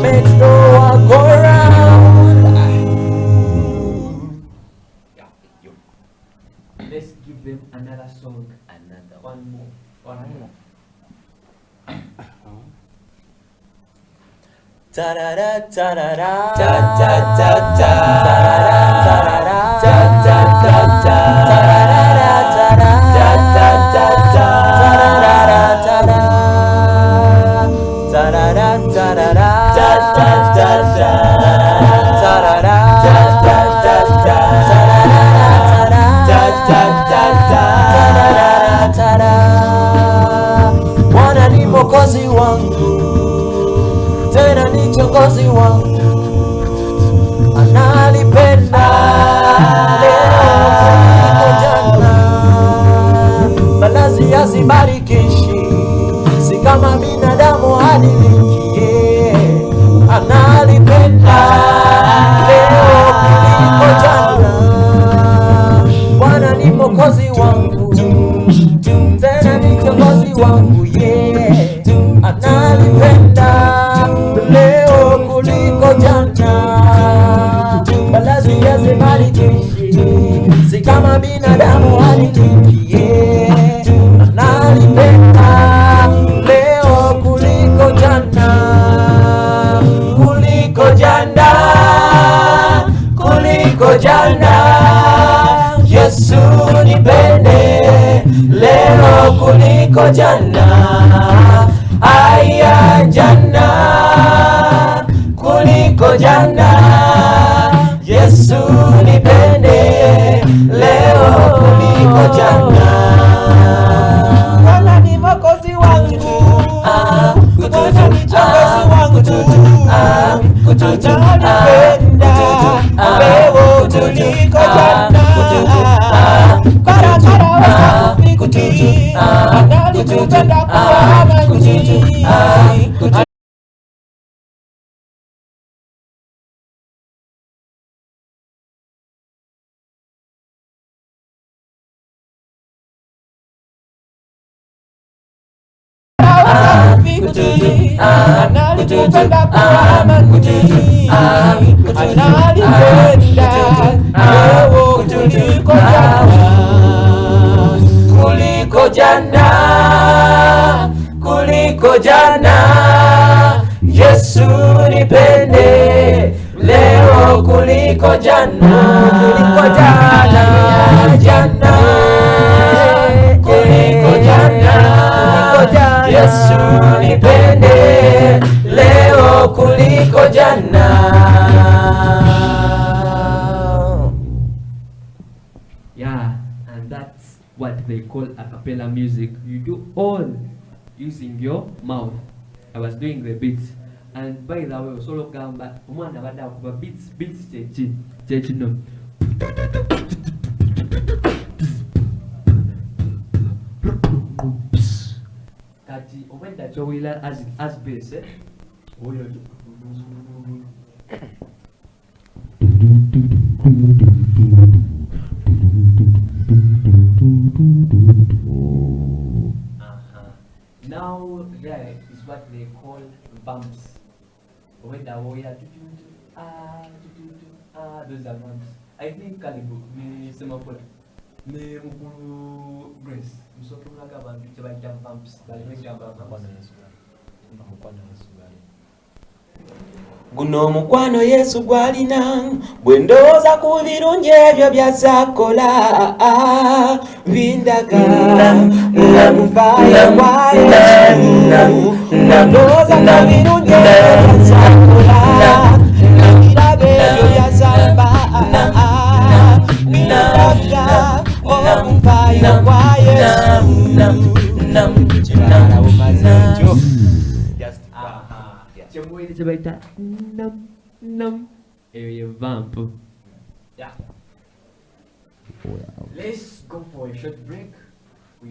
Makes the world go round. Let's give them another song. One more. Ta da da ta da da ta ta ta ta ta da ta ta ta ta ta da ta ta ta ta ta da Bwana ni mwokozi wangu, tena ni kiongozi wangu, analipenda leo kuliko jana, malazi hazibarikishi, si kama binadamu hadiliki, analipenda binadamu hanichukie, nalipenda leo kuliko jana, kuliko jana, kuliko jana. Yesu nipende leo kuliko jana, aya jana kuliko jana. Yesu nipende leo kuliko jana. Bwana ni mwokozi wangu, Bwana ni mwokozi wangu, atanipenda leo kuliko jana. Karakara wa mbinguni, analipenda kuwa amani. Analipenda kuwa amani, analipenda leo kuliko jana, kuliko jana, kuliko jana. Yesu nipende leo kuliko jana, kuliko jana, jana, kuliko jana. Yesu nipende leo kuliko jana. Yeah, and that's what they call a cappella music. You do all using your mouth. I was doing the beats, and by the way, solo gamba umwana bada kuba beats chechi no. Kati omwenda chowila as bass oyo now there is what they call bumps. Omwenda woya those are bumps. I think Kalibu ni semapola ni mukuru Grace msoto mlaga bantu tebaita bumps bali megamba bumps. Guno mukwano Yesu gwalina bwe ndowooza ku birungi ebyo byasakola bindaga namufaayo kwa Yesu ndowooza ku birungi ebyo byasakola nabirabe ebyo byasamba bindaga namufaayo kwa Yesu kimala bumazenjo. Chemwele chebaita nam eyo vamp. Yeah. Let's go for a short break. We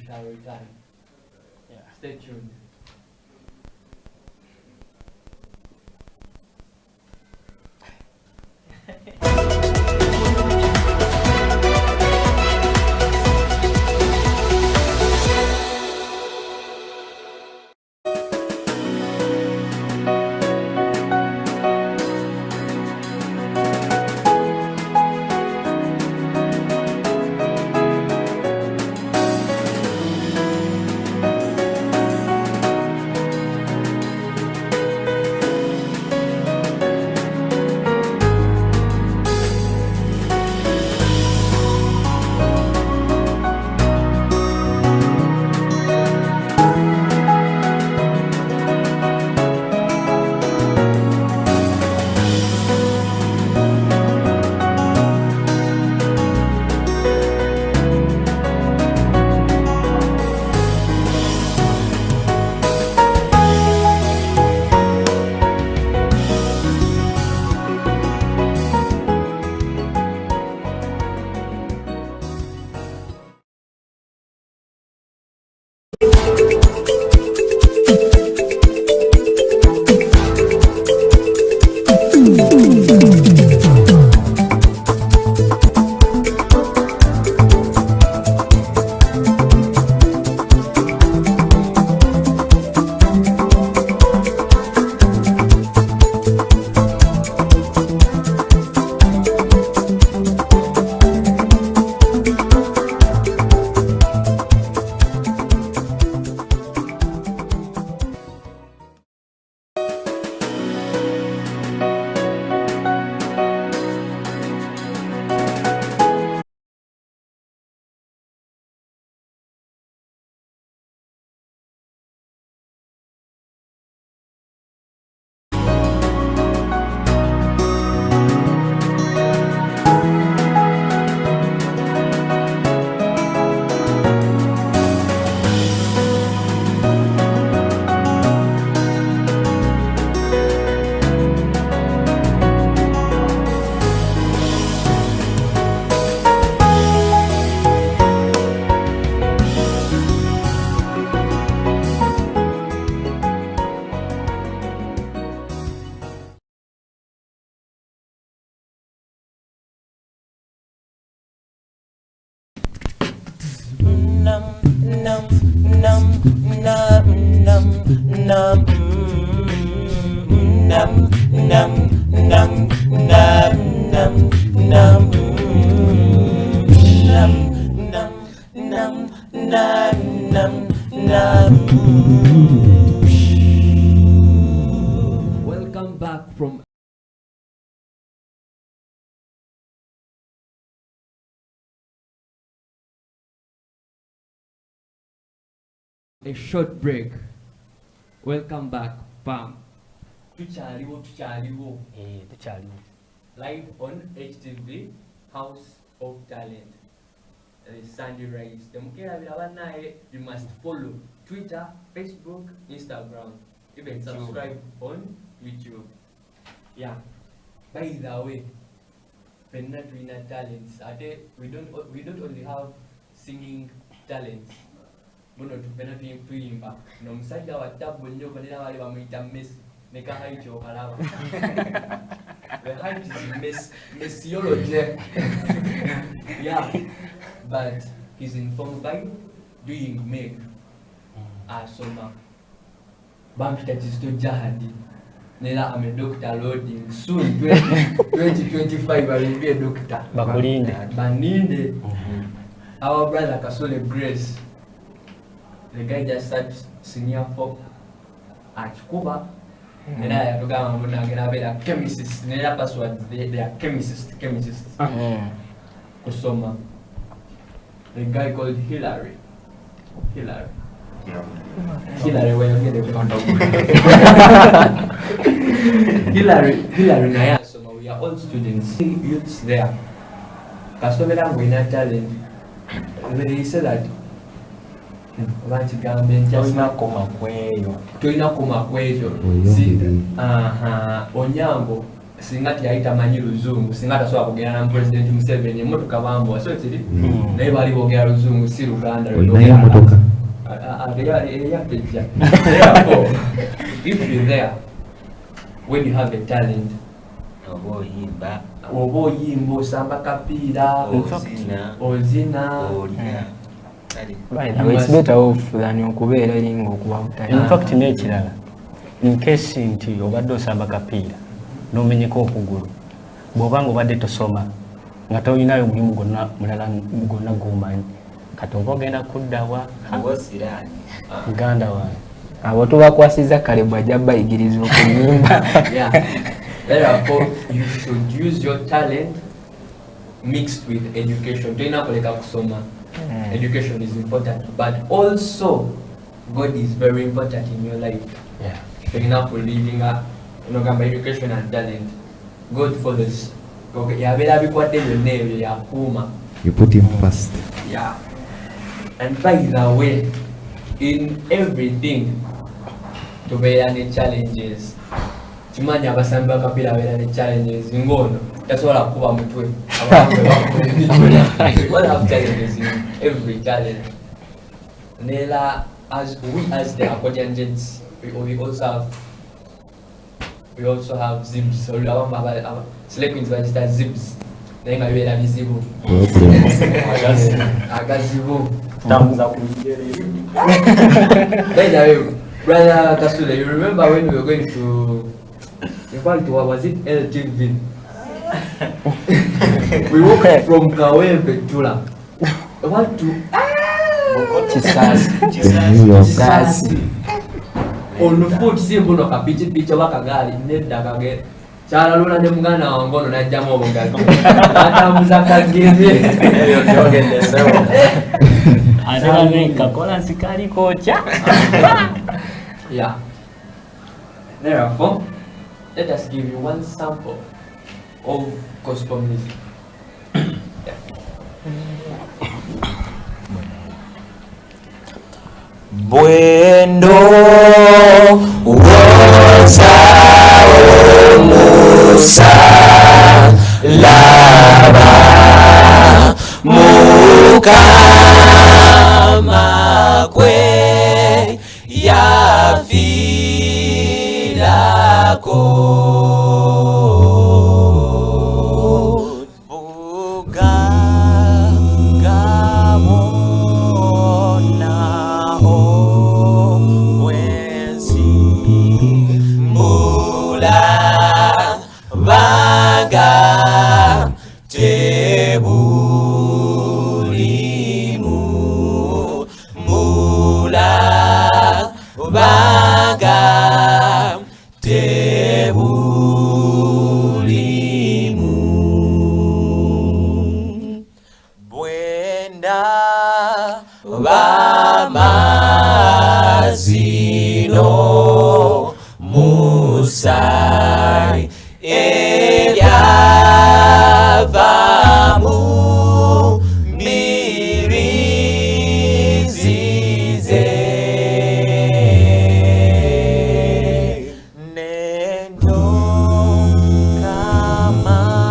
shall return. Yeah. Stay tuned. Welcome back from a short break. Welcome back, Pam. Tuchaliwo. Live on HTV, House of Talent. Sandy Rice. You must follow Twitter, Facebook, Instagram, even subscribe on YouTube. Yeah. By the way, Penna Twina talents. We don't only have singing talents. Muno tupenda tuyimba n'omusajja wa tabbu nnyo balina bali bamuyita Messi ne kahayiti okalaba. The height is Messiology. Yeah, but he's informed by doing make asoma bampita Kizito Jahadi nera I'm a doctor loading soon 2025 I will be a doctor baninde. Our brother Kasole Grace, the guy just started senior folk at Cuba. And I have a chemist, near password, they are chemists. Kusoma. The guy called Hillary. Hillary, where you get the contact. Hillary, Naya. So we are all students, youths there. Customer winner talent. They said that. Onyambo singati yaita manyi luzungu singata so akugenda na president Museveni emotoka bambo so tiri naye bali bogera luzungu si Luganda naye motoka therefore if you're there when you have a talent obo yimbo samba kapira ozina it's better off than okubeera lingo okuba in fact nekirala in case nti obadde osamba kapiira n'omenyeko okugulu bw'obanga obadde tosoma nga toyinayo mulimu mulala gonna gw'omanyi kati oba ogenda kuddawa muganda wange abo tubakwasiza kale bw'ajja bayigiriza okuyimba. Therefore you should use your talent mixed with education. Toyina kuleka kusoma. Education is important, but also God is very important in your life. Yeah. For example, living up, education and talent. God follows. You put him first. Yeah. And by the way, in everything, to be any challenges. Chimanya abasamba kapira be challenges ngono. That's what akuba mutwe. What have challenges in every challenge. Nela, as the Akwajanjets, we also have zibs. So Slave Queens register zibs. Then I will have zibu. Agazibu. Thumbs up. Brother Kasule, you remember when we were going to was it LTV? We walked from Kawempe to what to Chisasi. On the foot, simple of a picture wakagali, net dagage. Chala luna de mugana wangono na jamo bongazi. Ata muzaka gizi. Adela neka kola sikari kocha. Yeah. Therefore, let us give you one sample of gospel music. Bwendo woza omusa laba mukama kwe yafirako bugangamo tebulimu mula banga tebulimu bwenda bamazino musai ebyavamu mbirizize nendo kamanyomu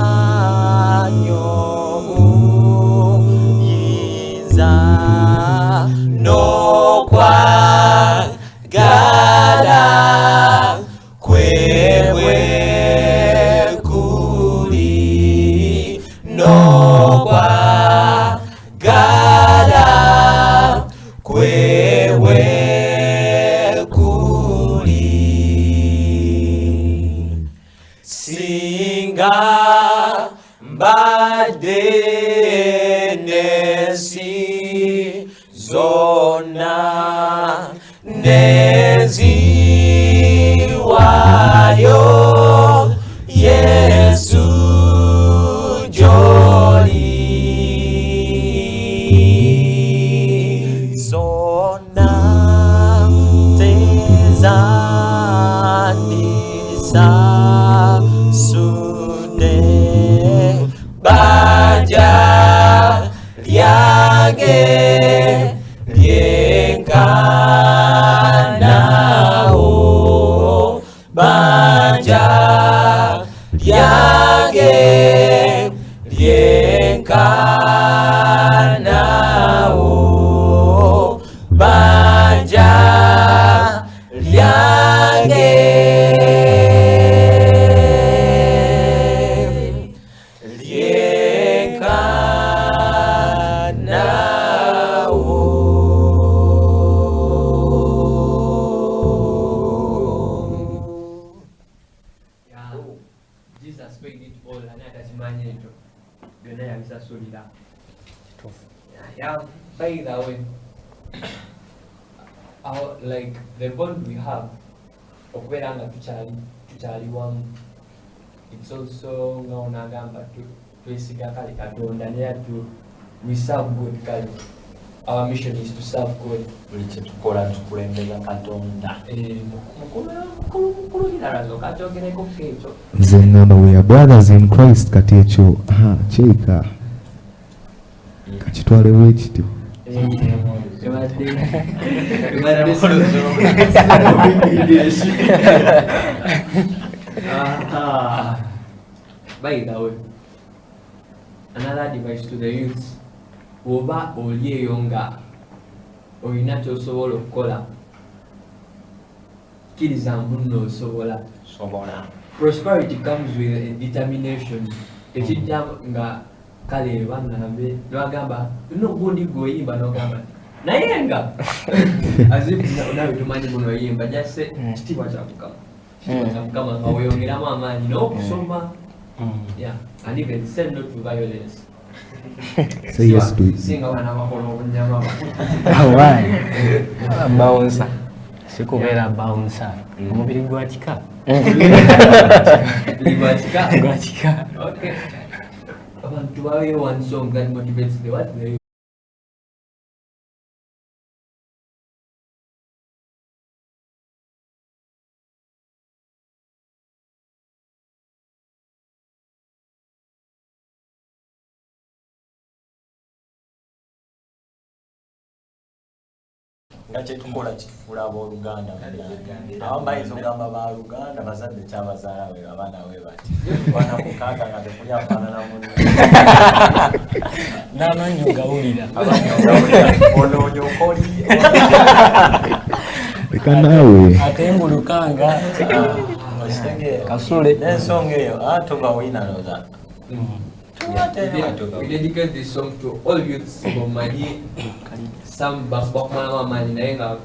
yinza nokwa gada kwewe kuli nokwa gada kwewe kuli singa mbade nesi zona neziwayo Yesu joli zona tezanisa sune baja lyage lyenkanao baja lyage lyenkanao baja lyage Jesus made it all and atazimanya ekyo byonna yabisasulira. Yeah, by the way, like the bond we have okubeera nga tukyali wamu, it's also nga onagamba twesiga kale Katonda naye we serve God kale. Our mission is to serve God. Buli kye tukola tukulembeza Katonda. Mukulu kiralazo kakyogereko kekyo. Nze ngamba we are brothers in Christ kati ekyo kyeka kakitwale bwekityo. By the way, another advice to the youths. Oba olieyo nga olina kyosobola okukola, kkiriza munno osobola. Prosperity comes with a determination. Tekijja nga kale bannange nebagamba tulina ogundi gweoyimba n'ogamba naye nga nawe tumanyi buno oyimba jase kitiibwa kya Mukama, kitiibwa kya Mukama nga weyongeramu amaanyi n'okusoma, and even say no to violence. Say yes to it. Singa wana makono obunyama bouncer sikubeera bouncer omubiri gwatika gwatika. Okay, abantu bawe one song that motivates the what the Ngache tukola kitufuula abooluganda abamayinza ogamba baluganda bazadde kyabazaala we abaana we bati wana mukaaga nga tekuli afaanana munno n'amanyi ogawulira onoonya okoli leka naawe ate mbulukanga kasule n'ensonga eyo atobawinanoza. We dedicate this song to all youths from Mali. Some bakumana mali naye nga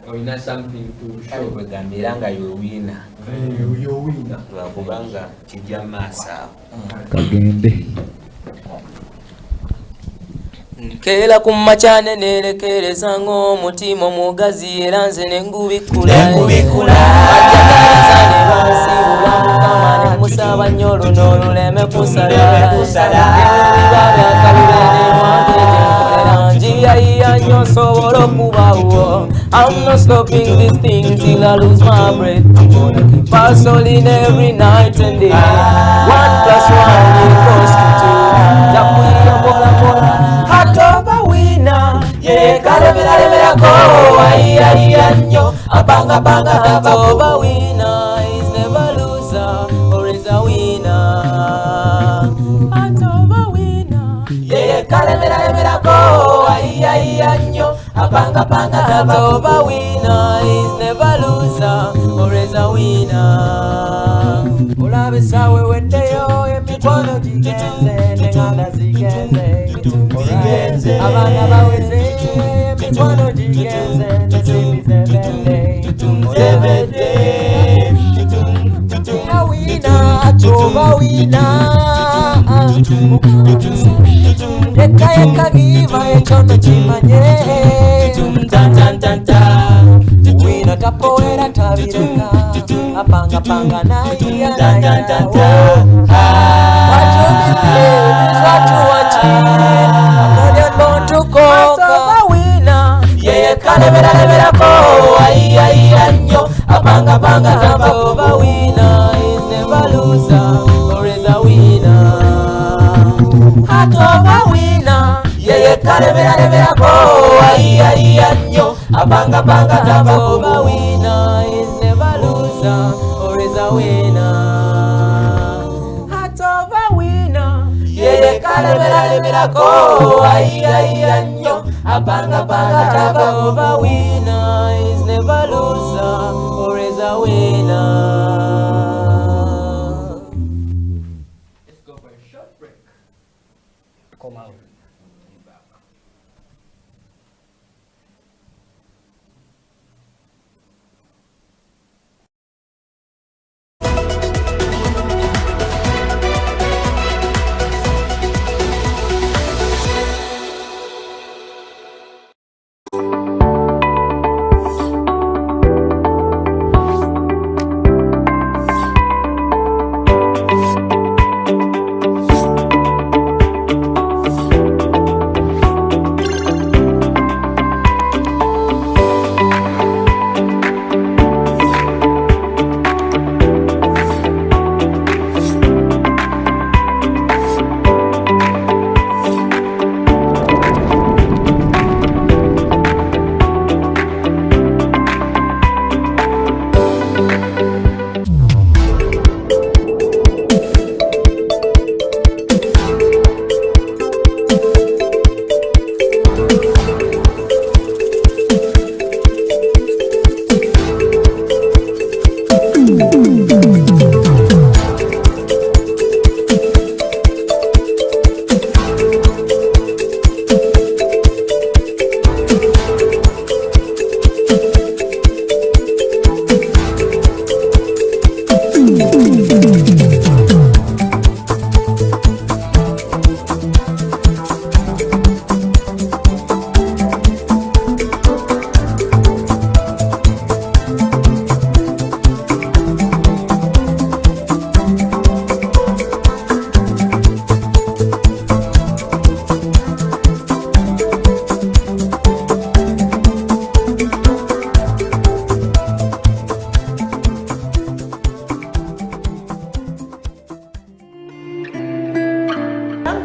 olina something to show. Kwegambira nga yowina yowina lwakubanga kijja maaso kagende. Kela kumachane nerekereza ng'omutima omugazi era nze nengubikula ajagalizane basibula mukama ne musaba nnyo oluno oluleme kusala I'm not stopping this thing till I lose my breath. I'm gonna keep hustling every night and day. 1 + 1 equals to 2. Japuya bola bola hatoba wina. Yeah, kalemera go. Ay nyo. Abanga hatoba wina. Is never loser or is a winner. Hatoba wina. Yeah, kalemera go. Ay nyo. Abanga hatoba winner is never loser or is a winner. Olabisa wewendeyo emitwano jigenze nenganda zigenze abana baweze emitwano jigenze nesimbi zebede awina atoba wina yeka giva echono chimanye wina tapoera tabireka apanga na iya watu wachine amoja bontu koka wina yeye kalemera ko iya nyo apanga taba wina is never loser or is a winner. Hatoba wina yeye kalemera ko iya nyo apanga taba wina is never loser or is a winner. Hatoba wina yeye kalemera ko iya nyo apanga taba wina is never loser or is a winner. Let's go for a short break. Come out.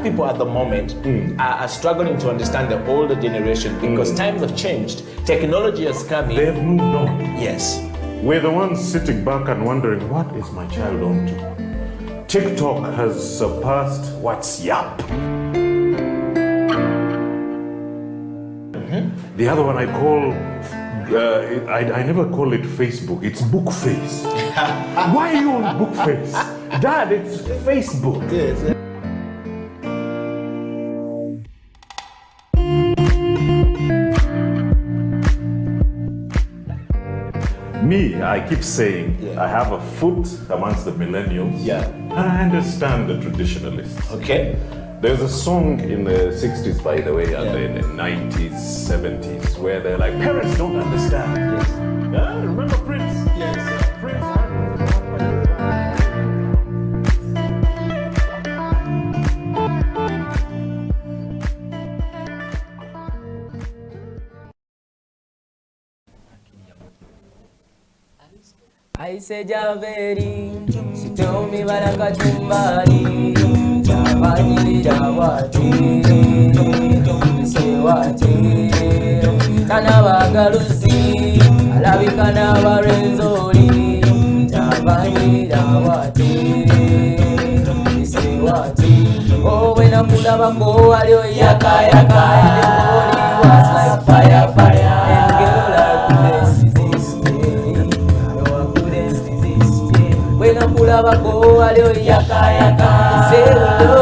People at the moment are struggling to understand the older generation because times have changed. Technology has come in. They've moved on. Yes. We're the ones sitting back and wondering, what is my child on to? TikTok has surpassed WhatsApp. The other one I call, I never call it Facebook, it's Bookface. Why are you on Bookface? Dad, it's Facebook. Yes. Me, I keep saying, I have a foot amongst the millennials. Yeah. And I understand the traditionalists. Okay. There's a song in the 60s, by the way, and in the 90s, 70s, where they're like, parents don't understand. Yes. Yeah, remember Prince? Yes. Prince. I say Javeri, she told me Baraka Chumbari, Javani Javati, Sewati, Kanavagalusi, Alavi Kanavarenzori, Javani Javati, Sewati. Oh, when I pull up a go, I do yaka yaka, and the body was like fire, fire, and girl I couldn't resist. When I pull up a go, I do yaka yaka. Say hello.